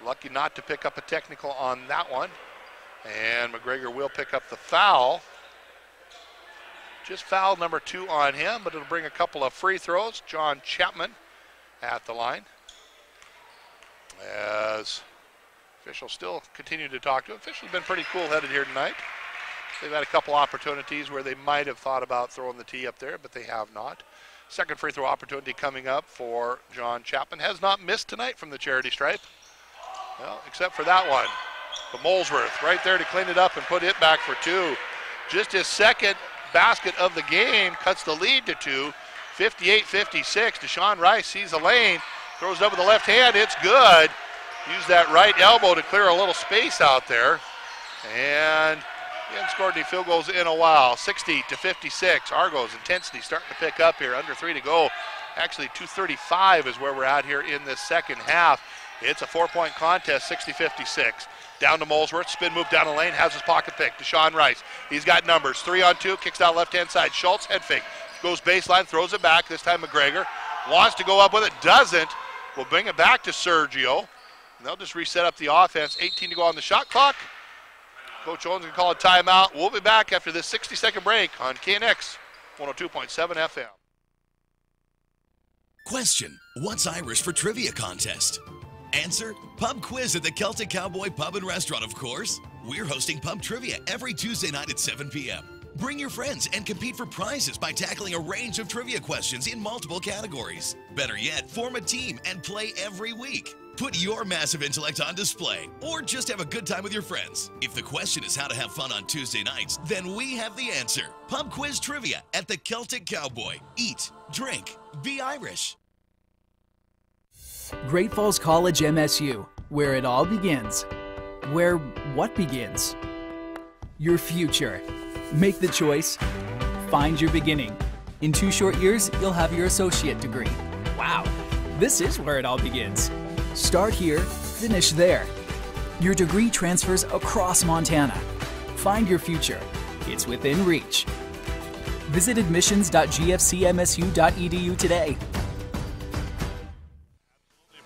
Lucky not to pick up a technical on that one. And McGregor will pick up the foul. Just foul number 2 on him, but it'll bring a couple of free throws. John Chapman at the line. As officials still continue to talk to him. Officials been pretty cool-headed here tonight. They've had a couple opportunities where they might have thought about throwing the tee up there, but they have not. Second free throw opportunity coming up for John Chapman. Has not missed tonight from the charity stripe. Well, except for that one. But Molesworth right there to clean it up and put it back for 2. Just his second basket of the game cuts the lead to 2. 58-56. Deshaun Rice sees a lane, throws it up with the left hand. It's good. Use that right elbow to clear a little space out there. And he hasn't scored any field goals in a while. 60-56. Argos intensity starting to pick up here. Under 3 to go. Actually, 2:35 is where we're at here in this second half. It's a 4-point contest, 60-56. Down to Molesworth, spin move down the lane, has his pocket pick. Deshaun Rice, he's got numbers. 3-on-2, kicks out left-hand side. Schultz, head fake, goes baseline, throws it back. This time McGregor wants to go up with it, doesn't. We'll bring it back to Sergio. And they'll just reset up the offense. 18 to go on the shot clock. Coach Owens can call a timeout. We'll be back after this 60-second break on KNX 102.7 FM. Question: what's Irish for trivia contest? Answer: pub quiz at the Celtic Cowboy Pub and Restaurant, of course. We're hosting pub trivia every Tuesday night at 7 p.m. Bring your friends and compete for prizes by tackling a range of trivia questions in multiple categories. Better yet, form a team and play every week. Put your massive intellect on display, or just have a good time with your friends. If the question is how to have fun on Tuesday nights, then we have the answer. Pub quiz trivia at the Celtic Cowboy. Eat, drink, be Irish. Great Falls College MSU, where it all begins. Where what begins? Your future. Make the choice. Find your beginning. In 2 short years, you'll have your associate degree. Wow, this is where it all begins. Start here, finish there. Your degree transfers across Montana. Find your future. It's within reach. Visit admissions.gfcmsu.edu today.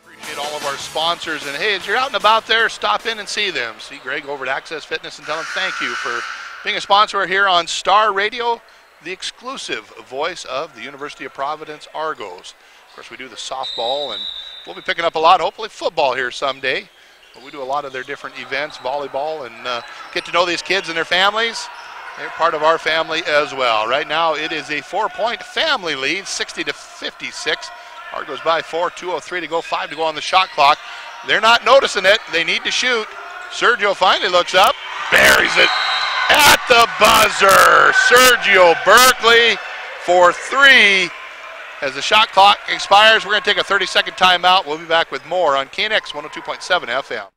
Appreciate all of our sponsors. And hey, as you're out and about there, stop in and see them. See Greg over at Access Fitness and tell them thank you for being a sponsor here on Star Radio, the exclusive voice of the University of Providence Argos. Of course, we do the softball, and we'll be picking up a lot, hopefully football here someday. But we do a lot of their different events, volleyball, and get to know these kids and their families. They're part of our family as well. Right now, it is a 4-point family lead, 60-56. Argos by 4, 2:03 to go, 5 to go on the shot clock. They're not noticing it. They need to shoot. Sergio finally looks up, buries it at the buzzer. Sergio Berkeley for 3. As the shot clock expires, we're going to take a 30-second timeout. We'll be back with more on KNX 102.7 FM.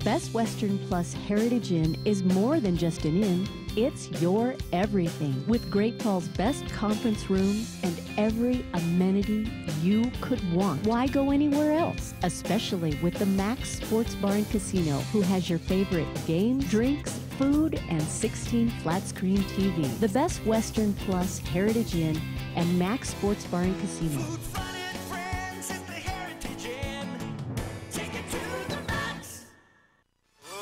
Best Western Plus Heritage Inn is more than just an inn, it's your everything. With Great Falls' best conference rooms and every amenity you could want. Why go anywhere else? Especially with the Max Sports Bar and Casino, who has your favorite game, drinks, food, and 16 flat-screen TV. The Best Western Plus Heritage Inn and Max Sports Bar and Casino.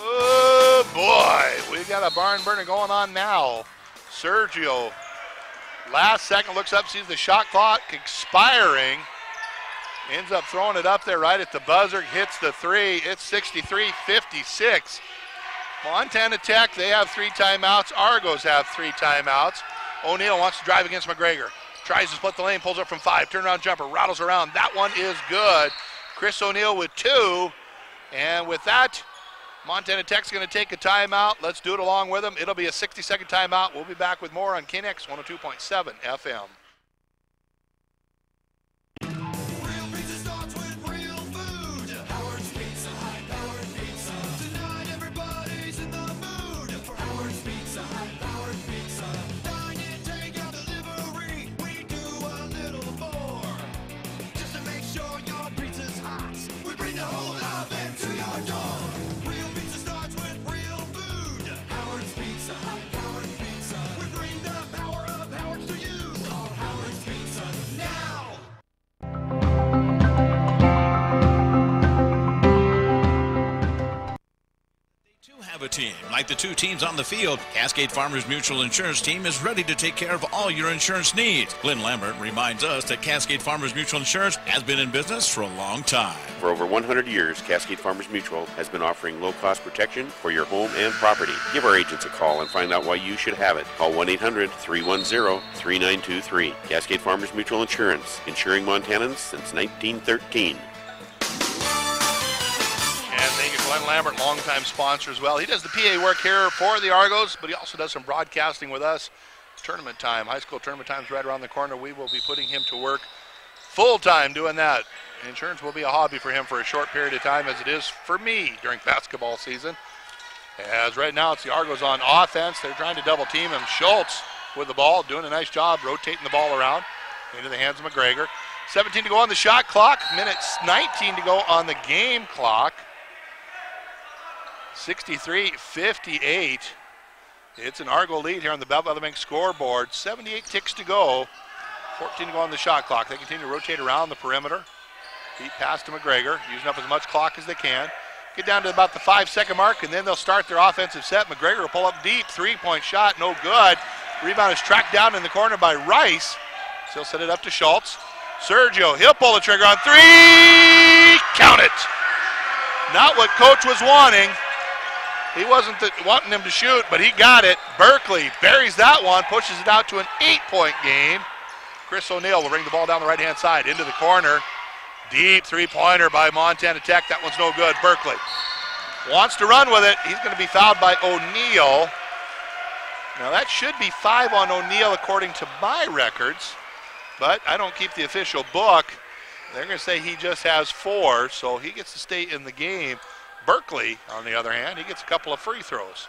Oh boy, we got a barn burner going on now. Sergio, last second, looks up, sees the shot clock expiring. Ends up throwing it up there right at the buzzer, hits the 3. It's 63-56. Montana Tech, they have 3 timeouts. Argos have 3 timeouts. O'Neill wants to drive against McGregor. Tries to split the lane, pulls up from 5. Turnaround jumper, rattles around. That one is good. Chris O'Neill with 2. And with that, Montana Tech's going to take a timeout. Let's do it along with them. It'll be a 60-second timeout. We'll be back with more on KNX 102.7 FM. A team. Like the 2 teams on the field, Cascade Farmers Mutual Insurance Team is ready to take care of all your insurance needs. Glenn Lambert reminds us that Cascade Farmers Mutual Insurance has been in business for a long time. For over 100 years, Cascade Farmers Mutual has been offering low-cost protection for your home and property. Give our agents a call and find out why you should have it. Call 1-800-310-3923. Cascade Farmers Mutual Insurance, insuring Montanans since 1913. Thank you, Glenn Lambert, longtime sponsor as well. He does the PA work here for the Argos, but he also does some broadcasting with us. Tournament time, high school tournament time is right around the corner. We will be putting him to work full-time doing that. insurance will be a hobby for him for a short period of time, as it is for me during basketball season. As right now it's the Argos on offense. They're trying to double team him. Schultz with the ball, doing a nice job rotating the ball around into the hands of McGregor. 17 to go on the shot clock. Minutes 19 to go on the game clock. 63-58. It's an Argo lead here on the Belleville Bank scoreboard. 78 ticks to go. 14 to go on the shot clock. They continue to rotate around the perimeter. Feet pass to McGregor, using up as much clock as they can. Get down to about the 5-second mark, and then they'll start their offensive set. McGregor will pull up deep. 3-point shot, no good. Rebound is tracked down in the corner by Rice. He'll set it up to Schultz. Sergio, he'll pull the trigger on three. Count it. Not what coach was wanting. He wasn't wanting him to shoot, but he got it. Berkeley buries that one, pushes it out to an 8-point game. Chris O'Neill will bring the ball down the right-hand side into the corner. Deep three-pointer by Montana Tech. That one's no good. Berkeley wants to run with it. He's going to be fouled by O'Neill. Now that should be 5 on O'Neill according to my records, but I don't keep the official book. They're going to say he just has 4, so he gets to stay in the game. Berkeley, on the other hand, he gets a couple of free throws.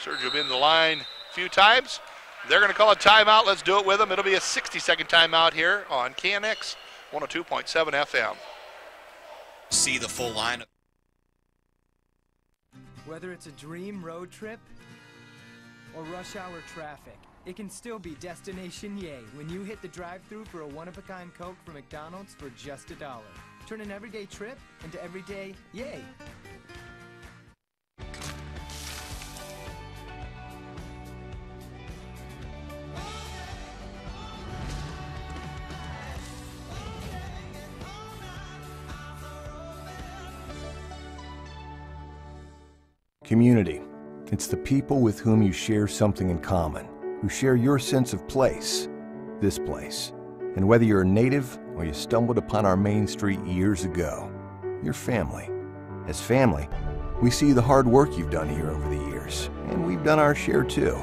Sergio been to the line a few times. They're going to call a timeout. Let's do it with them. It'll be a 60-second timeout here on KNX 102.7 FM. See the full lineup. Whether it's a dream road trip or rush hour traffic, it can still be Destination Yay when you hit the drive-thru for a one-of-a-kind Coke from McDonald's for just $1. Turn an everyday trip into everyday yay. Community. It's the people with whom you share something in common, who share your sense of place, this place. And whether you're a native or you stumbled upon our main street years ago, you're family. As family, we see the hard work you've done here over the years, and we've done our share too,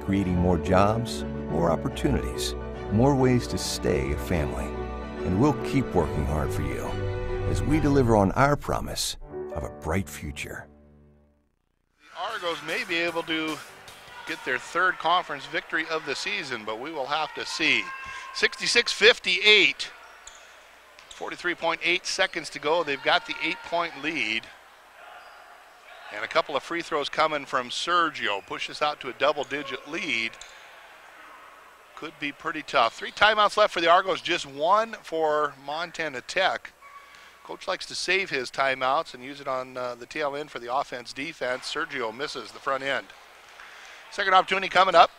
creating more jobs, more opportunities, more ways to stay a family. And we'll keep working hard for you as we deliver on our promise of a bright future. Argos may be able to get their 3rd conference victory of the season, but we will have to see. 66-58, 43.8 seconds to go. They've got the 8-point lead. And a couple of free throws coming from Sergio. Pushes out to a double-digit lead. Could be pretty tough. 3 timeouts left for the Argos, just 1 for Montana Tech. Coach likes to save his timeouts and use it on the tail end for the offense-defense. Sergio misses the front end. Second opportunity coming up.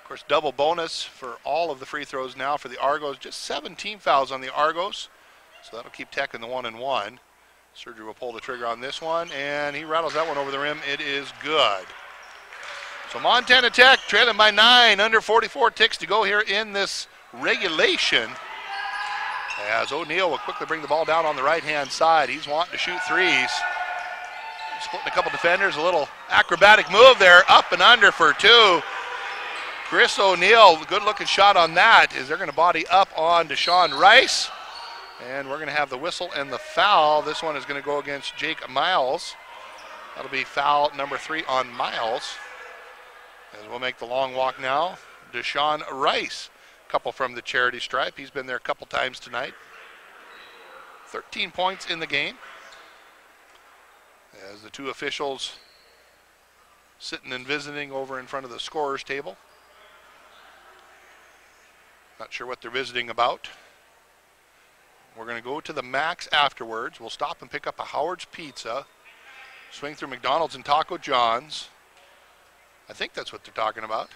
Of course, double bonus for all of the free throws now for the Argos. Just 17 fouls on the Argos, so that'll keep Tech in the 1-and-1. Sergio will pull the trigger on this one, and he rattles that one over the rim. It is good. So Montana Tech trailing by 9, under 44 ticks to go here in this regulation. As O'Neill will quickly bring the ball down on the right-hand side. He's wanting to shoot threes. Splitting a couple defenders, a little acrobatic move there, up and under for 2. Chris O'Neill, good-looking shot on that, is they're going to body up on Deshaun Rice. And we're going to have the whistle and the foul. This one is going to go against Jake Miles. That'll be foul number 3 on Miles. As we'll make the long walk now, Deshaun Rice. Couple from the charity stripe. He's been there a couple times tonight. 13 points in the game. As the 2 officials sitting and visiting over in front of the scorer's table. Not sure what they're visiting about. We're going to go to the Max afterwards. We'll stop and pick up a Howard's Pizza. Swing through McDonald's and Taco John's. I think that's what they're talking about.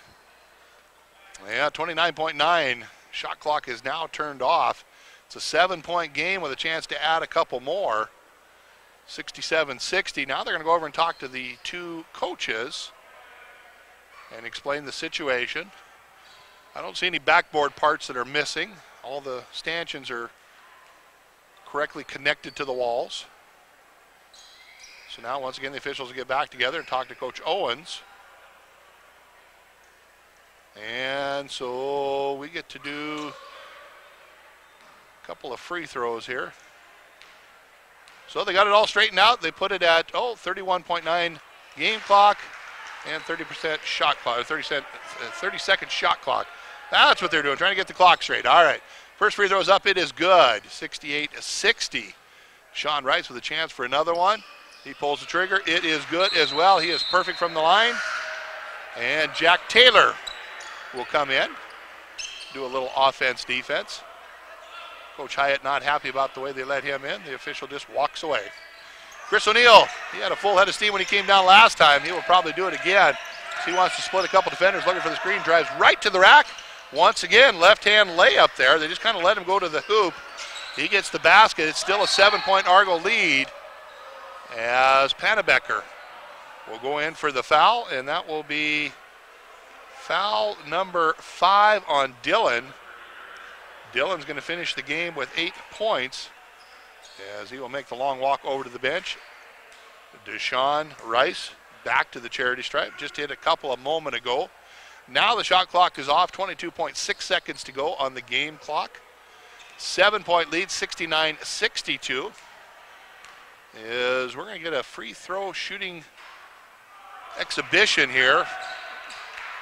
Yeah, 29.9. Shot clock is now turned off. It's a 7-point game with a chance to add a couple more. 67-60. Now they're going to go over and talk to the 2 coaches and explain the situation. I don't see any backboard parts that are missing. All the stanchions are correctly connected to the walls. So now once again the officials will get back together and talk to Coach Owens. And so we get to do a couple of free throws here. So they got it all straightened out. They put it at 31.9 game clock and 30% shot clock, or 30-second shot clock. That's what they're doing, trying to get the clock straight. All right, first free throw's up. It is good. 68-60. Sean Rice with a chance for another one. He pulls the trigger. It is good as well. He is perfect from the line. And Jack Taylor will come in, do a little offense-defense. Coach Hyatt not happy about the way they let him in. The official just walks away. Chris O'Neill, he had a full head of steam when he came down last time. He will probably do it again. So he wants to split a couple defenders, looking for the screen, drives right to the rack. Once again, left-hand layup there. They just kind of let him go to the hoop. He gets the basket. It's still a 7-point Argo lead as Pannebecker will go in for the foul, and that will be foul number 5 on Dillon. Dillon's going to finish the game with 8 points as he will make the long walk over to the bench. Deshaun Rice back to the charity stripe. Just hit a couple a moment ago. Now the shot clock is off. 22.6 seconds to go on the game clock. 7-point lead, 69-62. We're going to get a free throw shooting exhibition here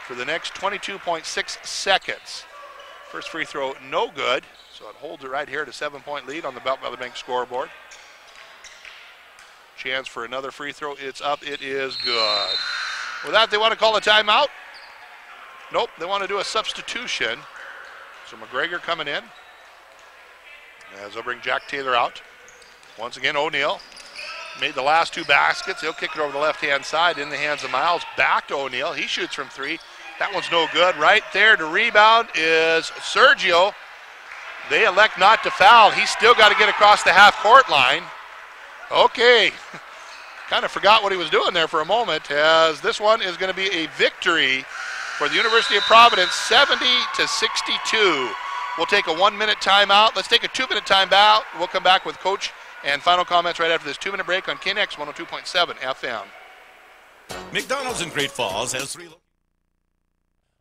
for the next 22.6 seconds. First free throw, no good. So it holds it right here at a 7-point lead on the Belt Valley Bank scoreboard. Chance for another free throw. It's up. It is good. With that, they want to call a timeout. Nope, they want to do a substitution. So McGregor coming in as they'll bring Jack Taylor out. Once again, O'Neill made the last 2 baskets. He'll kick it over the left-hand side in the hands of Miles. Back to O'Neill. He shoots from 3. That one's no good. Right there to rebound is Sergio. They elect not to foul. He's still got to get across the half-court line. Okay. Kind of forgot what he was doing there for a moment, as this one is going to be a victory for the University of Providence, 70-62. We'll take a 1-minute timeout. Let's take a 2-minute timeout. We'll come back with Coach and final comments right after this 2-minute break on KNX 102.7 FM. McDonald's in Great Falls has 3 locations.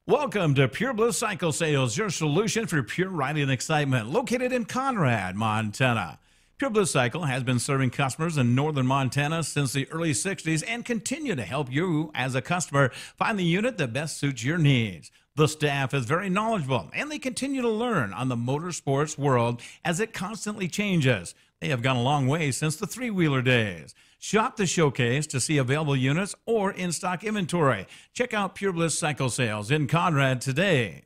Welcome to Pure Bliss Cycle Sales, your solution for pure riding excitement, located in Conrad, Montana. Pure Bliss Cycle has been serving customers in northern Montana since the early 60s and continue to help you as a customer find the unit that best suits your needs. The staff is very knowledgeable, and they continue to learn on the motorsports world as it constantly changes. They have gone a long way since the 3-wheeler days. Shop the showcase to see available units or in-stock inventory. Check out Pure Bliss Cycle Sales in Conrad today.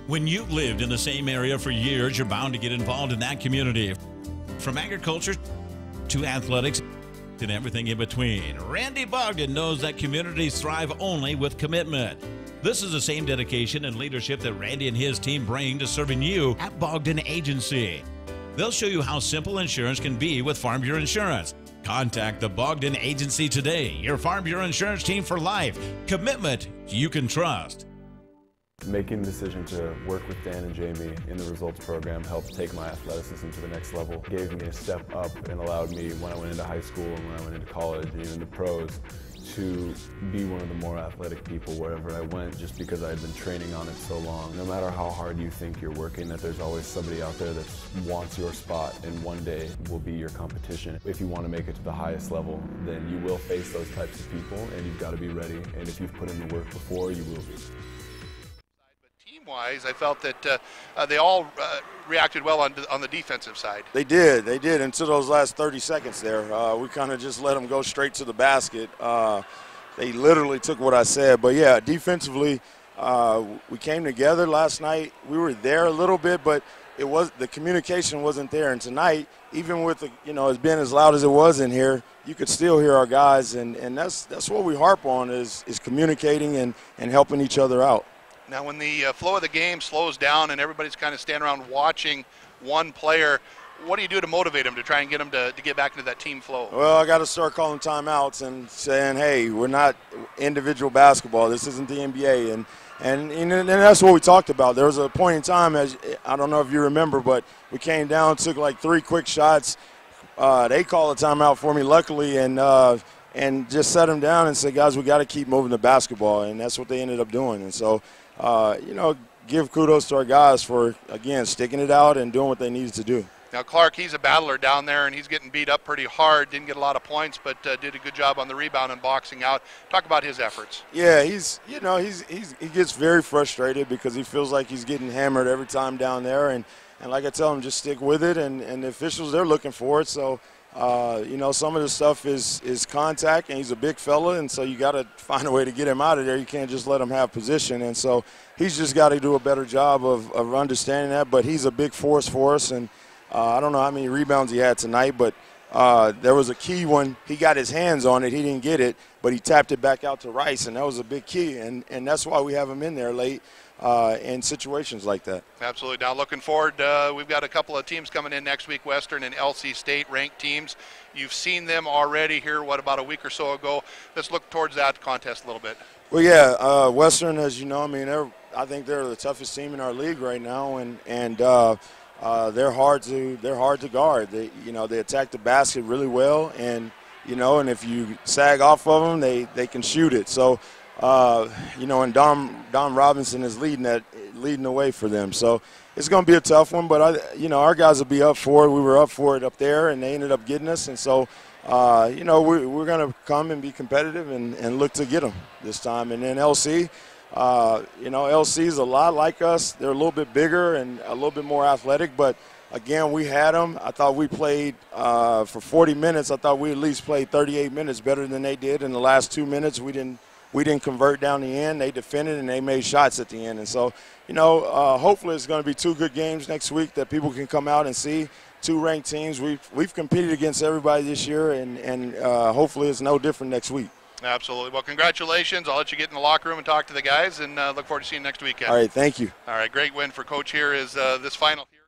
When you've lived in the same area for years, you're bound to get involved in that community. From agriculture to athletics and everything in between, Randy Bogdan knows that communities thrive only with commitment. This is the same dedication and leadership that Randy and his team bring to serving you at Bogdan Agency. They'll show you how simple insurance can be with Farm Bureau Insurance. Contact the Bogdan Agency today, your Farm Bureau Insurance team for life. Commitment you can trust. Making the decision to work with Dan and Jamie in the results program helped take my athleticism to the next level. Gave me a step up and allowed me, when I went into high school and when I went into college and even the pros, to be one of the more athletic people wherever I went, just because I had been training on it so long. No matter how hard you think you're working, that there's always somebody out there that wants your spot and one day will be your competition. If you want to make it to the highest level, then you will face those types of people, and you've got to be ready. And if you've put in the work before, you will be. Team-wise, I felt that they all reacted well on the defensive side. They did until those last 30 seconds there. We kind of just let them go straight to the basket. They literally took what I said. But, yeah, defensively, we came together last night. We were there a little bit, but the communication wasn't there. And tonight, even with it's been as loud as it was in here, you could still hear our guys, and that's what we harp on is communicating and helping each other out. Now, when the flow of the game slows down and everybody's kind of standing around watching one player, what do you do to motivate them to try and get them to get back into that team flow? Well, I got to start calling timeouts and saying, hey, we're not individual basketball. This isn't the NBA. And that's what we talked about. There was a point in time, as I don't know if you remember, but we came down, took like 3 quick shots. They called a timeout for me, luckily, and just set them down and said, guys, we got to keep moving the basketball. And that's what they ended up doing. And so, give kudos to our guys for, again, sticking it out and doing what they needed to do. Now, Clark, he's a battler down there, and he's getting beat up pretty hard. Didn't get a lot of points, but did a good job on the rebound and boxing out. Talk about his efforts. Yeah, he gets very frustrated because he feels like he's getting hammered every time down there. And like I tell him, just stick with it. And the officials, they're looking for it. So, some of the stuff is contact, and he's a big fella, and so you got to find a way to get him out of there. You can't just let him have position. And so he's just got to do a better job of understanding that. But he's a big force for us, and I don't know how many rebounds he had tonight, but there was a key one. He got his hands on it. He didn't get it, but he tapped it back out to Rice, and that was a big key. And that's why we have him in there late in situations like that. Absolutely. Now looking forward, we've got a couple of teams coming in next week, Western and LC State ranked teams. You've seen them already here, about a week or so ago. Let's look towards that contest a little bit. Well, yeah, Western, as you know, I think they're the toughest team in our league right now, and they're hard to guard. They attack the basket really well, and if you sag off of them, they can shoot it. So, and Dom Robinson is leading the way for them. So it's going to be a tough one, but our guys will be up for it. We were up for it up there, and they ended up getting us, and so we're going to come and be competitive and look to get them this time. And then LC. LC is a lot like us. They're a little bit bigger and a little bit more athletic, but again, we had them. I thought we played for 40 minutes. I thought we at least played 38 minutes better than they did. In the last 2 minutes, we didn't convert down the end. They defended and they made shots at the end. And so, hopefully it's going to be two good games next week that people can come out and see. Two ranked teams. We've competed against everybody this year, and hopefully it's no different next week. Absolutely. Well, congratulations. I'll let you get in the locker room and talk to the guys, and look forward to seeing you next weekend. All right, thank you. All right, great win for Coach here is this final here.